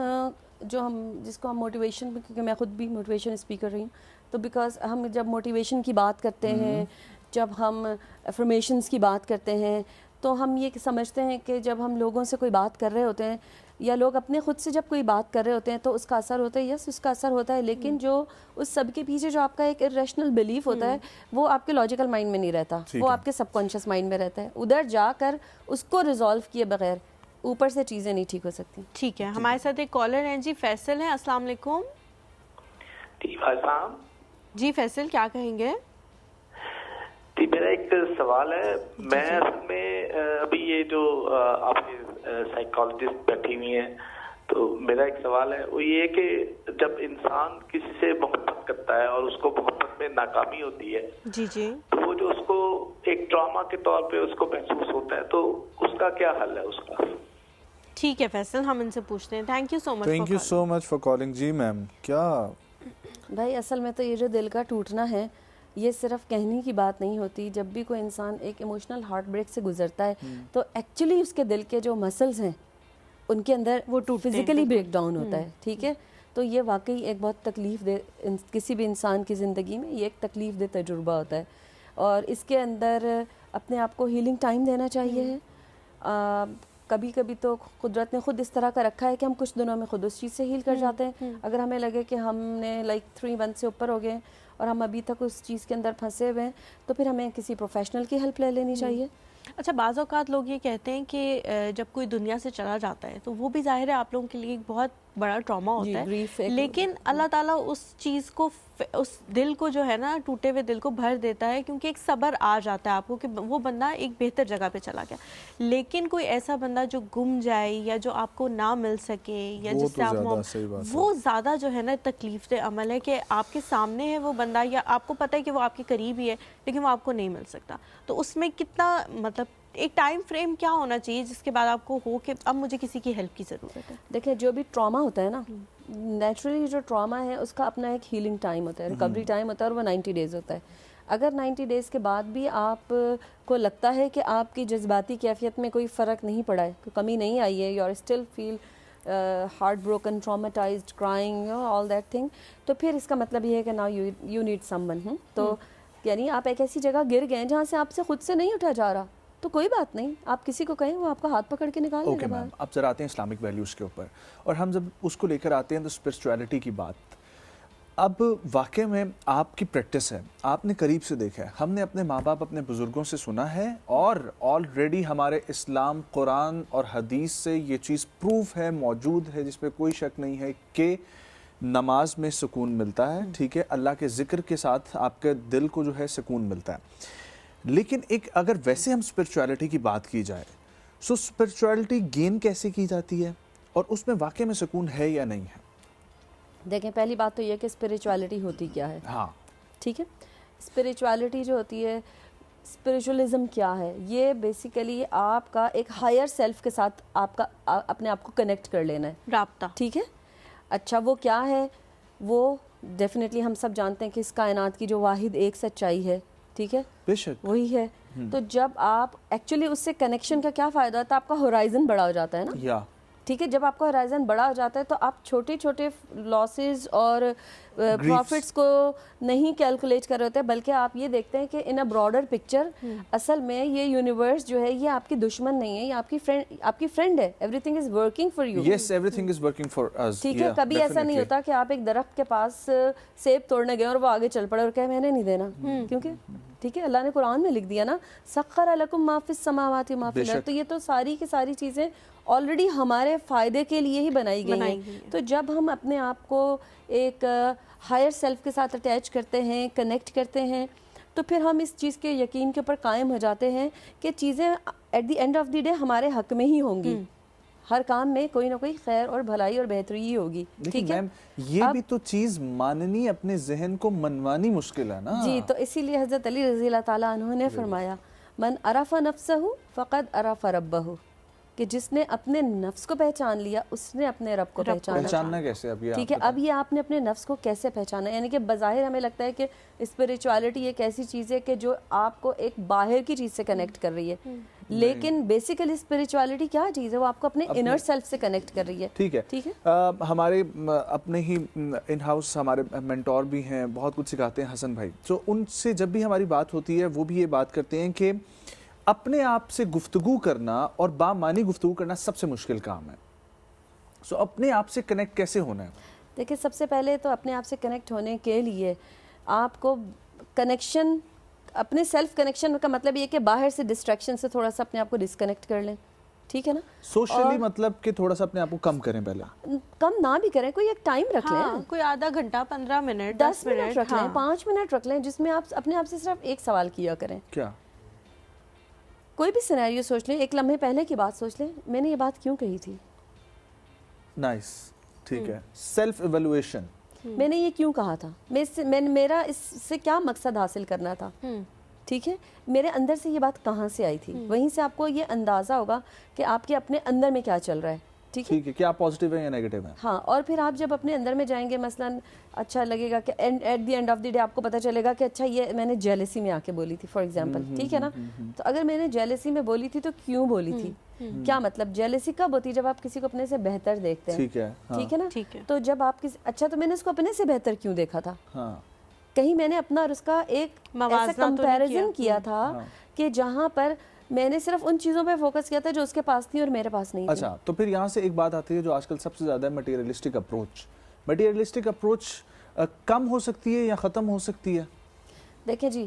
جس کو ہم موٹیویشن, کیونکہ میں خود بھی موٹیویشن اسپیکر رہی ہوں, تو بیکاز ہم جب موٹیویشن کی بات کرتے ہیں, جب ہم افرمیشنز کی بات کرتے ہیں, تو ہم یہ سمجھتے ہیں کہ جب ہم لوگوں سے کوئی بات کر رہے ہوتے ہیں یا لوگ اپنے خود سے جب کوئی بات کر رہے ہوتے ہیں تو اس کا اثر ہوتا ہے. یس, اس کا اثر ہوتا ہے, لیکن جو اس سب کے پیچھے جو آپ کا ایک ارریشنل بلیف ہوتا ہے وہ آپ کے لاجیکل مائنڈ میں نہیں رہتا, وہ آپ کے سب کانشیس مائنڈ میں رہتا ہے. ادھر جا کر اس کو ریزالو کیے بغیر اوپر سے چیزیں نہیں ٹھیک ہو سکتی. ٹھیک ہے, ہمارے ساتھ ایک کالر ہیں جی, فیصل ہیں. السلام علیکم. جی فیصل, کیا کہیں گے؟ جی میرا ایک سوال ہے. میں اصل میں ابھی یہ جو آپ کے سائیکالوجسٹ بیٹھی ہوئی ہیں, تو میرا ایک سوال ہے وہ یہ کہ جب انسان کسی سے محبت کرتا ہے اور اس کو محبت میں ناکامی ہوتی ہے, جی جی, تو وہ جو اس کو ایک ڈرامہ کے طور پہ اس کو محسوس ہوتا ہے, تو اس کا کیا حل ہے اس کا؟ ٹھیک ہے فیصل, ہم ان سے پوچھتے ہیں. Thank you so much. Thank you so much for calling. جی میم, کیا بھائی اصل میں تو یہ جو دل کا ٹوٹنا ہے یہ صرف کہنے کی بات نہیں ہوتی. جب بھی کوئی انسان ایک ایموشنل ہارٹ بریک سے گزرتا ہے تو ایکچولی اس کے دل کے جو مسلز ہیں ان کے اندر وہ فزیکلی بریک ڈاؤن ہوتا ہے. ٹھیک ہے, تو یہ واقعی ایک بہت تکلیف دہ, کسی بھی انسان کی زندگی میں یہ ایک تکلیف دہ تجربہ ہوتا ہے, اور اس کے اندر اپنے آپ کو ہیلنگ ٹائم دینا چاہیے. کبھی کبھی تو قدرت نے خود اس طرح کا رکھا ہے کہ ہم کچھ دنوں میں خود اس چیز سے ہیل کر جاتے ہیں. اگر ہمیں لگے کہ ہم نے 3 months سے اوپر ہو گئے اور ہم ابھی تک اس چیز کے اندر پھنسے ہوئے ہیں تو پھر ہمیں کسی پروفیشنل کی ہیلپ لے لینی چاہیے. اچھا, بعض اوقات لوگ یہ کہتے ہیں کہ جب کوئی دنیا سے چلا جاتا ہے تو وہ بھی ظاہر ہے آپ لوگوں کے لیے ایک بہت بڑا ٹراما ہوتا ہے, لیکن اللہ تعالیٰ اس چیز کو, اس دل کو جو ہے نا, ٹوٹے ہوئے دل کو بھر دیتا ہے, کیونکہ ایک صبر آ جاتا ہے آپ کو کہ وہ بندہ ایک بہتر جگہ پہ چلا گیا. لیکن کوئی ایسا بندہ جو گم جائے یا جو آپ کو نہ مل سکے یا جس سے آپ, وہ زیادہ جو ہے نا تکلیف دہ عمل ہے کہ آپ کے سامنے ہے وہ بندہ, یا آپ کو پتہ ہے کہ وہ آپ کے قریب ہی ہے لیکن وہ آپ کو نہیں مل سکتا. تو اس میں کتنا مطلب ایک ٹائم فریم کیا ہونا چاہیے جس کے بعد آپ کو ہو کہ اب مجھے کسی کی ہیلپ کی ضرورت ہے؟ دیکھیں, جو بھی ٹراما ہوتا ہے نا, نیچرلی جو ٹراما ہے اس کا اپنا ایک ہیلنگ ٹائم ہوتا ہے, ریکوری ٹائم ہوتا ہے, اور وہ 90 days ہوتا ہے. اگر 90 days کے بعد بھی آپ کو لگتا ہے کہ آپ کی جذباتی کیفیت میں کوئی فرق نہیں پڑا ہے, کوئی کمی نہیں آئی ہے, you are still feel heartbroken, traumatised, crying, all that thing, تو پھر اس کا مطلب یہ ہے کہ now you need someone. تو یعنی آپ ایک ایسی جگہ گر گئے جہاں سے آپ سے خود سے نہیں اٹھا جا رہا, تو کوئی بات نہیں, آپ کسی کو کہیں, وہ آپ کا ہاتھ پکڑ کے نکال لے گا باہر. اب ذرا آتے ہیں اسلامک ویلیوز کے اوپر, اور ہم جب اس کو لے کر آتے ہیں تو اسپرچویلٹی کی بات, اب واقع میں آپ کی پریکٹس ہے, آپ نے قریب سے دیکھا ہے, ہم نے اپنے ماں باپ اپنے بزرگوں سے سنا ہے, اور آلریڈی ہمارے اسلام, قرآن اور حدیث سے یہ چیز پروف ہے, موجود ہے, جس پہ کوئی شک نہیں ہے کہ نماز میں سکون ملتا ہے, ٹھیک ہے, اللہ کے ذکر کے ساتھ آپ کے دل کو جو ہے سکون ملتا ہے. لیکن ایک اگر ویسے ہم اسپرچویلٹی کی بات کی جائے, سو اسپرچویلٹی گین کیسے کی جاتی ہے, اور اس میں واقع میں سکون ہے یا نہیں ہے؟ دیکھیں, پہلی بات تو یہ کہ اسپریچویلٹی ہوتی کیا ہے. ہاں ٹھیک ہے, اسپریچویلٹی جو ہوتی ہے, اسپریچولزم کیا ہے, یہ بیسیکلی آپ کا ایک ہائر سیلف کے ساتھ آپ کا اپنے آپ کو کنیکٹ کر لینا ہے, رابطہ. ٹھیک ہے, اچھا وہ کیا ہے, وہ ڈیفینیٹلی ہم سب جانتے ہیں کہ اس کائنات کی جو واحد ایک سچائی ہے, ٹھیک ہے, بے شک وہی ہے. تو جب آپ ایکچولی اس سے کنیکشن کا کیا فائدہ ہوتا ہے, آپ کا ہورائزن بڑا ہو جاتا ہے نا. ٹھیک ہے, جب آپ کا ہورائزن بڑا ہو جاتا ہے تو آپ چھوٹے چھوٹے لاسز اور پروفٹس کو نہیں کیلکولیٹ کر رہے ہوتے, بلکہ آپ یہ دیکھتے ہیں کہ ان اے براڈر پکچر اصل میں یہ یونیورس جو ہے یہ آپ کی دشمن نہیں ہے, یہ آپ کی فرینڈ ہے. Everything is working for you. Yes, everything is working for us. ٹھیک ہے, کبھی ایسا نہیں ہوتا کہ آپ ایک درخت کے پاس سیب توڑنے گئے اور وہ آگے چل پڑے اور کہے میں نے نہیں دینا, کیونکہ ٹھیک ہے, اللہ نے قرآن میں لکھ دیا نا, سخر لکم ما فی السماوات و ما فی الارض. تو یہ تو ساری کی ساری چیزیں آلریڈی ہمارے فائدے کے لیے ہی بنائی گئی ہیں. تو جب ہم اپنے آپ کو ایک ہائر سیلف کے ساتھ اٹیچ کرتے ہیں, کنیکٹ کرتے ہیں, تو پھر ہم اس چیز کے یقین کے اوپر قائم ہو جاتے ہیں کہ چیزیں at the end of the day ہمارے حق میں ہی ہوں گی. ہر کام میں کوئی نہ کوئی خیر اور بھلائی اور بہتری ہی ہوگی. ٹھیک ہے, یہ بھی تو چیز ماننی, اپنے ذہن کو منوانی مشکل ہے نا. جی, تو اسی لیے حضرت علی رضی اللہ تعالیٰ عنہ نے فرمایا من عرف نفسہ فقد عرف ربہ, کہ جس نے اپنے نفس کو پہچان لیا اس نے اپنے رب کو پہچاننا کیسے. اب ٹھیک ہے, اب یہ آپ نے اپنے نفس کو کیسے پہچانا, یعنی کہ بظاہر ہمیں لگتا ہے کہ اسپریچویلٹی ایک ایسی چیز ہے کہ جو آپ کو ایک باہر کی چیز سے کنیکٹ کر رہی ہے, لیکن بیسیکلی اسپریچویلٹی کیا چیز ہے, وہ آپ کو اپنے انر سیلف سے کنیکٹ کر رہی ہے. ٹھیک ہے, ٹھیک ہے. ہمارے اپنے ہی ان ہاؤس ہمارے مینٹور بھی ہیں, بہت کچھ سکھاتے ہیں, حسن بھائی. تو ان سے جب بھی ہماری بات ہوتی ہے وہ بھی یہ بات کرتے ہیں کہ اپنے آپ سے گفتگو کرنا اور بامعنی گفتگو کرنا سب سے مشکل کام ہے. سو اپنے آپ سے کنیکٹ کیسے ہونا ہے؟ دیکھیں, سب سے پہلے تو اپنے آپ سے کنیکٹ ہونے کے لیے آپ کو کنیکشن, اپنے سیلف کنیکشن کا مطلب یہ کہ باہر سے ڈسٹریکشن سے تھوڑا سا اپنے آپ کو ڈسکنیکٹ کر لیں. ٹھیک ہے نا, سوشلی مطلب کہ تھوڑا سا اپنے آپ کو کم کریں, پہلے کم نہ بھی کریں, کوئی ایک ٹائم رکھ لیں, کوئی آدھا گھنٹہ, 15 منٹ, 10 منٹ رکھ لیں, 5 منٹ رکھ لیں, جس میں آپ اپنے آپ سے صرف ایک سوال کیا کریں. کیا؟ کوئی بھی سینیریو سوچ لیں, ایک لمحے پہلے کی بات سوچ لیں, میں نے یہ بات کیوں کہی تھی. نائس, ٹھیک ہے. سیلف ایویلویشن, میں نے یہ کیوں کہا تھا, میرا اس سے کیا مقصد حاصل کرنا تھا. ٹھیک ہے, میرے اندر سے یہ بات کہاں سے آئی تھی, وہیں سے آپ کو یہ اندازہ ہوگا کہ آپ کے اپنے اندر میں کیا چل رہا ہے. ٹھیک ہے, کیا پازیٹیو ہے یا نیگیٹو ہے. ہاں, اور پھر آپ جب اپنے اندر میں جائیں گے, مثلا اچھا لگے گا کہ at the end of the day آپ کو پتہ چلے گا کہ اچھا یہ میں نے جیلسی میں آ کے بولی تھی, فار ایگزامپل. ٹھیک ہے نا, تو اگر میں نے جیلسی میں بولی تھی تو کیوں بولی تھی, کیا مطلب. جیلسی کب ہوتی ہے, جب آپ کسی کو اپنے سے بہتر دیکھتے ہیں. ٹھیک ہے نا, تو جب آپ کسی, اچھا تو میں نے اس کو اپنے سے بہتر کیوں دیکھا تھا, کہیں میں نے اپنا اور اس کا ایک ایسا کمپیریزن کیا تھا کہ جہاں پر میں نے صرف ان چیزوں پہ فوکس کیا تھا جو اس کے پاس تھی اور میرے پاس نہیں تھی. اچھا, تو پھر یہاں سے ایک بات آتی ہے جو آج کل سب سے زیادہ ہے, مٹیریلسٹک اپروچ. مٹیریلسٹک اپروچ کم ہو سکتی ہے یا ختم ہو سکتی ہے؟ دیکھیں جی,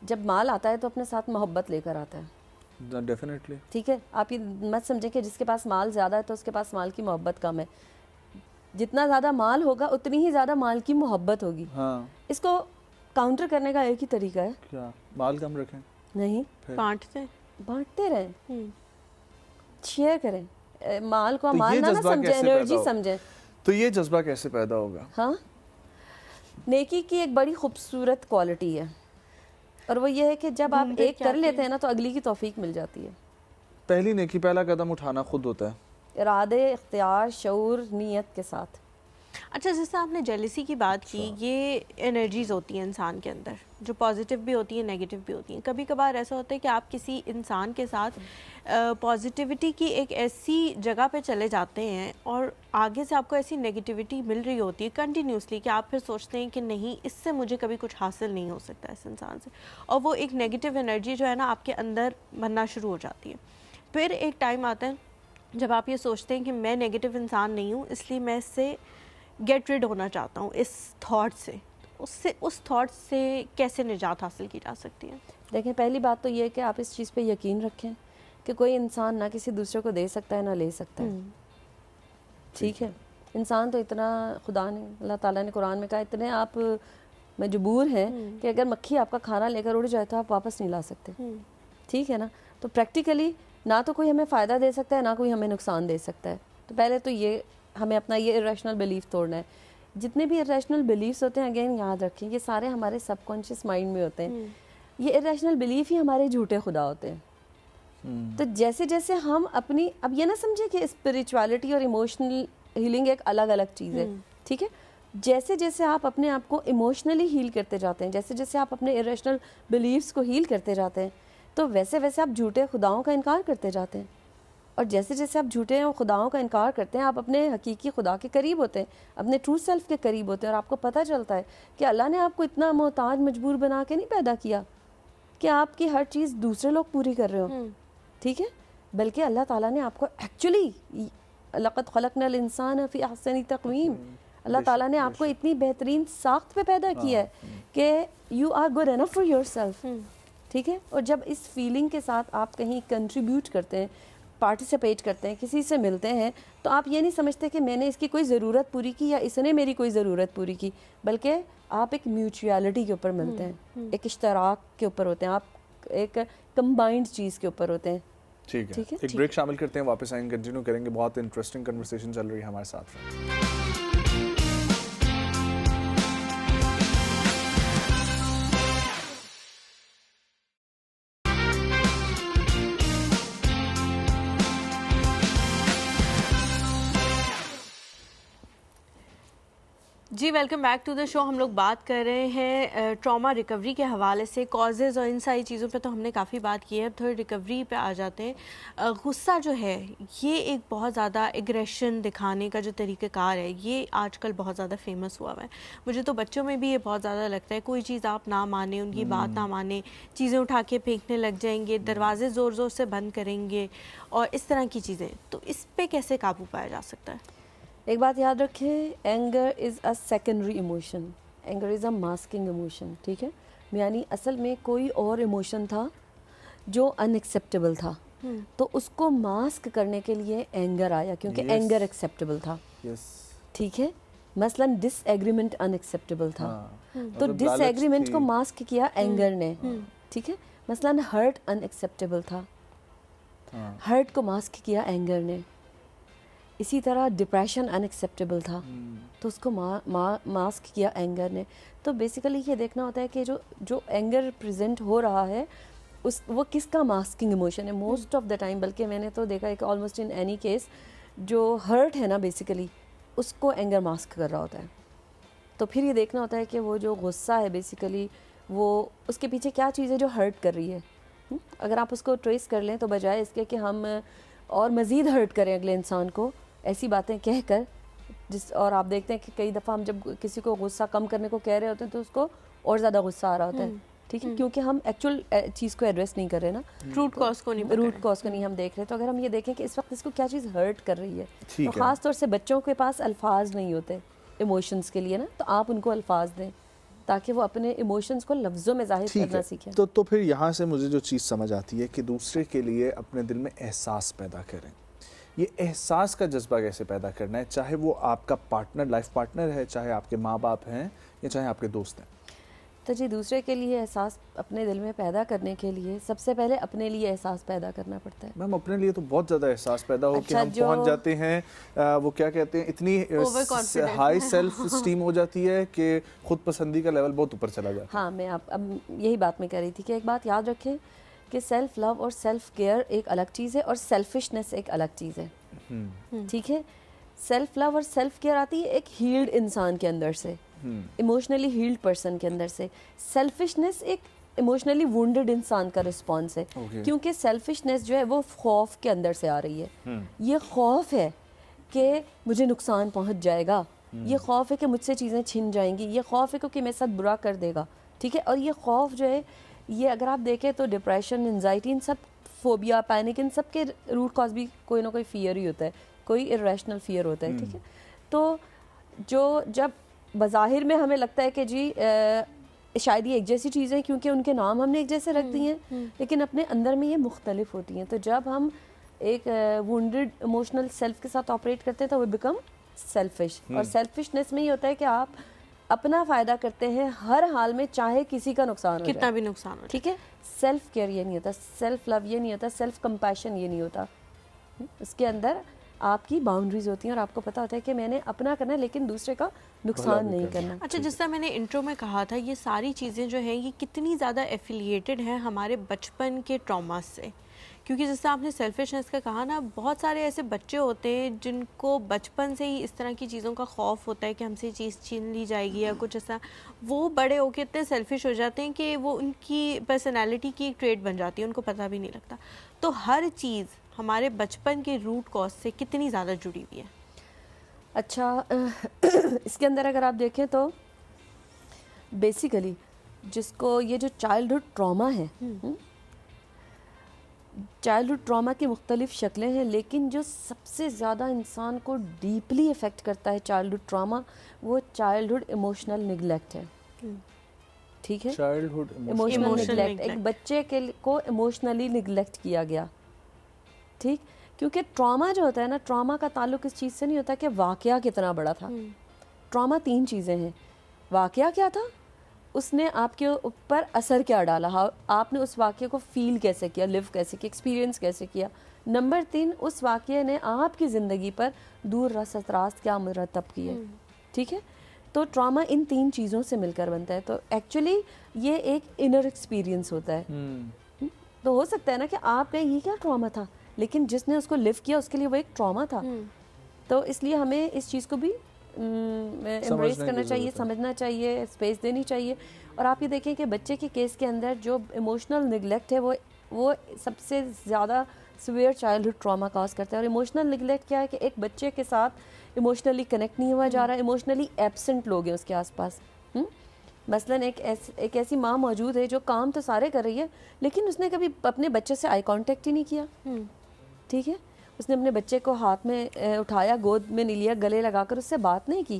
جب مال آتا ہے تو اپنے ساتھ محبت لے کر آتا ہے. ڈیفینیٹلی. ٹھیک ہے, آپ یہ مت سمجھیں کہ جس کے پاس مال زیادہ ہے تو اس کے پاس مال کی محبت کم ہے. جتنا زیادہ مال ہوگا اتنی ہی زیادہ مال کی محبت ہوگی. ہاں, اس کو کاؤنٹر کرنے کا ایک ہی طریقہ ہے, کیا؟ مال کم رکھیں. نہیں, بانٹتے رہیں, شیئر کریں. مال کو مال نہ سمجھیں, انرجی سمجھیں. تو یہ جذبہ کیسے پیدا ہوگا؟ ہاں, نیکی کی ایک بڑی خوبصورت کوالٹی ہے, اور وہ یہ ہے کہ جب آپ ایک کر لیتے ہیں نا تو اگلی کی توفیق مل جاتی ہے. پہلی نیکی, پہلا قدم اٹھانا خود ہوتا ہے, ارادے, اختیار, شعور, نیت کے ساتھ. اچھا, جیسے آپ نے جیلسی کی بات کی, یہ انرجیز ہوتی ہیں انسان کے اندر, جو پازیٹیو بھی ہوتی ہیں, نیگیٹو بھی ہوتی ہیں. کبھی کبھار ایسا ہوتا ہے کہ آپ کسی انسان کے ساتھ پازیٹیوٹی کی ایک ایسی جگہ پہ چلے جاتے ہیں اور آگے سے آپ کو ایسی نیگیٹیوٹی مل رہی ہوتی ہے کنٹینیوسلی کہ آپ پھر سوچتے ہیں کہ نہیں, اس سے مجھے کبھی کچھ حاصل نہیں ہو سکتا اس انسان سے, اور وہ ایک نیگیٹیو انرجی جو ہے نا آپ کے اندر بننا شروع ہو جاتی ہے. پھر ایک ٹائم آتا ہے جب آپ یہ سوچتے ہیں کہ میں نیگیٹو انسان نہیں ہوں, اس لیے میں اس سے गेट रिड होना चाहता हूँ इस थॉट से, उस थॉट से कैसे निजात हासिल की जा सकती है? देखें, पहली बात तो ये है कि आप इस चीज़ पे यकीन रखें कि कोई इंसान ना किसी दूसरे को दे सकता है ना ले सकता है, ठीक है? इंसान तो इतना, खुदा ने, अल्लाह ताला ने कुरान में कहा, इतने आप मजबूर हैं कि अगर मक्खी आपका खाना लेकर उड़ जाए तो आप वापस नहीं ला सकते, ठीक है ना? तो प्रैक्टिकली ना तो कोई हमें फ़ायदा दे सकता है ना कोई हमें नुकसान दे सकता है। तो पहले तो ये हमें अपना ये इरेशनल बिलीफ तोड़ना है। जितने भी इरेशनल बिलीफ्स होते हैं, अगेन याद रखें, ये सारे हमारे सबकॉन्शियस माइंड में होते हैं। ये इरेशनल बिलीफ ही हमारे झूठे खुदा होते हैं। तो जैसे जैसे हम अपनी, अब ये ना समझे कि स्पिरिचुअलिटी और इमोशनल हीलिंग एक अलग अलग चीज़ है, ठीक है? जैसे जैसे आप अपने आप को इमोशनली हील करते जाते हैं, जैसे जैसे आप अपने इरेशनल बिलीव्स को हील करते जाते हैं, तो वैसे वैसे आप झूठे खुदाओं का इनकार करते जाते हैं। और जैसे जैसे आप झूठे खुदाओं का इनकार करते हैं, आप अपने हकीकी खुदा के करीब होते हैं, अपने ट्रू सेल्फ के करीब होते हैं। और आपको पता चलता है कि अल्लाह ने आपको इतना मोहताज मजबूर बना के नहीं पैदा किया कि आपकी हर चीज़ दूसरे लोग पूरी कर रहे हो, ठीक है? बल्कि अल्लाह ताला ने आपको एक्चुअली लक़द ख़लक़नल इंसान फ़ी अहसनी तक़वीम, अल्लाह ताला ने आपको इतनी बेहतरीन साख्त पे पैदा किया है कि you are good enough for yourself, ठीक है? और जब इस फीलिंग के साथ आप कहीं कंट्रीब्यूट करते हैं, पार्टिसिपेट करते हैं, किसी से मिलते हैं, तो आप ये नहीं समझते कि मैंने इसकी कोई ज़रूरत पूरी की या इसने मेरी कोई ज़रूरत पूरी की, बल्कि आप एक म्यूचुअलिटी के ऊपर मिलते हैं, एक इश्तराक के ऊपर होते हैं, आप एक कंबाइंड चीज़ के ऊपर होते हैं। ठीक है, एक ब्रेक शामिल करते हैं, वापस आएंगे, कंटिन्यू करेंगे। बहुत इंटरेस्टिंग कन्वर्सेशन चल रही है हमारे साथ। जी, welcome back to the show. हम लोग बात कर रहे हैं ट्रॉमा रिकवरी के हवाले से, कॉजेज़ और इन सारी चीज़ों पे तो हमने काफ़ी बात की है। अब थोड़ी रिकवरी पे आ जाते हैं। गुस्सा जो है, ये एक बहुत ज़्यादा एग्रेशन दिखाने का जो तरीक़ाकार है, ये आजकल बहुत ज़्यादा फेमस हुआ है। मुझे तो बच्चों में भी ये बहुत ज़्यादा लगता है, कोई चीज़ आप ना माने, उनकी बात ना माने, चीज़ें उठा के फेंकने लग जाएंगे, दरवाजे ज़ोर ज़ोर से बंद करेंगे और इस तरह की चीज़ें। तो इस पर कैसे काबू पाया जा सकता है? एक बात याद रखें, anger is a secondary emotion, anger is a masking emotion, ठीक है? यानी असल में कोई और इमोशन था जो अनएक्सेप्टेबल था, तो उसको मास्क करने के लिए एंगर आया, क्योंकि एंगर एक्सेप्टेबल था, ठीक है? मसलन डिसएग्रीमेंट अनएक्सेप्टेबल था, तो डिसएग्रीमेंट को मास्क किया एंगर ने, ठीक है? मसलन हर्ट अनएक्सेप्टेबल था, हर्ट को मास्क किया एंगर ने। इसी तरह डिप्रेशन अनएक्सेप्टेबल था, तो उसको मास्क किया एंगर ने। तो बेसिकली ये देखना होता है कि जो एंगर प्रेजेंट हो रहा है वो किसका मास्किंग इमोशन है मोस्ट ऑफ द टाइम। बल्कि मैंने तो देखा है कि ऑलमोस्ट इन एनी केस जो हर्ट है ना, बेसिकली उसको एंगर मास्क कर रहा होता है। तो फिर ये देखना होता है कि वो जो गुस्सा है बेसिकली वो उसके पीछे क्या चीज़ है जो हर्ट कर रही है। अगर आप उसको ट्रेस कर लें तो बजाय इसके कि हम और मज़ीद हर्ट करें अगले इंसान को ऐसी बातें कहकर, और आप देखते हैं कि कई दफ़ा हम जब किसी को गुस्सा कम करने को कह रहे होते हैं तो उसको और ज़्यादा गुस्सा आ रहा होता है, ठीक है? क्योंकि हम एक्चुअल चीज़ को एड्रेस नहीं कर रहे ना, रूट कॉज को नहीं हम देख रहे। तो अगर हम ये देखें कि इस वक्त इसको क्या चीज़ हर्ट कर रही है, तो ख़ास तौर से बच्चों के पास अल्फाज नहीं होते इमोशंस के लिए ना, तो आप उनको अल्फाज दें ताकि वो अपने इमोशंस को लफ्ज़ों में ज़ाहिर करना सीखें। तो फिर यहाँ से मुझे जो चीज़ समझ आती है कि दूसरे के लिए अपने दिल में एहसास पैदा करें। ये एहसास का जज्बा कैसे पैदा करना है, चाहे वो आपका पार्टनर, लाइफ पार्टनर है, चाहे आपके माँ बाप हैं या चाहे आपके दोस्त हैं? तो जी, दूसरे के लिए एहसास अपने दिल में पैदा करने के लिए सबसे पहले अपने लिए एहसास पैदा करना पड़ता है। मैम, अपने लिए तो बहुत ज़्यादा एहसास पैदा हो कि हम पहुंच जाते हैं, वो क्या कहते हैं, इतनी हाई सेल्फ स्टीम हो जाती है कि खुद पसंदी का लेवल बहुत ऊपर चला जाता है। हाँ, मैं अब यही बात मैं कह रही थी कि एक बात याद रखें कि सेल्फ लव और सेल्फ केयर एक अलग चीज़ है और सेल्फिशनेस एक अलग चीज़ है, ठीक है? सेल्फ लव और सेल्फ केयर आती है एक हील्ड इंसान के अंदर से, इमोशनली हील्ड पर्सन के अंदर से। सेल्फिशनेस एक इमोशनली वुंडेड इंसान का रिस्पॉन्स है, क्योंकि सेल्फिशनेस जो है वो खौफ के अंदर से आ रही है। ये खौफ है कि मुझे नुकसान पहुंच जाएगा, ये खौफ है कि मुझसे चीज़ें छिन जाएंगी, ये खौफ है क्योंकि मेरे साथ बुरा कर देगा, ठीक है? और ये खौफ जो है, ये अगर आप देखें तो डिप्रेशन, एंजाइटी, इन सब, फोबिया, पैनिक, इन सब के रूट कॉज भी कोई ना कोई फियर ही होता है, कोई इरेशनल फियर होता है, ठीक है? तो جو جب بظاہر میں ہمیں لگتا ہے کہ جی شاید یہ ایک جیسی چیزیں کیونکہ ان کے نام ہم نے ایک جیسے رکھ دیے ہیں، لیکن اپنے اندر میں یہ مختلف ہوتی ہیں. تو جب ہم ایک وونڈڈ ایموشنل سیلف کے ساتھ آپریٹ کرتے ہیں تو وہ بیکم سیلفش. اور سیلفشنس میں یہ ہوتا ہے کہ آپ اپنا فائدہ کرتے ہیں ہر حال میں، چاہے کسی کا نقصان ہو، کتنا بھی نقصان ہو. ٹھیک ہے. سیلف کیئر یہ نہیں ہوتا، سیلف لو یہ نہیں ہوتا، سیلف کمپیشن یہ نہیں ہوتا. اس کے اندر آپ کی باؤنڈریز ہوتی ہیں اور آپ کو پتہ ہوتا ہے کہ میں نے اپنا کرنا ہے لیکن دوسرے کا نقصان نہیں کرنا. اچھا، جس طرح میں نے انٹرو میں کہا تھا، یہ ساری چیزیں جو ہیں یہ کتنی زیادہ ایفیلیٹڈ ہیں ہمارے بچپن کے ٹراما سے. کیونکہ جس طرح آپ نے سیلفشنس کا کہا نا، بہت سارے ایسے بچے ہوتے ہیں جن کو بچپن سے ہی اس طرح کی چیزوں کا خوف ہوتا ہے کہ ہم سے چیز چھین لی جائے گی یا کچھ ایسا. وہ بڑے ہو کے اتنے سیلفش ہو جاتے ہیں کہ وہ ان کی پرسنالٹی کی ایک ٹریٹ بن جاتی ہے، ان کو پتہ بھی نہیں لگتا. تو ہر چیز ہمارے بچپن کے روٹ کاز سے کتنی زیادہ جڑی ہوئی ہے. اچھا، اس کے اندر اگر آپ دیکھیں تو بیسیکلی جس کو یہ جو چائلڈہڈ ٹراما ہے، چائلڈہڈ ٹراما کی مختلف شکلیں ہیں، لیکن جو سب سے زیادہ انسان کو ڈیپلی افیکٹ کرتا ہے چائلڈہڈ ٹراما، وہ چائلڈہڈ ایموشنل نگلیکٹ ہے. ٹھیک ہے، چائلڈہڈ ایموشنل نگلیکٹ، ایک بچے کو ایموشنلی نگلیکٹ کیا گیا. ٹھیک، کیونکہ ٹراما جو ہوتا ہے نا، ٹراما کا تعلق اس چیز سے نہیں ہوتا کہ واقعہ کتنا بڑا تھا. ٹراما 3 چیزیں ہیں. واقعہ کیا تھا، اس نے آپ کے اوپر اثر کیا ڈالا، آپ نے اس واقعے کو فیل کیسے کیا، لیو کیسے کیا، ایکسپیرینس کیسے کیا. نمبر 3، اس واقعے نے آپ کی زندگی پر دور رس اثرات کیا مرتب کیے. ٹھیک ہے. تو ٹراما ان 3 چیزوں سے مل کر بنتا ہے. تو ایکچولی یہ ایک انر ایکسپیرینس ہوتا ہے. تو ہو سکتا ہے نا کہ آپ کا یہ کیا ٹراما تھا، لیکن جس نے اس کو لیو کیا اس کے لیے وہ ایک ٹراما تھا. تو اس لیے ہمیں اس چیز کو بھی امبریس کرنا چاہیے، سمجھنا چاہیے، اسپیس دینی چاہیے. اور آپ یہ دیکھیں کہ بچے کے کیس کے اندر جو ایموشنل نگلیکٹ ہے وہ سب سے زیادہ سویئر چائلڈہڈ ٹراما کاز کرتا ہے. اور ایموشنل نگلیکٹ کیا ہے کہ ایک بچے کے ساتھ ایموشنلی کنیکٹ نہیں ہوا جا رہا، ایموشنلی ایبسنٹ لوگ ہیں اس کے آس پاس. مثلاً ایک ایسی ماں موجود ہے جو کام تو سارے کر رہی ہے لیکن اس نے کبھی اپنے بچے سے آئی کانٹیکٹ ہی نہیں کیا. ٹھیک ہے، اس نے اپنے بچے کو ہاتھ میں اٹھایا، گود میں نہیں لیا، گلے لگا کر اس سے بات نہیں کی.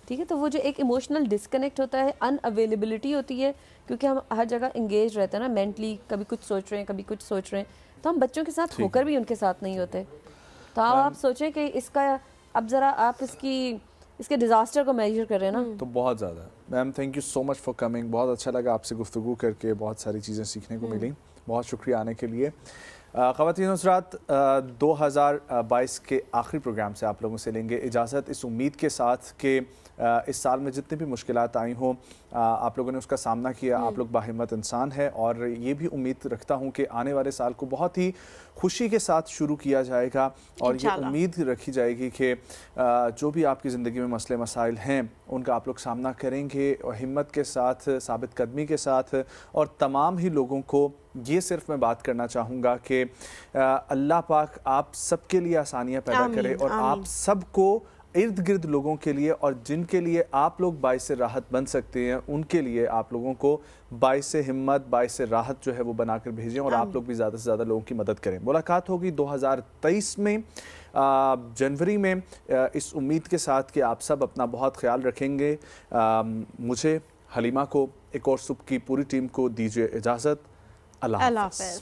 ٹھیک ہے. تو وہ جو ایک ایموشنل ڈسکنیکٹ ہوتا ہے، ان اویلیبلٹی ہوتی ہے، کیونکہ ہم ہر جگہ انگیج رہتے ہیں نا مینٹلی، کبھی کچھ سوچ رہے ہیں کبھی کچھ سوچ رہے ہیں، تو ہم بچوں کے ساتھ ہو کر بھی ان کے ساتھ نہیں ہوتے. تو آپ سوچیں کہ اس کا اب ذرا آپ اس کے ڈیزاسٹر کو میجر کر رہے ہیں نا. تو بہت زیادہ. Ma'am thank you so much for coming. بہت اچھا لگا آپ سے گفتگو کر کے، بہت ساری چیزیں سیکھنے کو ملیں. بہت شکریہ آنے کے لیے. خواتین حضرات، 2022 کے آخری پروگرام سے آپ لوگوں سے لیں گے اجازت، اس امید کے ساتھ کہ اس سال میں جتنے بھی مشکلات آئی ہوں آپ لوگوں نے اس کا سامنا کیا. آپ لوگ باہمت انسان ہیں اور یہ بھی امید رکھتا ہوں کہ آنے والے سال کو بہت ہی خوشی کے ساتھ شروع کیا جائے گا. اور یہ امید رکھی جائے گی کہ جو بھی آپ کی زندگی میں مسئلے مسائل ہیں ان کا آپ لوگ سامنا کریں گے ہمت کے ساتھ، ثابت قدمی کے ساتھ. اور تمام ہی لوگوں کو یہ صرف میں بات کرنا چاہوں گا کہ اللہ پاک آپ سب کے لیے آسانیاں پیدا کرے اور آپ سب کو ارد گرد لوگوں کے لیے اور جن کے لیے آپ لوگ باعث راحت بن سکتے ہیں ان کے لیے آپ لوگوں کو باعث ہمت، باعث راحت جو ہے وہ بنا کر بھیجیں اور آپ لوگ بھی زیادہ سے زیادہ لوگوں کی مدد کریں. ملاقات ہوگی 2023 میں جنوری میں، اس امید کے ساتھ کہ آپ سب اپنا بہت خیال رکھیں گے. مجھے، حلیمہ کو، ایک اور صبح کی پوری ٹیم کو دیجیے اجازت. اللہ حافظ.